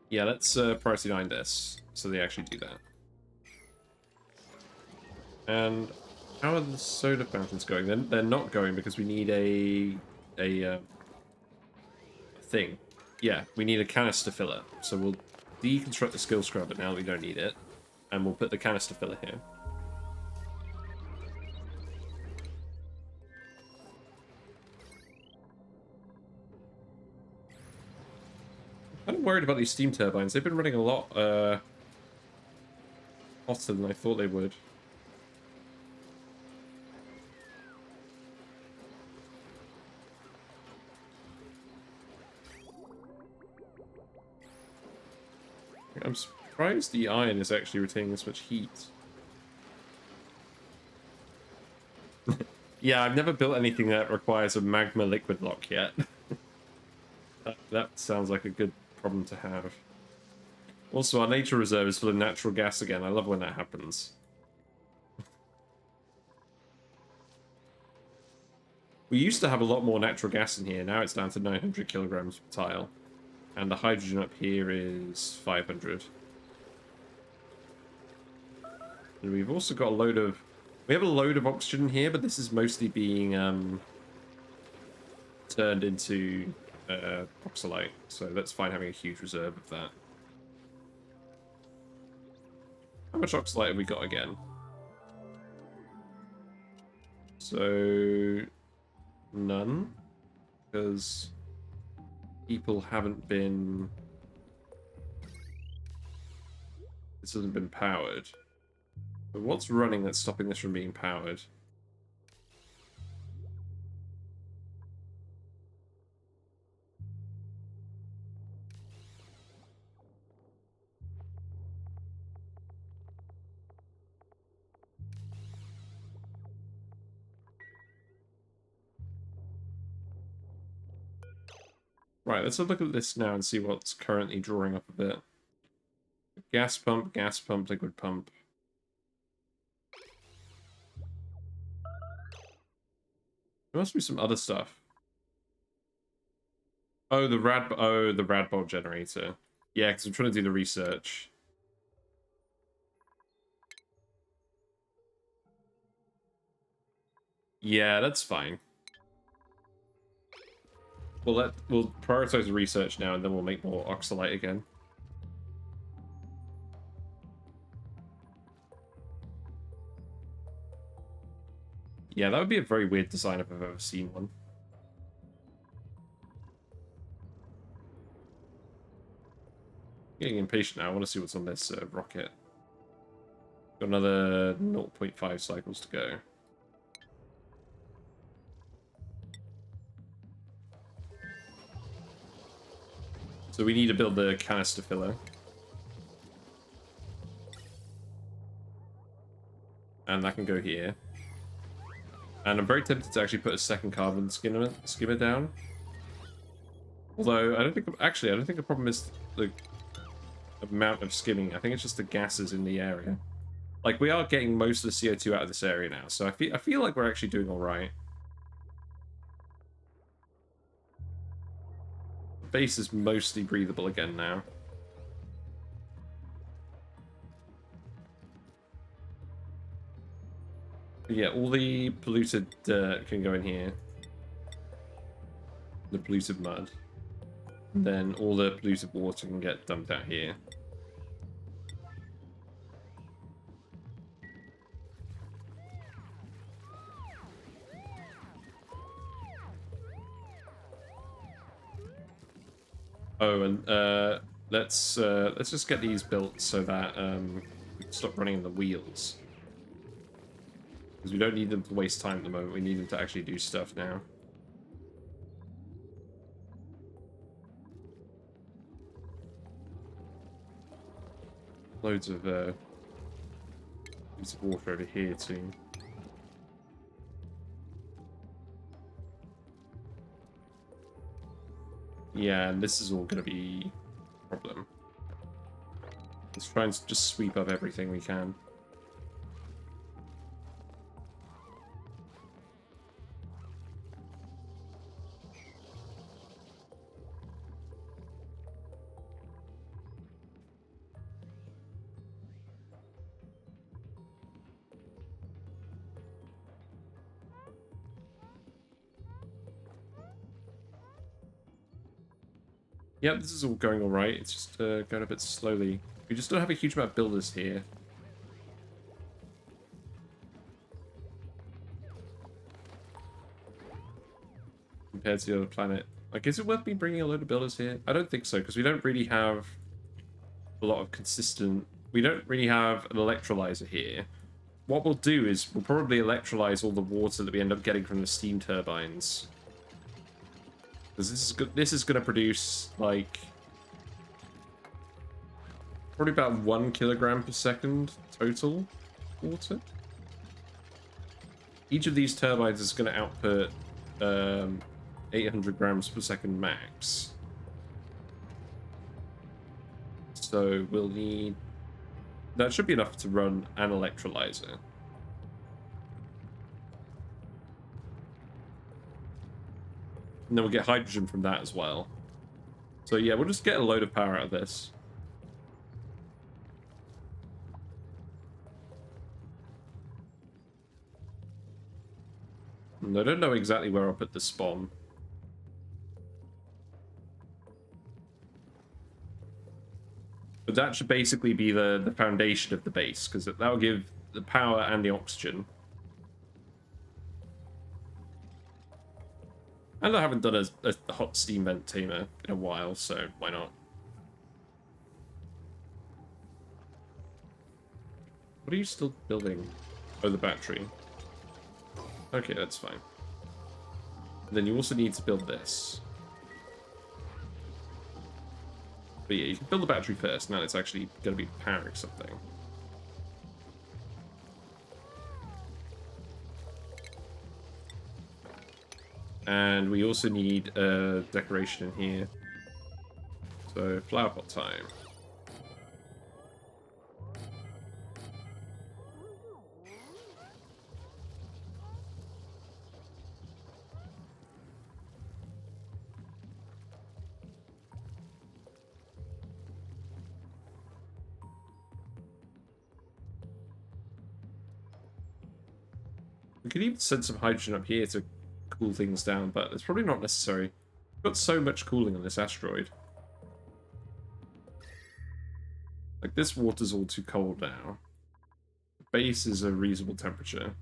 Yeah, let's priority 9 this, so they actually do that. And how are the soda fountains going? They're not going because we need a thing. Yeah, we need a canister filler. So we'll deconstruct the skill scrubber now that we don't need it. And we'll put the canister filler here. I'm worried about these steam turbines. They've been running a lot hotter than I thought they would. I'm surprised the iron is actually retaining this much heat. Yeah, I've never built anything that requires a magma liquid lock yet. That sounds like a good problem to have. Also, our nature reserve is full of natural gas again. I love when that happens. We used to have a lot more natural gas in here. Now it's down to 900 kilograms per tile. And the hydrogen up here is 500. And we've also got a load of... We have a load of oxygen here, but this is mostly being turned into oxalite. So that's fine having a huge reserve of that. How much oxalite have we got again? So... none. Because people haven't been... This hasn't been powered. But what's running that's stopping this from being powered? Right, let's have a look at this now and see what's currently drawing up a bit. Gas pump, liquid pump. There must be some other stuff. Oh, the rad bulb generator. Yeah, because I'm trying to do the research. Yeah, that's fine. We'll prioritize the research now, and then we'll make more oxalite again. Yeah, that would be a very weird design if I've ever seen one. Getting impatient now. I want to see what's on this rocket. Got another 0.5 cycles to go. So we need to build the canister filler. And that can go here. And I'm very tempted to actually put a second carbon skimmer down. Although, I don't think the problem is the amount of skimming. I think it's just the gases in the area. Like, we are getting most of the CO2 out of this area now, so I feel like we're actually doing alright. The base is mostly breathable again now. But yeah, all the polluted dirt can go in here. The polluted mud. And then all the polluted water can get dumped out here. Oh, and let's just get these built so that we can stop running the wheels. Because we don't need them to waste time at the moment. We need them to actually do stuff now. Loads of water over here too. Yeah, and this is all going to be a problem. Let's try and just sweep up everything we can. Yep, this is all going all right. It's just going a bit slowly. We just don't have a huge amount of builders here. Compared to the other planet. Like, is it worth me bringing a load of builders here? I don't think so, because we don't really have a lot of consistent... We don't really have an electrolyzer here. What we'll do is we'll probably electrolyze all the water that we end up getting from the steam turbines. Because this is going to produce, like... probably about 1 kilogram per second total water. Each of these turbines is going to output 800 grams per second max. So we'll need... that should be enough to run an electrolyzer. And then we'll get hydrogen from that as well. So yeah, we'll just get a load of power out of this. And I don't know exactly where I'll put the spawn. But that should basically be the foundation of the base, because that will give the power and the oxygen. And I haven't done a hot steam vent tamer in a while, so why not? What are you still building? Oh, the battery. Okay, that's fine. And then you also need to build this. But yeah, you can build the battery first, now it's actually going to be powering something. And we also need a decoration in here. So, flower pot time. We could even send some hydrogen up here to cool things down, but it's probably not necessary. We've got so much cooling on this asteroid. Like, this water's all too cold now. The base is a reasonable temperature.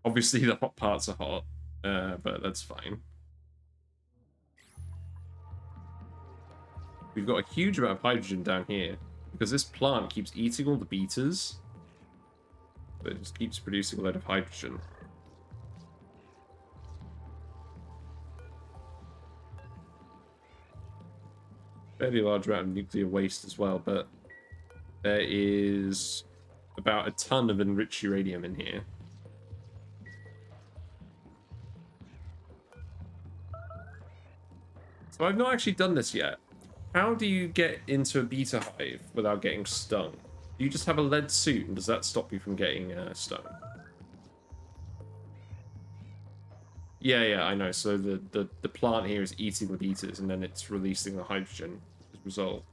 Obviously, the hot parts are hot, but that's fine. We've got a huge amount of hydrogen down here, because this plant keeps eating all the beeters. But it just keeps producing a load of hydrogen. Fairly large amount of nuclear waste as well, but there is about a ton of enriched uranium in here. So I've not actually done this yet. How do you get into a beta hive without getting stung? Do you just have a lead suit, and does that stop you from getting stung? Yeah, I know. So the plant here is eating the beeters, and then it's releasing the hydrogen as a result.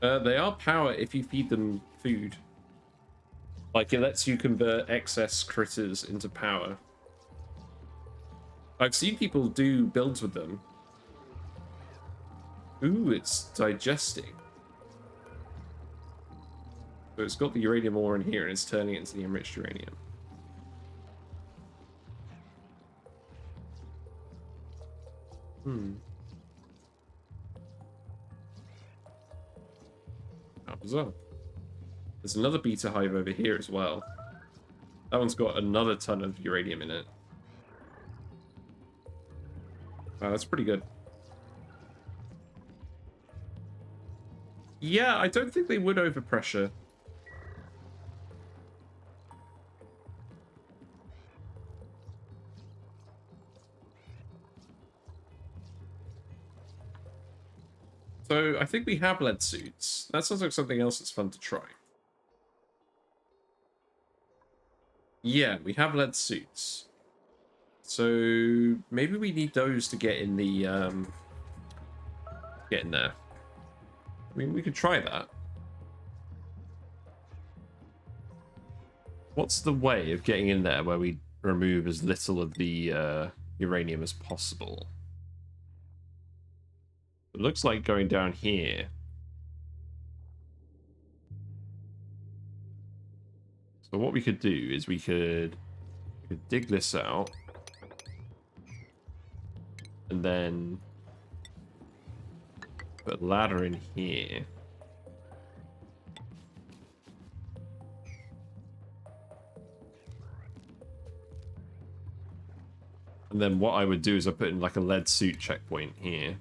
They are power if you feed them food. Like, it lets you convert excess critters into power. I've seen people do builds with them. Ooh, it's digesting. So it's got the uranium ore in here and it's turning it into the enriched uranium. How bizarre. There's another beta hive over here as well. That one's got another ton of uranium in it. Wow, that's pretty good. Yeah, I don't think they would overpressure. So, I think we have lead suits. That sounds like something else that's fun to try. Yeah, we have lead suits. So, maybe we need those to get in the, get in there. I mean, we could try that. What's the way of getting in there where we remove as little of the uranium as possible. It looks like going down here. So what we could do is we could dig this out. And then put a ladder in here. And then what I would do is I put in like a lead suit checkpoint here.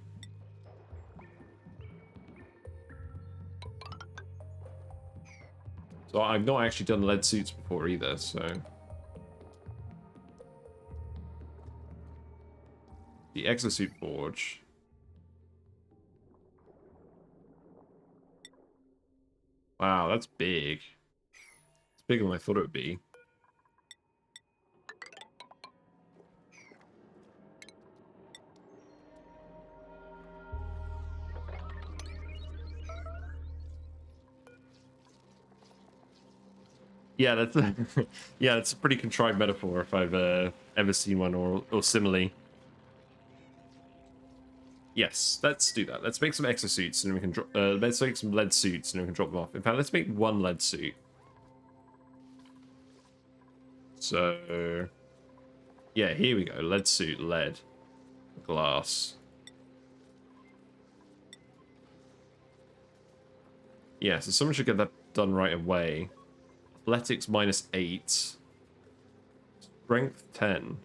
So I've not actually done lead suits before either, so... The Exosuit Forge. Wow, that's big. It's bigger than I thought it would be. Yeah, that's a, yeah, it's a pretty contrived metaphor if I've ever seen one, or simile. Yes, let's do that. Let's make some exosuits and we can drop. Let's make some lead suits and we can drop them off. In fact, let's make one lead suit. So, yeah, here we go. Lead suit, lead, glass. Yeah, so someone should get that done right away. Athletics -8. Strength 10.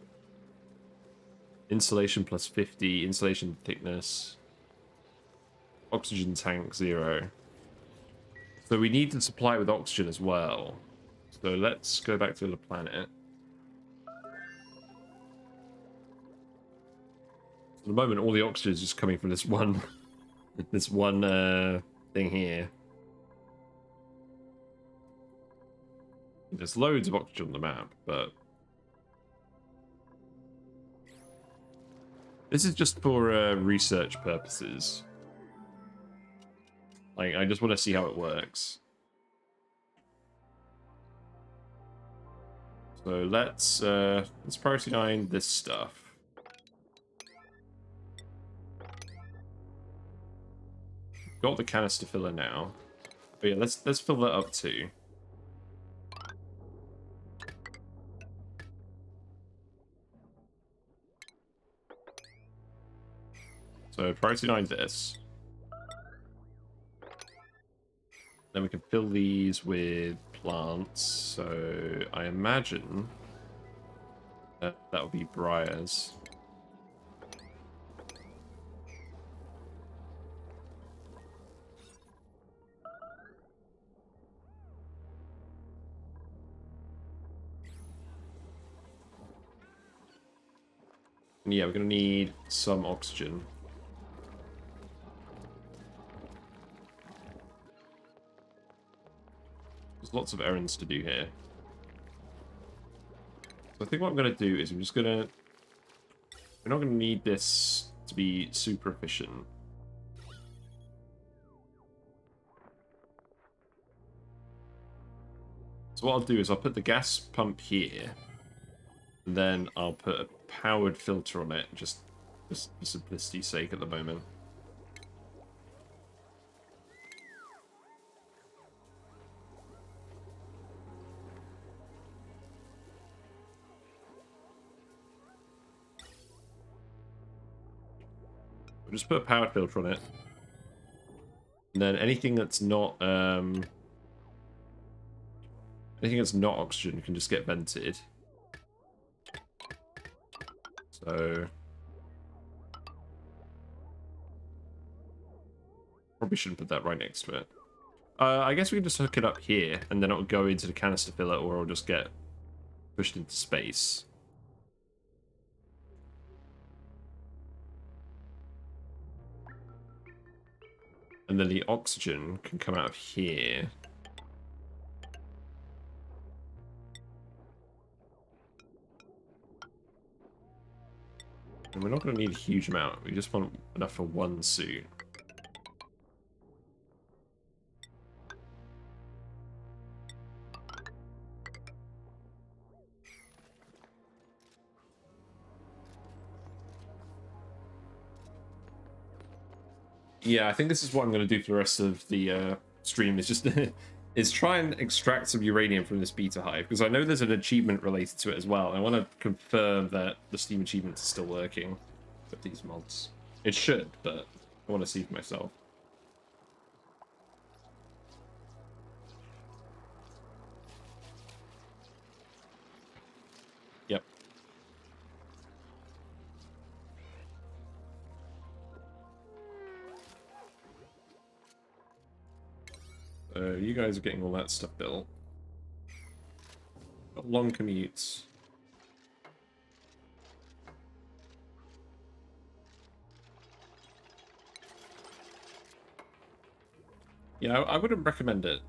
Insulation +50. Insulation thickness. Oxygen tank 0. So we need to supply it with oxygen as well. So let's go back to the planet. At the moment, all the oxygen is just coming from this one, thing here. There's loads of oxygen on the map, but this is just for research purposes. Like, I just want to see how it works. So let's priority 9 this stuff. Got the canister filler now. But yeah, let's fill that up too. So priority 9 this. Then we can fill these with plants. So I imagine that will be briars. And yeah, we're going to need some oxygen. There's lots of errands to do here. So I think what I'm going to do is I'm just going to... We're not going to need this to be super efficient. So what I'll do is I'll put the gas pump here. And then I'll put a powered filter on it, just for simplicity's sake at the moment. We'll just put a powered filter on it. And then anything that's not oxygen can just get vented. So probably shouldn't put that right next to it. I guess we can just hook it up here, and then it'll go into the canister filler, or it'll just get pushed into space. And then the oxygen can come out of here. And we're not going to need a huge amount. We just want enough for one suit. Yeah, I think this is what I'm going to do for the rest of the stream. Is just is try and extract some uranium from this Beeta hive, because I know there's an achievement related to it as well. I want to confirm that the Steam achievements are still working with these mods. It should, but I want to see for myself. Yep. You guys are getting all that stuff built. Got long commutes. Yeah, I wouldn't recommend it.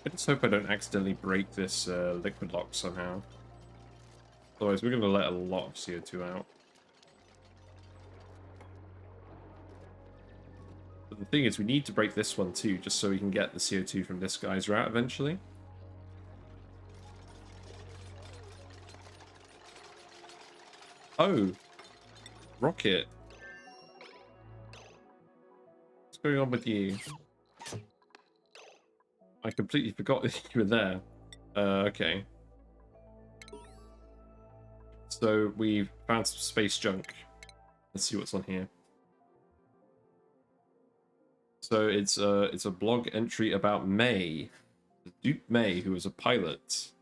I just hope I don't accidentally break this liquid lock somehow. Otherwise, we're going to let a lot of CO2 out. But the thing is, we need to break this one too, just so we can get the CO2 from this geyser out eventually. Oh! Rocket! What's going on with you? I completely forgot that you were there. Okay. So we've found some space junk. Let's see what's on here. So it's a blog entry about May, Duke May, who was a pilot.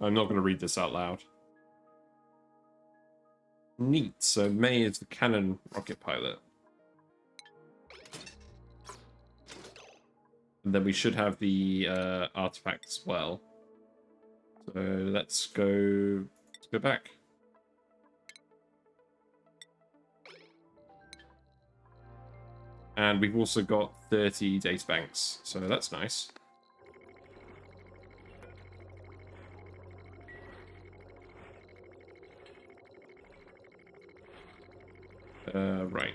I'm not going to read this out loud. Neat. So May is the Cannon rocket pilot. And then we should have the artifact as well. So let's go back. And we've also got 30 databanks, so that's nice. Right.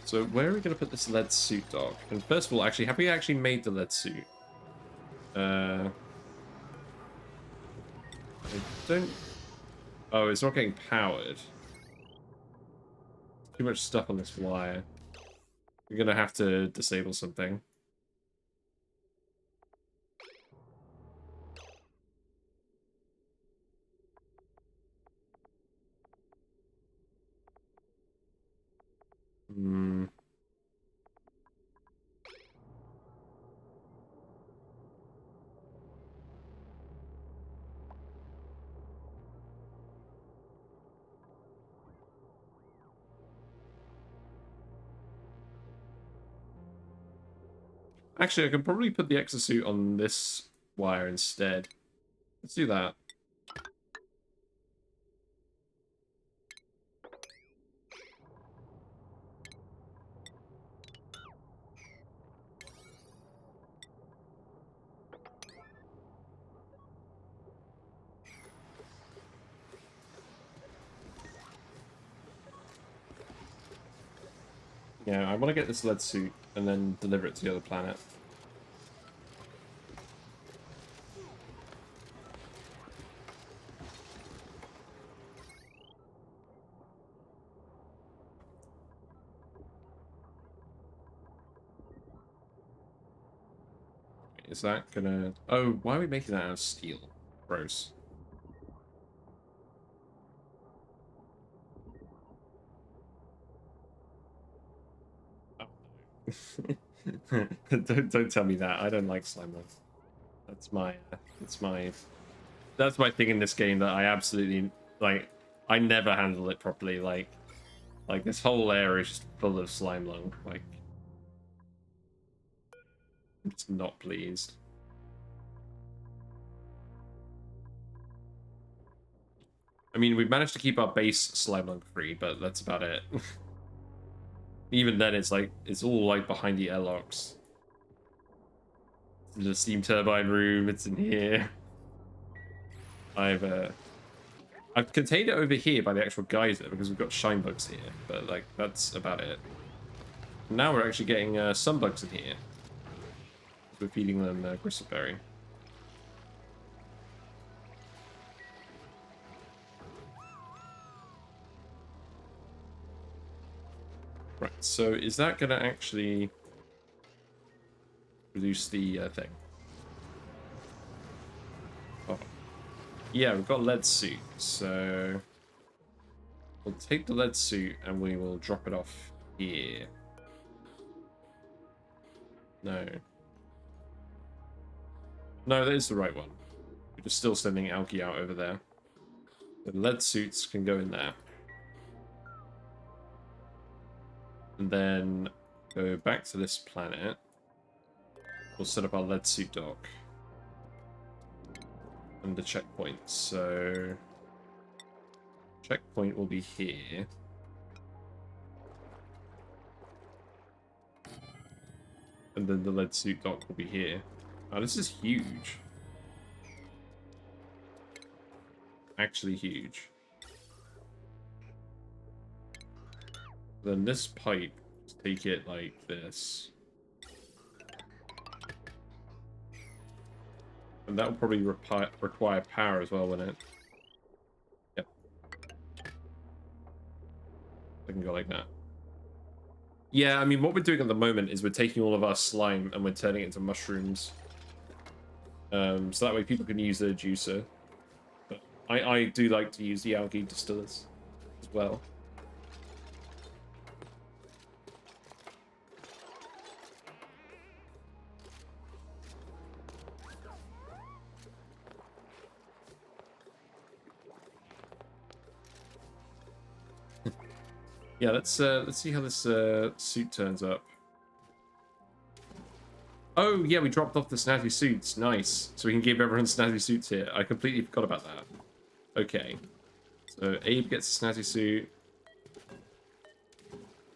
So where are we going to put this lead suit, dog? And first of all, actually, have we actually made the lead suit? I don't... Oh, it's not getting powered. Too much stuff on this wire. We're going to have to disable something. Hmm. Actually, I can probably put the exosuit on this wire instead. Let's do that. Yeah, I want to get this lead suit and then deliver it to the other planet. Is that gonna... Oh, why are we making that out of steel? Gross. don't tell me that. I don't like slime runs. That's my thing in this game that I absolutely like. I never handle it properly. Like this whole area is just full of slime lung. Like, I'm just not pleased. I mean, we've managed to keep our base slime lung free, but that's about it. Even then, it's like it's all like behind the airlocks. The steam turbine room, it's in here. I've contained it over here by the actual geyser because we've got shine bugs here, but like that's about it. Now we're actually getting sun bugs in here. We're feeding them gristleberry. Right, so is that going to actually produce the thing? Oh. Yeah, we've got lead suit, so we'll take the lead suit and we will drop it off here. No. No, that is the right one. We're just still sending algae out over there. The lead suits can go in there. And then go back to this planet. We'll set up our lead suit dock. And the checkpoint. So checkpoint will be here. And then the lead suit dock will be here. Oh, this is huge. Actually huge. Then this pipe, take it like this. And that will probably require power as well, won't it? Yep. I can go like that. Yeah, I mean, what we're doing at the moment is we're taking all of our slime and we're turning it into mushrooms. So that way people can use their juicer. But I do like to use the algae distillers as well. Yeah, let's see how this suit turns up. Oh yeah, we dropped off the snazzy suits. Nice. So we can give everyone snazzy suits here. I completely forgot about that. Okay. So Abe gets a snazzy suit.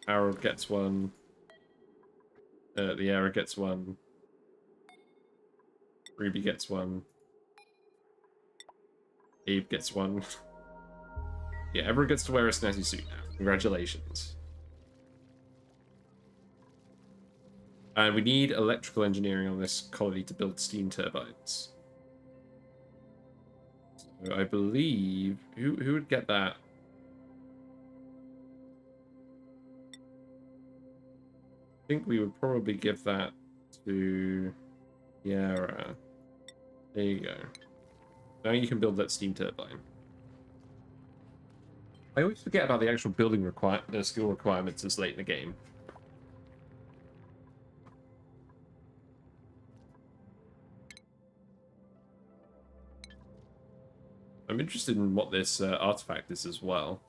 Harold gets one. The Era gets one. Ruby gets one. Abe gets one. Yeah, everyone gets to wear a snazzy suit now. Congratulations. And we need electrical engineering on this colony to build steam turbines. So I believe... Who would get that? I think we would probably give that to Yara. There you go. Now you can build that steam turbine. I always forget about the actual building skill requirements this late in the game. I'm interested in what this artifact is as well.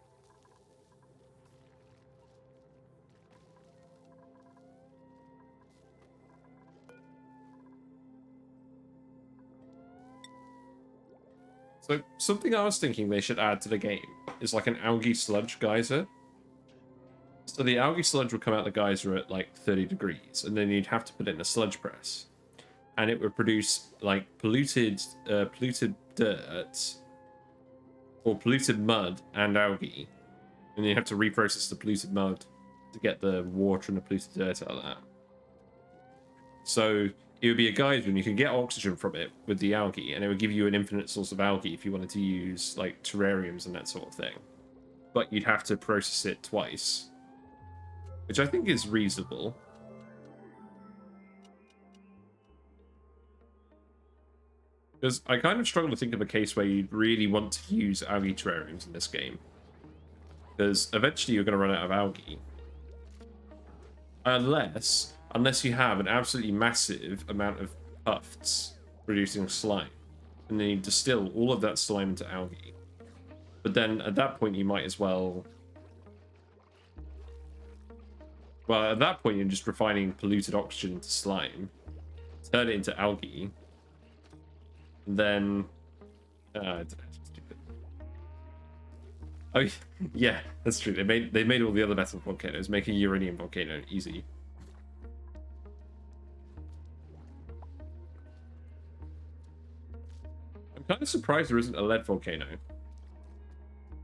So, something I was thinking they should add to the game is like an algae sludge geyser. So the algae sludge would come out the geyser at like 30 degrees, and then you'd have to put it in a sludge press. And it would produce like polluted dirt, or polluted mud and algae. And then you have to reprocess the polluted mud to get the water and the polluted dirt out of that. So it would be a geyser and you can get oxygen from it with the algae, and it would give you an infinite source of algae if you wanted to use like terrariums and that sort of thing. But you'd have to process it twice, which I think is reasonable. Because I kind of struggle to think of a case where you'd really want to use algae terrariums in this game. Because eventually you're going to run out of algae. Unless you have an absolutely massive amount of tufts producing slime. And then you distill all of that slime into algae. But then at that point you might as well... Well, at that point you're just refining polluted oxygen into slime. Turn it into algae. And then... I don't know, it's stupid. Oh, yeah, that's true. They made all the other metal volcanoes, making a uranium volcano easy. kind of surprised there isn't a lead volcano.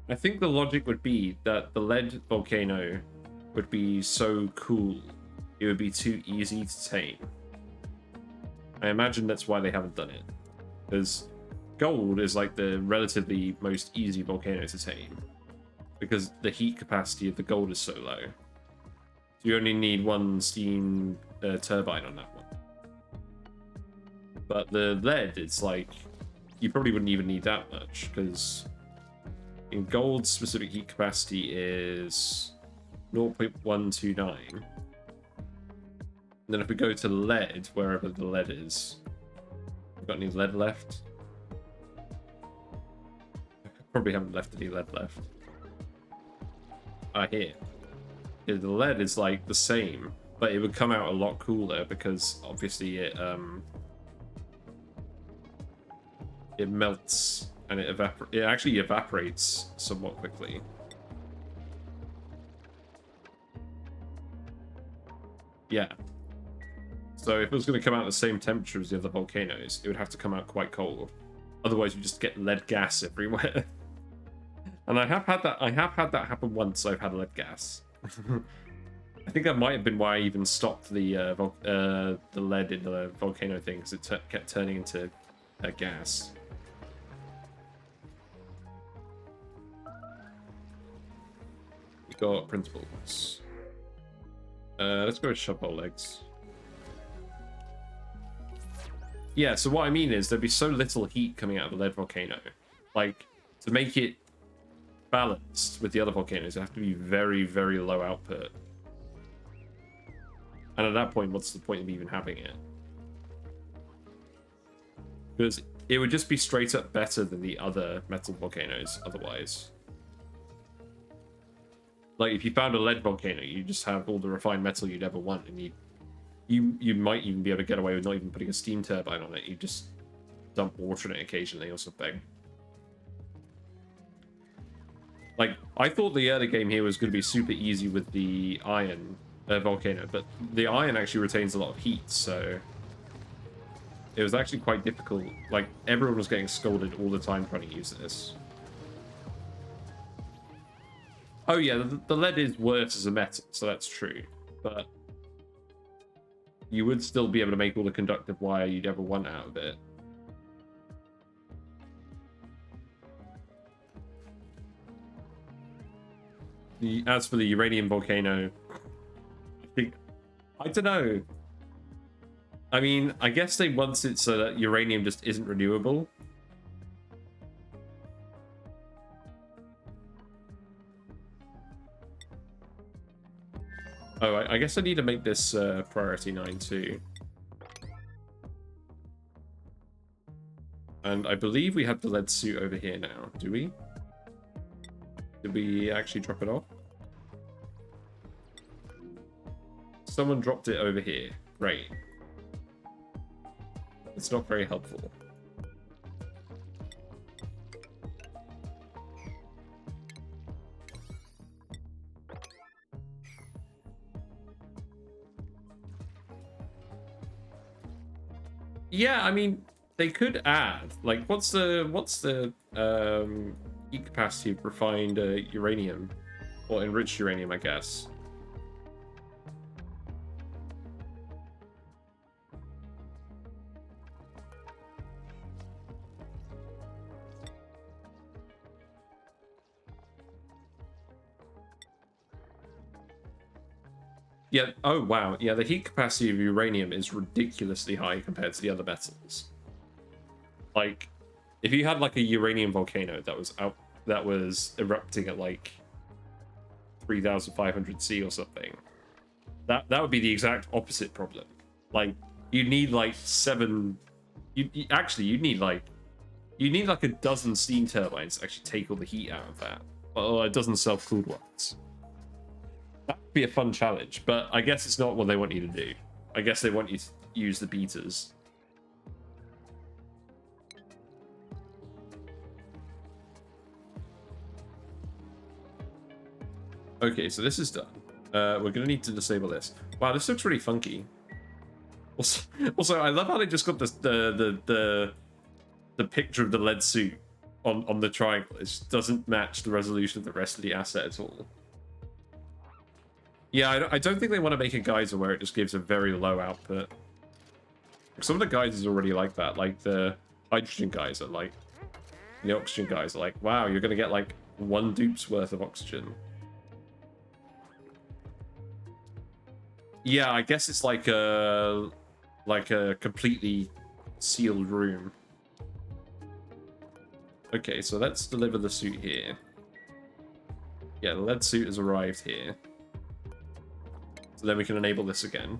I think the logic would be that the lead volcano would be so cool, it would be too easy to tame. I imagine that's why they haven't done it. Because gold is like the relatively most easy volcano to tame. Because the heat capacity of the gold is so low. So you only need one steam turbine on that one. But the lead, it's like, you probably wouldn't even need that much, because in gold, specific heat capacity is 0.129. And then if we go to lead, wherever the lead is, we've got any lead left? I probably haven't left any lead left. Here. Yeah, the lead is like the same, but it would come out a lot cooler because obviously it melts and it actually evaporates somewhat quickly. Yeah. So if it was going to come out at the same temperature as the other volcanoes, it would have to come out quite cold. Otherwise, you just get lead gas everywhere. And I have had that happen once. I've had lead gas. I think that might have been why I even stopped the lead in the volcano thing, because it kept turning into gas. We got principles. Let's go with shovel legs. Yeah, so what I mean is there'd be so little heat coming out of the lead volcano. Like, to make it balanced with the other volcanoes, it have to be very, very low output. And at that point, what's the point of even having it? Because it would just be straight up better than the other metal volcanoes otherwise. Like, if you found a lead volcano, you just have all the refined metal you'd ever want, and you might even be able to get away with not even putting a steam turbine on it. You just dump water in it occasionally or something. Like, I thought the early game here was going to be super easy with the iron volcano, but the iron actually retains a lot of heat, so it was actually quite difficult. Like, everyone was getting scolded all the time trying to use this. Oh yeah, the lead is worse as a metal, so that's true, but you would still be able to make all the conductive wire you'd ever want out of it. As for the uranium volcano, I don't know. I mean, I guess they want it so that uranium just isn't renewable. Oh, I guess I need to make this priority 9 too. And I believe we have the lead suit over here now. Do we? Did we actually drop it off? Someone dropped it over here. Great. It's not very helpful. Yeah, I mean, they could add, like, what's the heat capacity of refined uranium, or enriched uranium, I guess. Yeah, oh wow, yeah, the heat capacity of uranium is ridiculously high compared to the other metals. Like, if you had like a uranium volcano that was erupting at like 3,500 C or something, that would be the exact opposite problem. Like, you need like you need like a dozen steam turbines to actually take all the heat out of that, or a dozen self-cooled ones. That would be a fun challenge, but I guess it's not what they want you to do. I guess they want you to use the beaters. Okay, so this is done. We're going to need to disable this. Wow, this looks really funky. Also, I love how they just got the the picture of the lead suit on the triangle. It just doesn't match the resolution of the rest of the asset at all. Yeah, I don't think they want to make a geyser where it just gives a very low output. Some of the geysers already like that, like the hydrogen geyser, like the oxygen geyser. Like, wow, you're gonna get like 1 dupe's worth of oxygen. Yeah, I guess it's like a completely sealed room. Okay, so let's deliver the suit here. Yeah, the lead suit has arrived here. So then we can enable this again.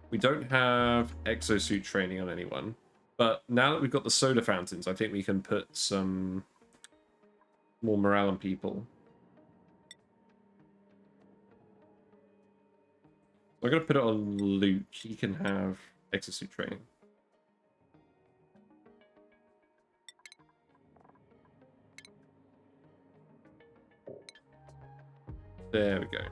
We don't have exosuit training on anyone. But now that we've got the soda fountains, I think we can put some more morale on people. I'm going to put it on Luke. He can have exosuit training. There we go.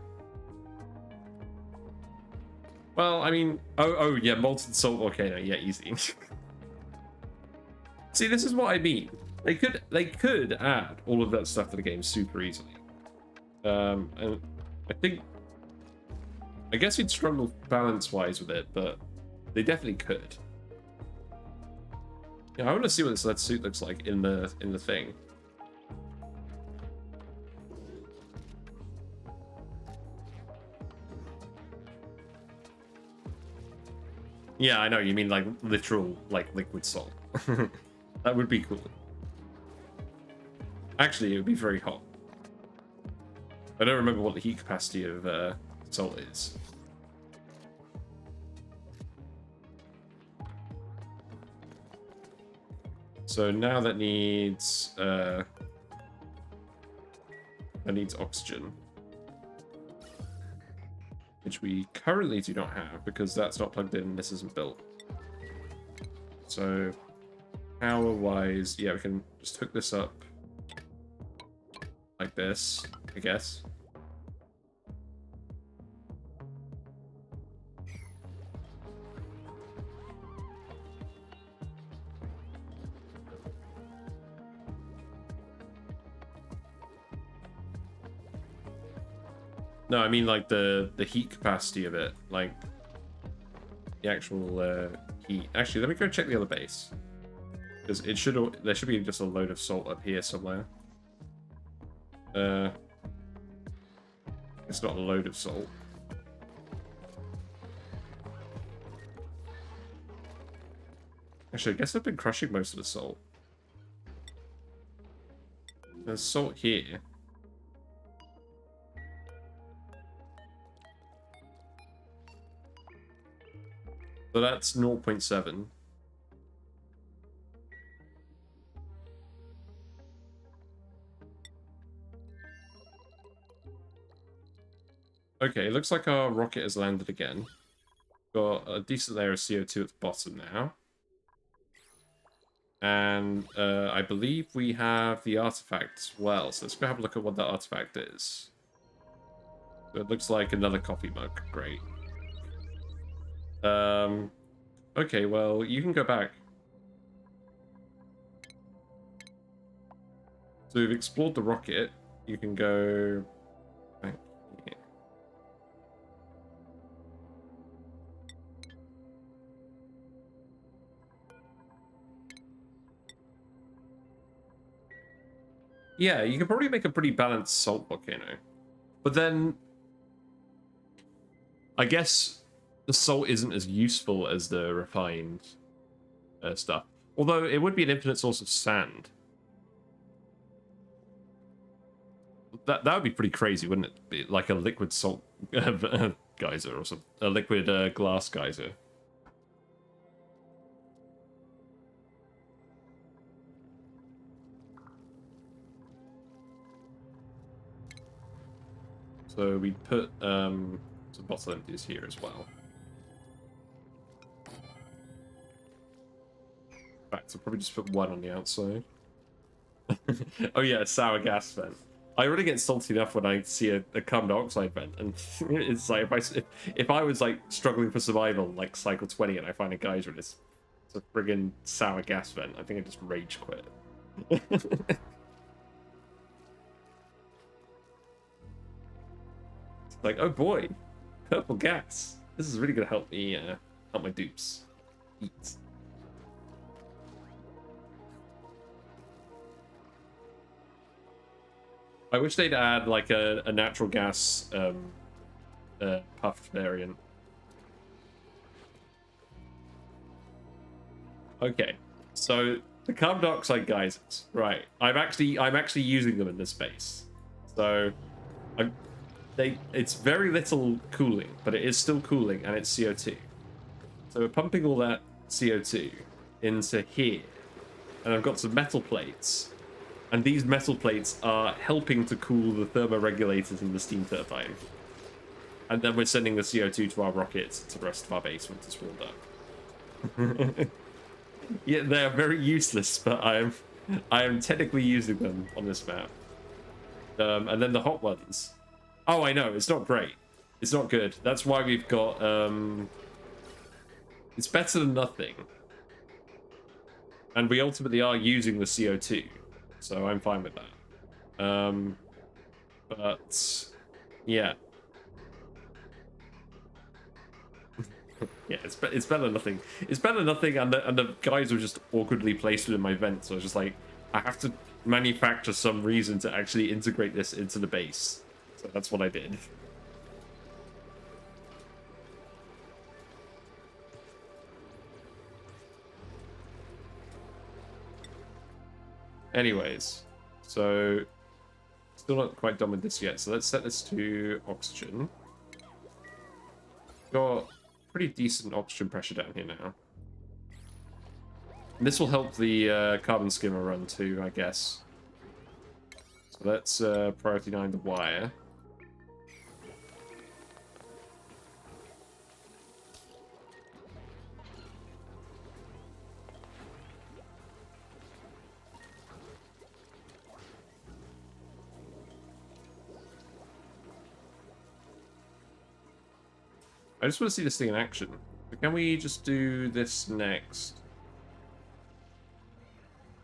Well, I mean, oh yeah, molten salt volcano, yeah, easy. See, this is what I mean. They could add all of that stuff to the game super easily. And I guess we'd struggle balance-wise with it, but they definitely could. Yeah, I want to see what this lead suit looks like in the thing. Yeah, I know, you mean like literal, like liquid salt. That would be cool. Actually, it would be very hot. I don't remember what the heat capacity of salt is. So now that needs oxygen, which we currently do not have because that's not plugged in and this isn't built. So power-wise, yeah, we can just hook this up like this, I guess. No, I mean like the heat capacity of it, like the actual heat. Actually, let me go check the other base, because there should be just a load of salt up here somewhere. It's not a load of salt. Actually, I guess I've been crushing most of the salt. There's salt here. So that's 0.7. Okay, it looks like our rocket has landed again. Got a decent layer of CO2 at the bottom now. And I believe we have the artifact as well. So let's go have a look at what that artifact is. So it looks like another coffee mug. Great. Okay, well, you can go back. So we've explored the rocket. You can go back here. Yeah, you could probably make a pretty balanced salt volcano. But then I guess the salt isn't as useful as the refined stuff. Although it would be an infinite source of sand. That would be pretty crazy, wouldn't it? Be like a liquid salt geyser or something. A liquid glass geyser. So we put some bottle empties here as well. In fact, I'll probably just put one on the outside. Oh yeah, a sour gas vent. I already get salty enough when I see a carbon dioxide vent, and it's like if I was like struggling for survival, like cycle 20, and I find a geyser, and it's It's a friggin' sour gas vent. I think I just rage quit. It's like, oh boy, purple gas. This is really gonna help me help my dupes eat. I wish they'd add like a natural gas puffed variant. Okay, so the carbon dioxide geysers, right? I'm actually using them in this space, so it's very little cooling, but it is still cooling, and it's CO2. So we're pumping all that CO2 into here, and I've got some metal plates, and these metal plates are helping to cool the thermoregulators in the steam turbine. And then we're sending the CO2 to our rockets to the rest of our base once it's warmed up. Yeah, they are very useless, but I am technically using them on this map. And then the hot ones. Oh, I know, it's not great. It's not good. That's why we've got... it's better than nothing. And we ultimately are using the CO2. So I'm fine with that. But... yeah. Yeah, it's better than nothing. It's better than nothing, and the guys were just awkwardly placed within my vent, so I was just like, I have to manufacture some reason to actually integrate this into the base. So that's what I did. Anyways, so still not quite done with this yet, so let's set this to oxygen. Got pretty decent oxygen pressure down here now. And this will help the carbon skimmer run too, I guess. So let's priority 9 the wire. I just want to see this thing in action. But can we just do this next?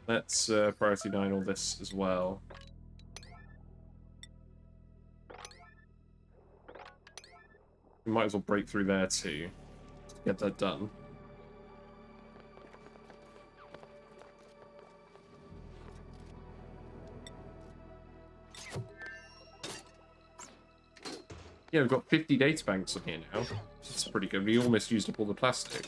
Let's priority 9 all this as well. We might as well break through there too, to get that done. Yeah, we've got 50 data banks on here now. That's pretty good. We almost used up all the plastic.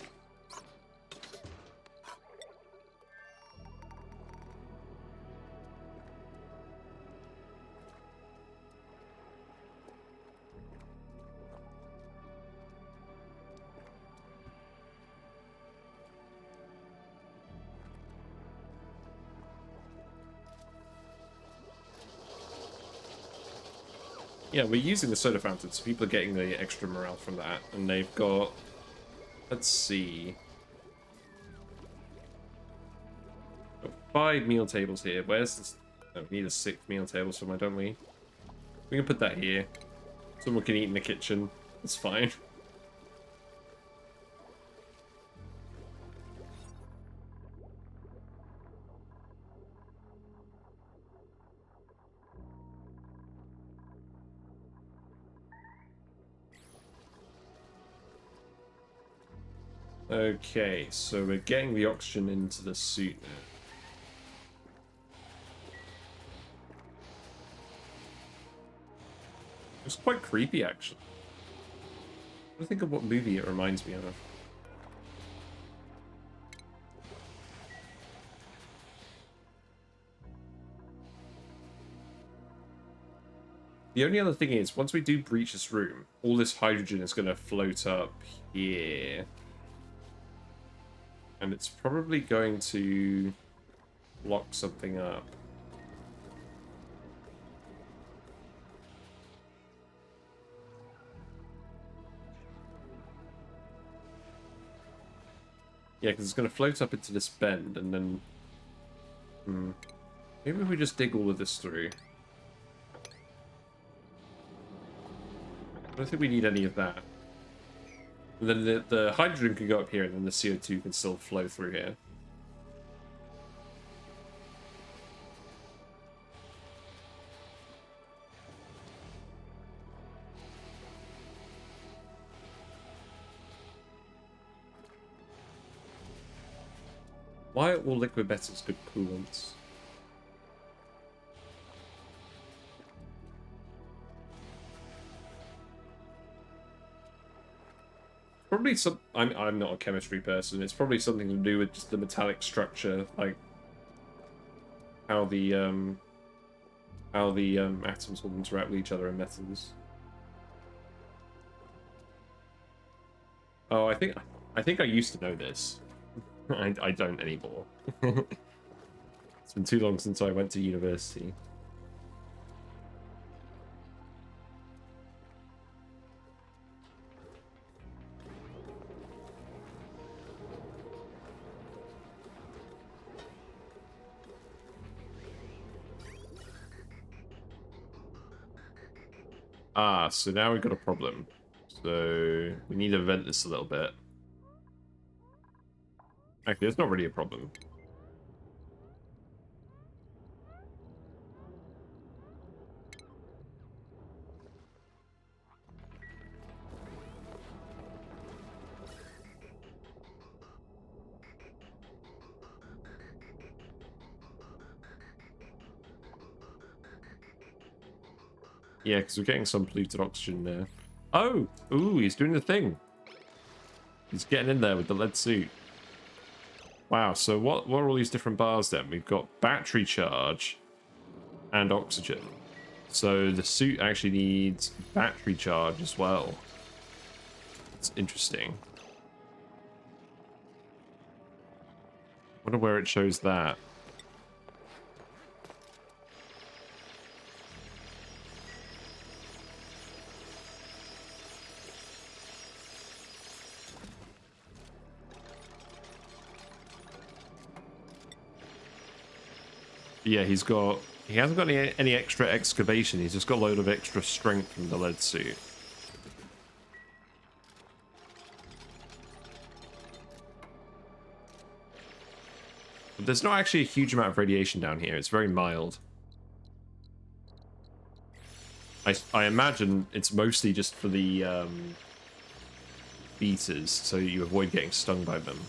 Yeah, we're using the soda fountain, so people are getting the extra morale from that. And they've got... let's see... got 5 meal tables here. Where's this... no, we need a 6th meal table somewhere, don't we? We can put that here. Someone can eat in the kitchen. That's fine. Okay, so we're getting the oxygen into the suit now. It's quite creepy, actually. I don't think of what movie it reminds me of. The only other thing is, once we do breach this room, all this hydrogen is going to float up here. And it's probably going to lock something up. Yeah, because it's going to float up into this bend, and then... maybe if we just dig all of this through. I don't think we need any of that. And then the hydrogen can go up here, and then the CO2 can still flow through here. Why are all liquid metals good coolants? Probably some. I'm not a chemistry person. It's probably something to do with just the metallic structure, like how the atoms will interact with each other in metals. Oh, I think I used to know this. I don't anymore. It's been too long since I went to university. Ah, so now we've got a problem. So we need to vent this a little bit. Actually, it's not really a problem. Yeah, because we're getting some polluted oxygen there. Oh! Ooh, he's doing the thing. He's getting in there with the lead suit. Wow, so what are all these different bars then? We've got battery charge and oxygen. So the suit actually needs battery charge as well. It's interesting. Wonder where it shows that. Yeah, he hasn't got any extra excavation. He's just got a load of extra strength from the lead suit. But there's not actually a huge amount of radiation down here. It's very mild. I imagine it's mostly just for the beeters, so you avoid getting stung by them.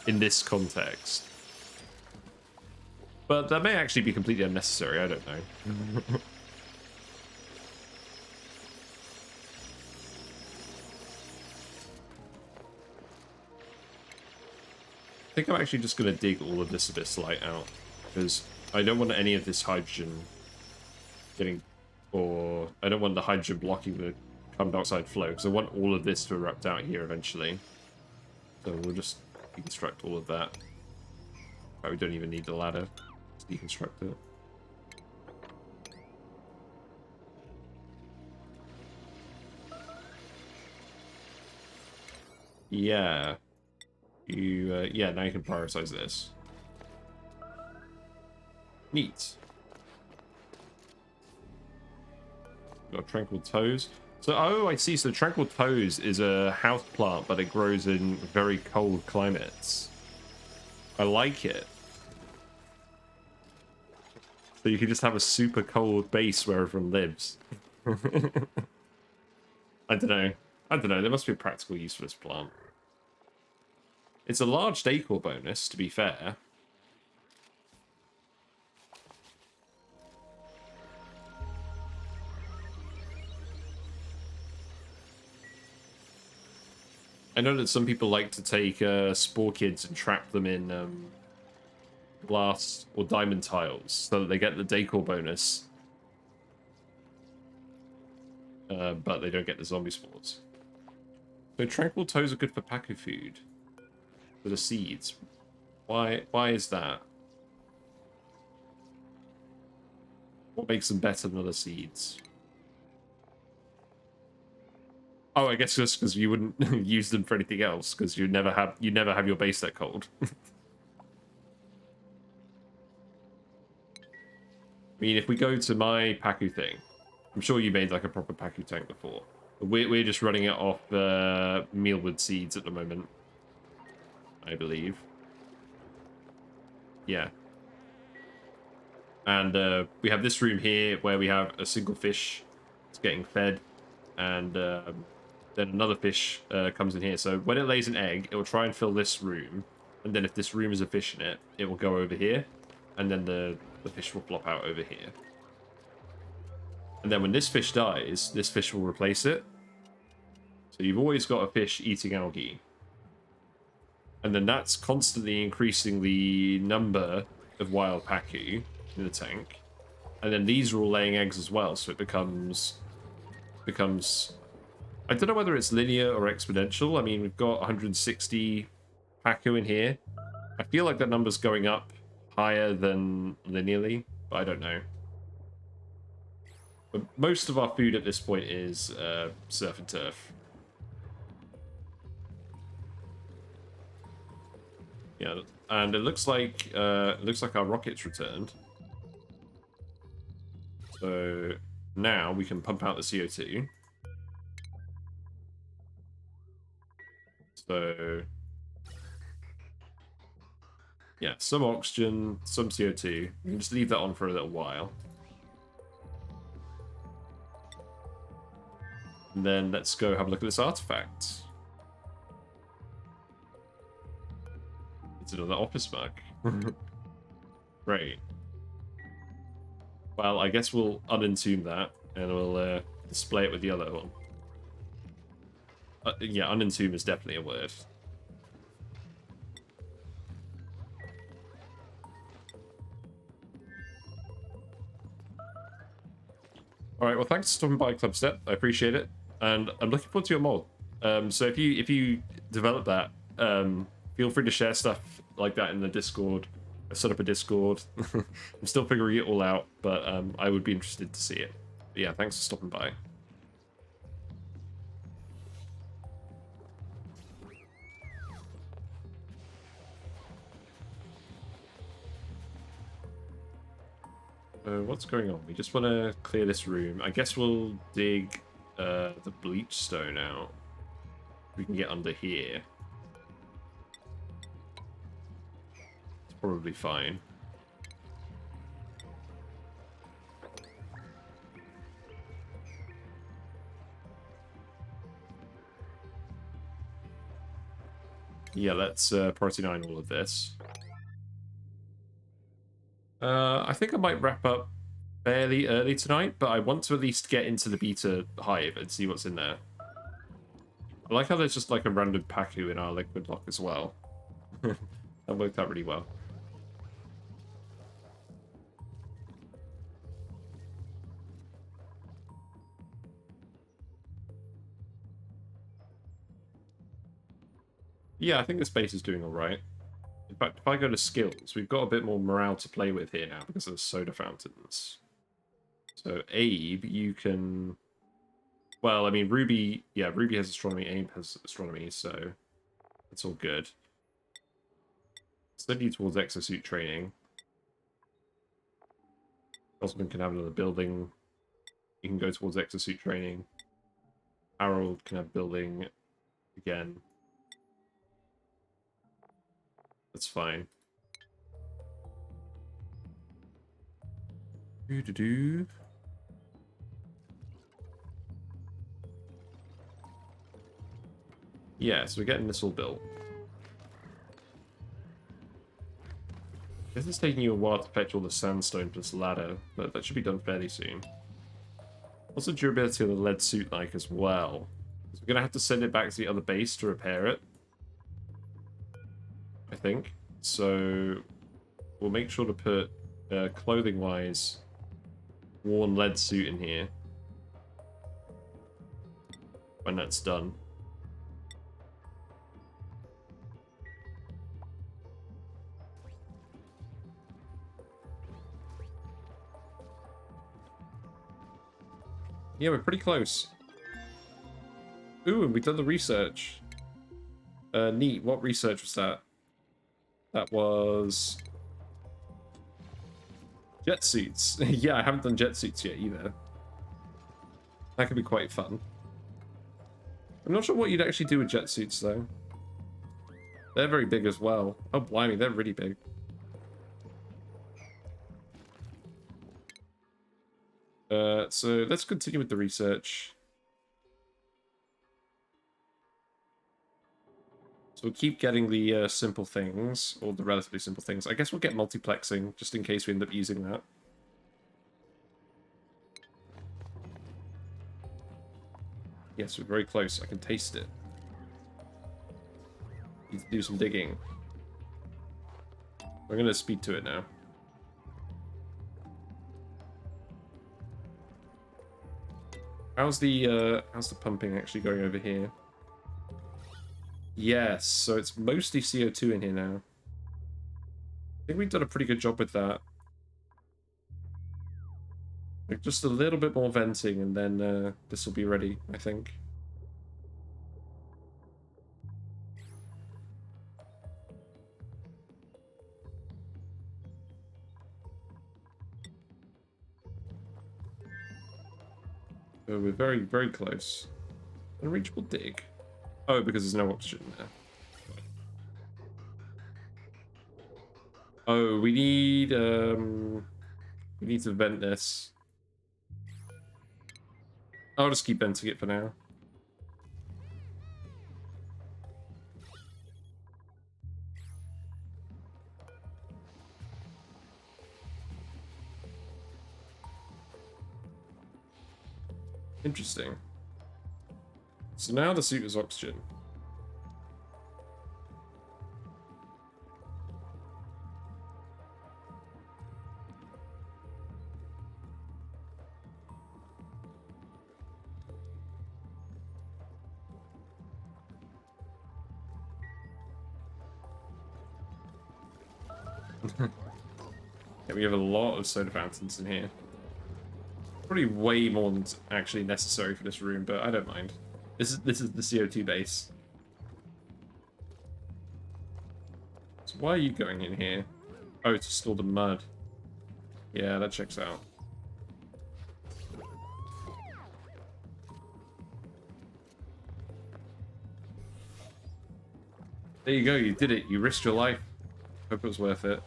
In this context. But that may actually be completely unnecessary, I don't know. I think I'm actually just going to dig all of this abyss light out, because I don't want any of this hydrogen getting, or I don't want the hydrogen blocking the carbon dioxide flow, because I want all of this to erupt out here eventually. So we'll just deconstruct all of that. But we don't even need the ladder. Deconstruct it. Yeah. Yeah, now you can prioritize this. Neat. Got Tranquil Toes. So, oh, I see. So Tranquil Toes is a house plant, but it grows in very cold climates. I like it. So you can just have a super cold base where everyone lives. I don't know. I don't know. There must be a practical use for this plant. It's a large decor bonus, to be fair. I know that some people like to take spore kids and trap them in glass or diamond tiles so that they get the decor bonus. But they don't get the zombie spawns. So Tranquil Toes are good for Paku food. For the seeds. Why is that? What makes them better than other seeds? Oh, I guess just because you wouldn't use them for anything else, because you never have your base that cold. I mean, if we go to my Paku thing, I'm sure you made like a proper Paku tank before. We're just running it off mealwood seeds at the moment, I believe. Yeah. And we have this room here where we have a single fish that's getting fed, and then another fish comes in here. So when it lays an egg, it will try and fill this room, and then if this room is a fish in it, it will go over here, and then the fish will flop out over here. And then when this fish dies, this fish will replace it. So you've always got a fish eating algae. And then that's constantly increasing the number of wild pacu in the tank. And then these are all laying eggs as well, so it becomes I don't know whether it's linear or exponential. I mean, we've got 160 pacu in here. I feel like that number's going up higher than linearly, but I don't know. But most of our food at this point is surf and turf. Yeah, and it looks like our rocket's returned. So now we can pump out the CO2. So yeah, some oxygen, some CO2. You can just leave that on for a little while. And then let's go have a look at this artifact. It's another office mug. Great. Well, I guess we'll unentomb that, and we'll display it with the other one. Yeah, unentomb is definitely a word. Alright, well thanks for stopping by, Clubstep. I appreciate it. And I'm looking forward to your mod. So if you develop that, feel free to share stuff like that in the Discord. I set up a Discord. I'm still figuring it all out, but I would be interested to see it. But yeah, thanks for stopping by. What's going on? We just want to clear this room. I guess we'll dig the bleach stone out. We can get under here. It's probably fine. Yeah, let's priority 9 all of this. I think I might wrap up fairly early tonight, but I want to at least get into the Beeta hive and see what's in there. I like how there's just like a random pacu in our liquid lock as well. That worked out really well. Yeah, I think this base is doing alright. In fact, if I go to skills, we've got a bit more morale to play with here now because of the soda fountains. So Abe, you can... Well, I mean, Ruby... Yeah, Ruby has astronomy, Abe has astronomy, so it's all good. Send you towards exosuit training. Osman can have another building. You can go towards exosuit training. Harold can have building again. That's fine. Do-do-do. Yeah, so we're getting this all built. This is taking you a while to fetch all the sandstone plus ladder, but that should be done fairly soon. What's the durability of the lead suit like as well? So we're going to have to send it back to the other base to repair it, I think. So we'll make sure to put, clothing-wise, worn lead suit in here when that's done. Yeah, we're pretty close. Ooh, and we've done the research. Neat. What research was that? That was... jet suits. Yeah, I haven't done jet suits yet either. That could be quite fun. I'm not sure what you'd actually do with jet suits, though. They're very big as well. Oh, blimey, they're really big. So let's continue with the research. So we'll keep getting the simple things, or the relatively simple things. I guess we'll get multiplexing, just in case we end up using that. Yes, we're very close. I can taste it. Need to do some digging. We're going to speed to it now. How's the pumping actually going over here? Yes, so it's mostly CO2 in here now. I think we've done a pretty good job with that. Like just a little bit more venting and then this will be ready, I think. So we're very, very close. Unreachable dig. Oh, because there's no oxygen there. Oh, we need to vent this. I'll just keep venting it for now. Interesting. So now the suit is oxygen. Yeah, we have a lot of soda fountains in here. Probably way more than actually necessary for this room, but I don't mind. This is the CO2 base. So why are you going in here? Oh, to store the mud. Yeah, that checks out. There you go, you did it. You risked your life. Hope it was worth it.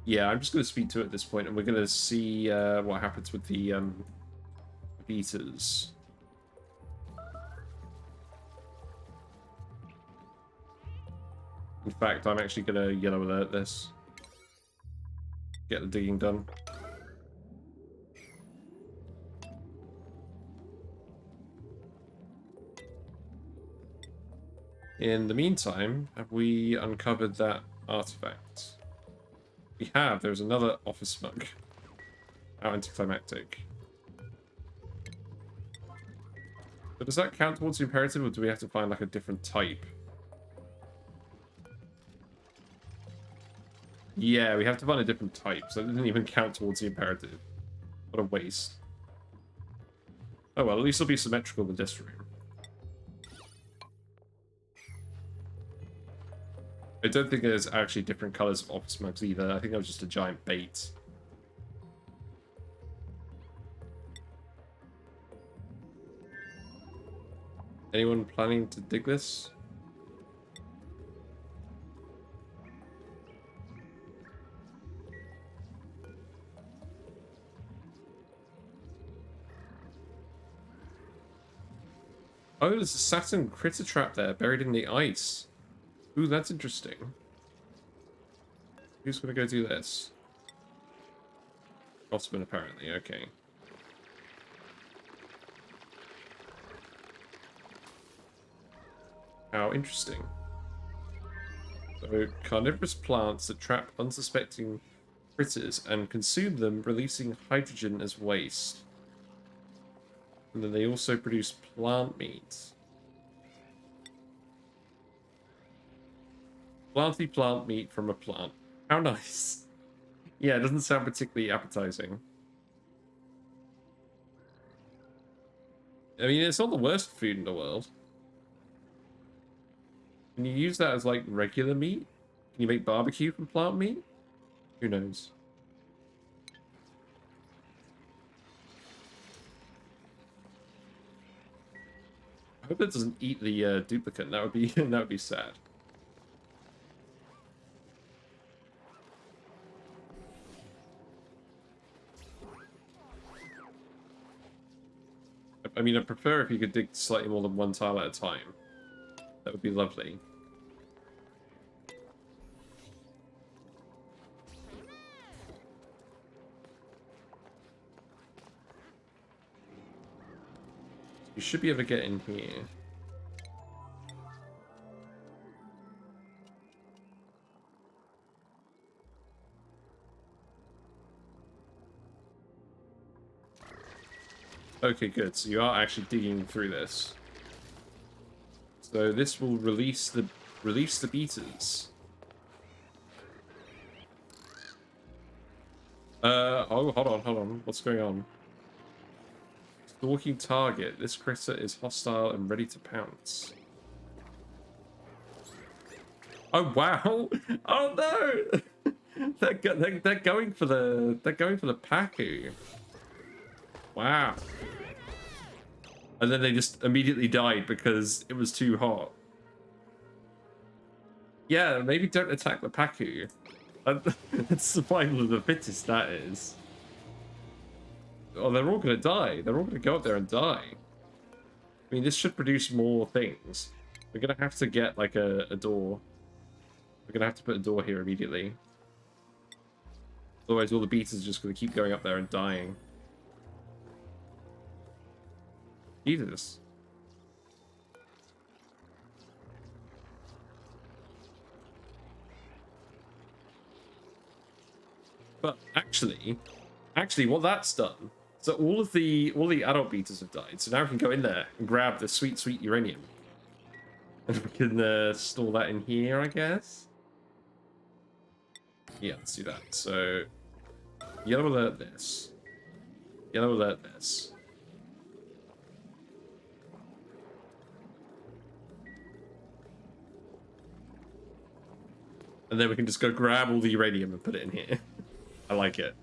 Yeah, I'm just going to speed to it at this point, and we're going to see what happens with the Beetas. In fact, I'm actually going to yellow alert this. Get the digging done. In the meantime, have we uncovered that artifact? We have. There's another office mug. How anticlimactic. But does that count towards the imperative, or do we have to find like a different type? Yeah, we have to find a different type, so it didn't even count towards the imperative. What a waste. Oh well, at least it'll be symmetrical with this room. I don't think there's actually different colours of office mugs either. I think that was just a giant bait. Anyone planning to dig this? Oh, there's a Saturn critter trap there, buried in the ice. Ooh, that's interesting. Who's gonna go do this? Osman, apparently, okay. How interesting. So, carnivorous plants that trap unsuspecting critters and consume them, releasing hydrogen as waste. And then they also produce plant meat. Planty plant meat from a plant. How nice. Yeah, it doesn't sound particularly appetizing. I mean, it's not the worst food in the world. Can you use that as, like, regular meat? Can you make barbecue from plant meat? Who knows? hope it doesn't eat the duplicate. That would be that would be sad. I mean, I prefer if you could dig slightly more than one tile at a time. That would be lovely. You should be able to get in here. Okay, good. So you are actually digging through this. So this will release the beaters. Oh, hold on. What's going on? Stalking target. This critter is hostile and ready to pounce. Oh wow! Oh no! they're going for the Paku. Wow. And then they just immediately died because it was too hot. Yeah, maybe don't attack the Paku. It's survival of the fittest, that is. Oh, they're all gonna die. They're all gonna go up there and die. I mean, this should produce more things. We're gonna have to get, like, a door. We're gonna have to put a door here immediately. Otherwise, all the beaters are just gonna keep going up there and dying. Jesus. But actually, what that's done, so all the adult beaters have died. So now we can go in there and grab the sweet uranium, and we can store that in here, I guess. Yeah, let's do that. So yellow alert this. Yellow alert this. And then we can just go grab all the uranium and put it in here. I like it.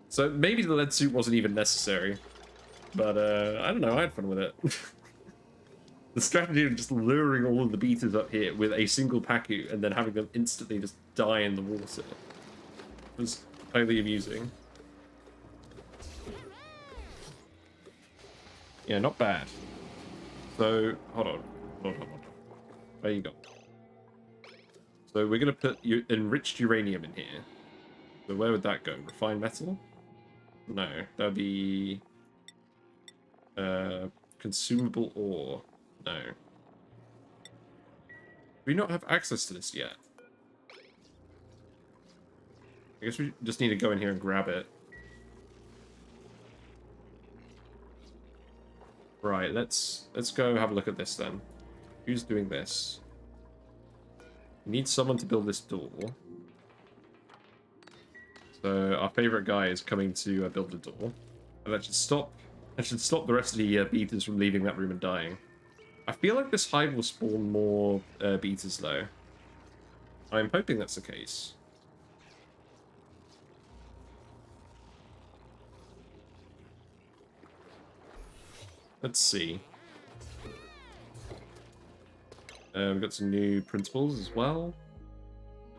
So maybe the lead suit wasn't even necessary. But I don't know, I had fun with it. The strategy of just luring all of the beaters up here with a single Paku and then having them instantly just die in the water was highly amusing. Yeah, not bad. So, hold on. Where you go? So we're going to put enriched uranium in here. So where would that go? Refined metal? No, that would be... consumable ore. No. Do we not have access to this yet? I guess we just need to go in here and grab it. Right, let's go have a look at this then. Who's doing this? We need someone to build this door. So our favorite guy is coming to build the door. And that should stop the rest of the beaters from leaving that room and dying. I feel like this hive will spawn more beaters though. I'm hoping that's the case. Let's see. We've got some new principles as well.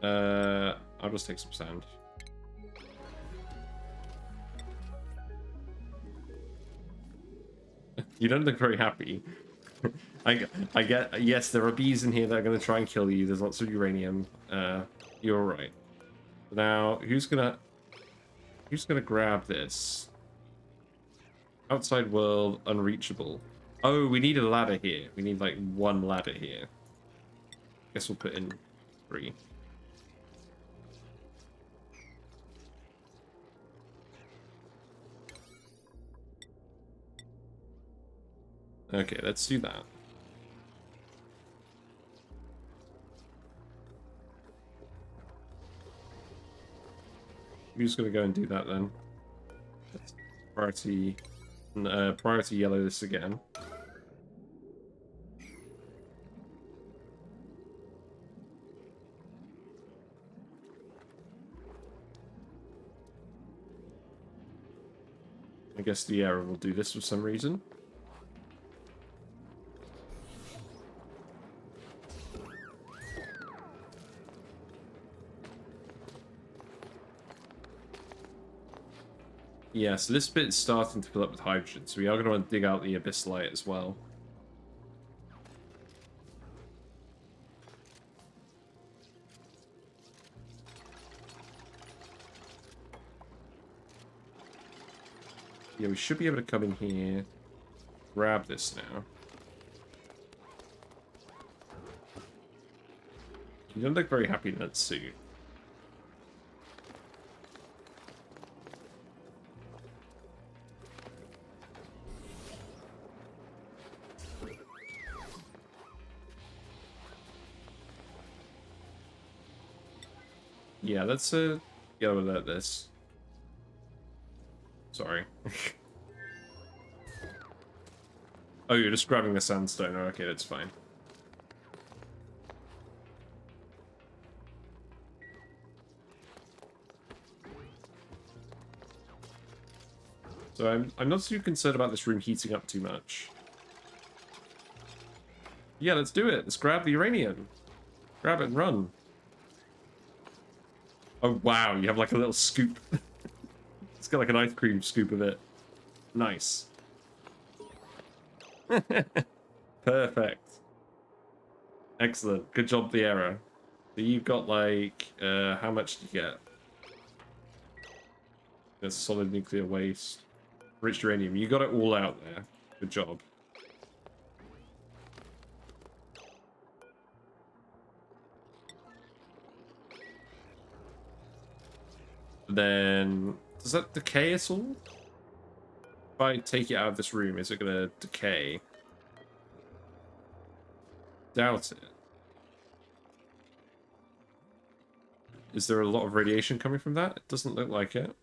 I'll just take some sand. You don't look very happy. I get, yes, there are bees in here that are going to try and kill you. There's lots of uranium. You're right. Now, who's gonna grab this? Outside world, unreachable. Oh, we need a ladder here. We need like one ladder here. Guess we'll put in 3. Okay, let's do that. I'm just gonna go and do that then. Priority yellow this again. I guess the arrow will do this for some reason. Yeah, so this bit is starting to fill up with hydrogen, so we are going to want to dig out the abyssalite as well. Yeah, we should be able to come in here, grab this now. You don't look very happy in that suit. Yeah, let's get over at this. Sorry. Oh, you're just grabbing the sandstone. Oh, okay, that's fine. So I'm not too concerned about this room heating up too much. Yeah, let's do it. Let's grab the uranium. Grab it and run. Oh, wow. You have like a little scoop. It's got like an ice cream scoop of it. Nice. Perfect. Excellent. Good job, the error. So you've got like, how much did you get? There's solid nuclear waste. Rich uranium. You got it all out there. Good job. Then, does that decay at all? If I take it out of this room, is it going to decay? Doubt it. Is there a lot of radiation coming from that? It doesn't look like it.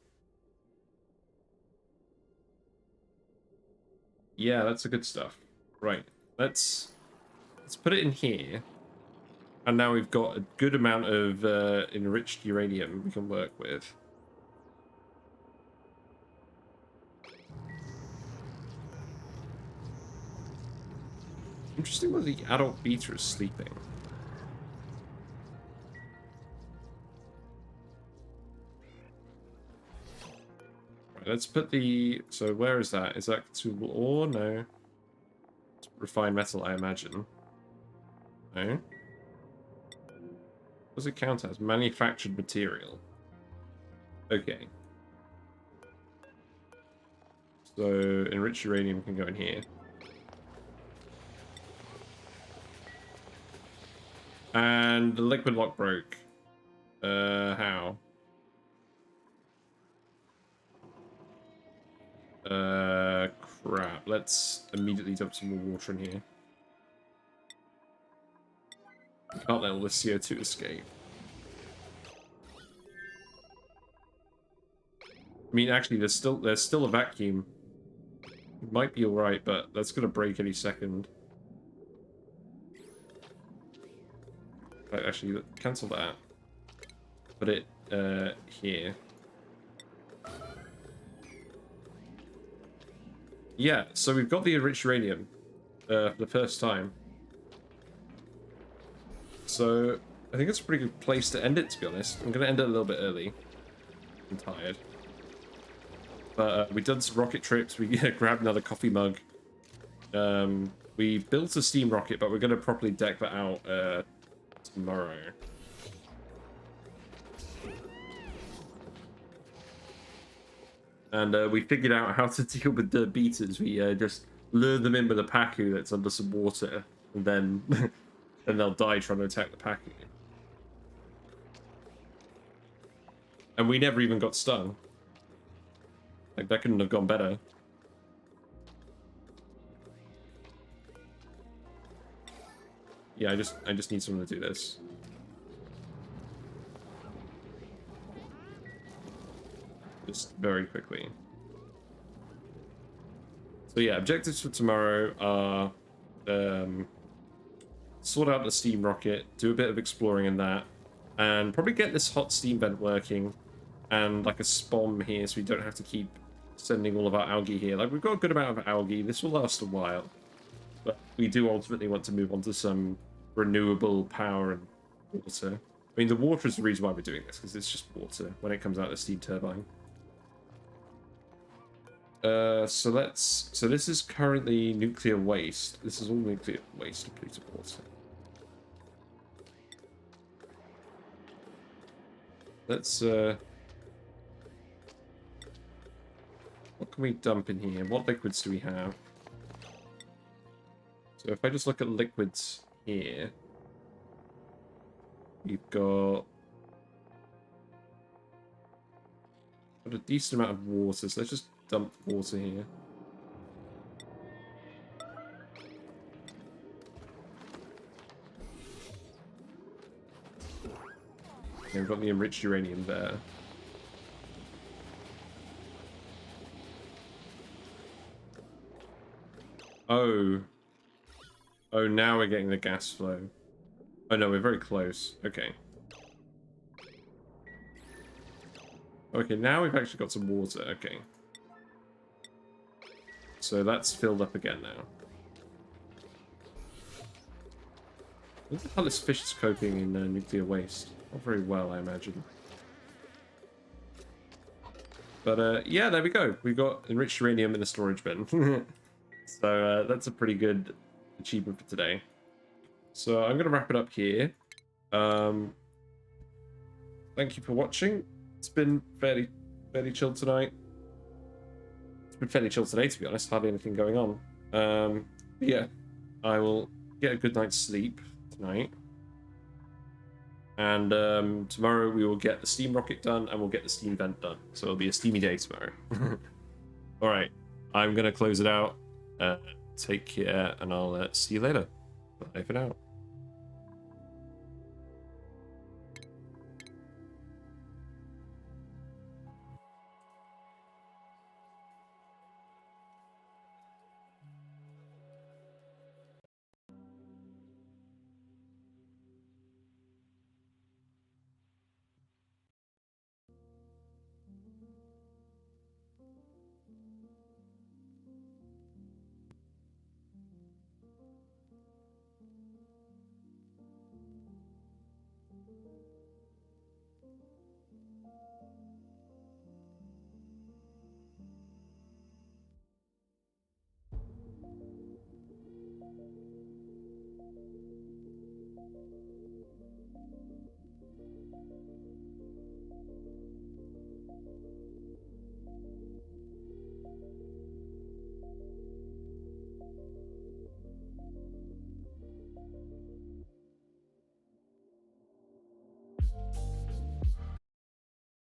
Yeah, that's the good stuff. Right, let's put it in here. And now we've got a good amount of enriched uranium we can work with. Interesting whether the adult Beeta is sleeping. Right, let's put the... So where is that? Is that consumable ore? No. It's refined metal, I imagine. No. What does it count as? Manufactured material. Okay. So enriched uranium can go in here. And the liquid lock broke. How? Crap. Let's immediately dump some more water in here. Can't let all the CO2 escape. I mean, actually, there's still a vacuum. It might be alright, but that's gonna break any second. Right, actually, cancel that. Put it here. Yeah, so we've got the enriched uranium for the first time. So I think it's a pretty good place to end it, to be honest. I'm going to end it a little bit early. I'm tired. But we done some rocket trips. We grabbed another coffee mug. We built a steam rocket, but we're going to properly deck that out tomorrow. And we figured out how to deal with the beaters. We just lure them in with a Pacu that's under some water, and then and they'll die trying to attack the Pacu. And we never even got stung. Like, that couldn't have gone better. Yeah, I just need someone to do this. Just very quickly. So yeah, objectives for tomorrow are sort out the steam rocket, do a bit of exploring in that, and probably get this hot steam vent working, and like a spom here so we don't have to keep sending all of our algae here. Like, we've got a good amount of algae. This will last a while. But we do ultimately want to move on to some renewable power and water. I mean, the water is the reason why we're doing this, because it's just water when it comes out of the steam turbine. So this is currently nuclear waste. This is all nuclear waste and polluted water. Let's, what can we dump in here? What liquids do we have? So if I just look at liquids here, we've got a decent amount of water, so let's just dump water here. Okay, we've got the enriched uranium there. Oh. Oh, now we're getting the gas flow. Oh no, we're very close. Okay. Okay, now we've actually got some water. Okay. So that's filled up again now. Look at how this fish is coping in nuclear waste. Not very well, I imagine. But yeah, there we go. We've got enriched uranium in the storage bin. So that's a pretty good achievement for today. So I'm going to wrap it up here. Thank you for watching. It's been fairly chill tonight. It's been fairly chill today, to be honest. Hardly anything going on. Yeah, I will get a good night's sleep tonight. And tomorrow we will get the steam rocket done and we'll get the steam vent done. So it'll be a steamy day tomorrow. All right, I'm going to close it out. Take care, and I'll see you later. Bye for now.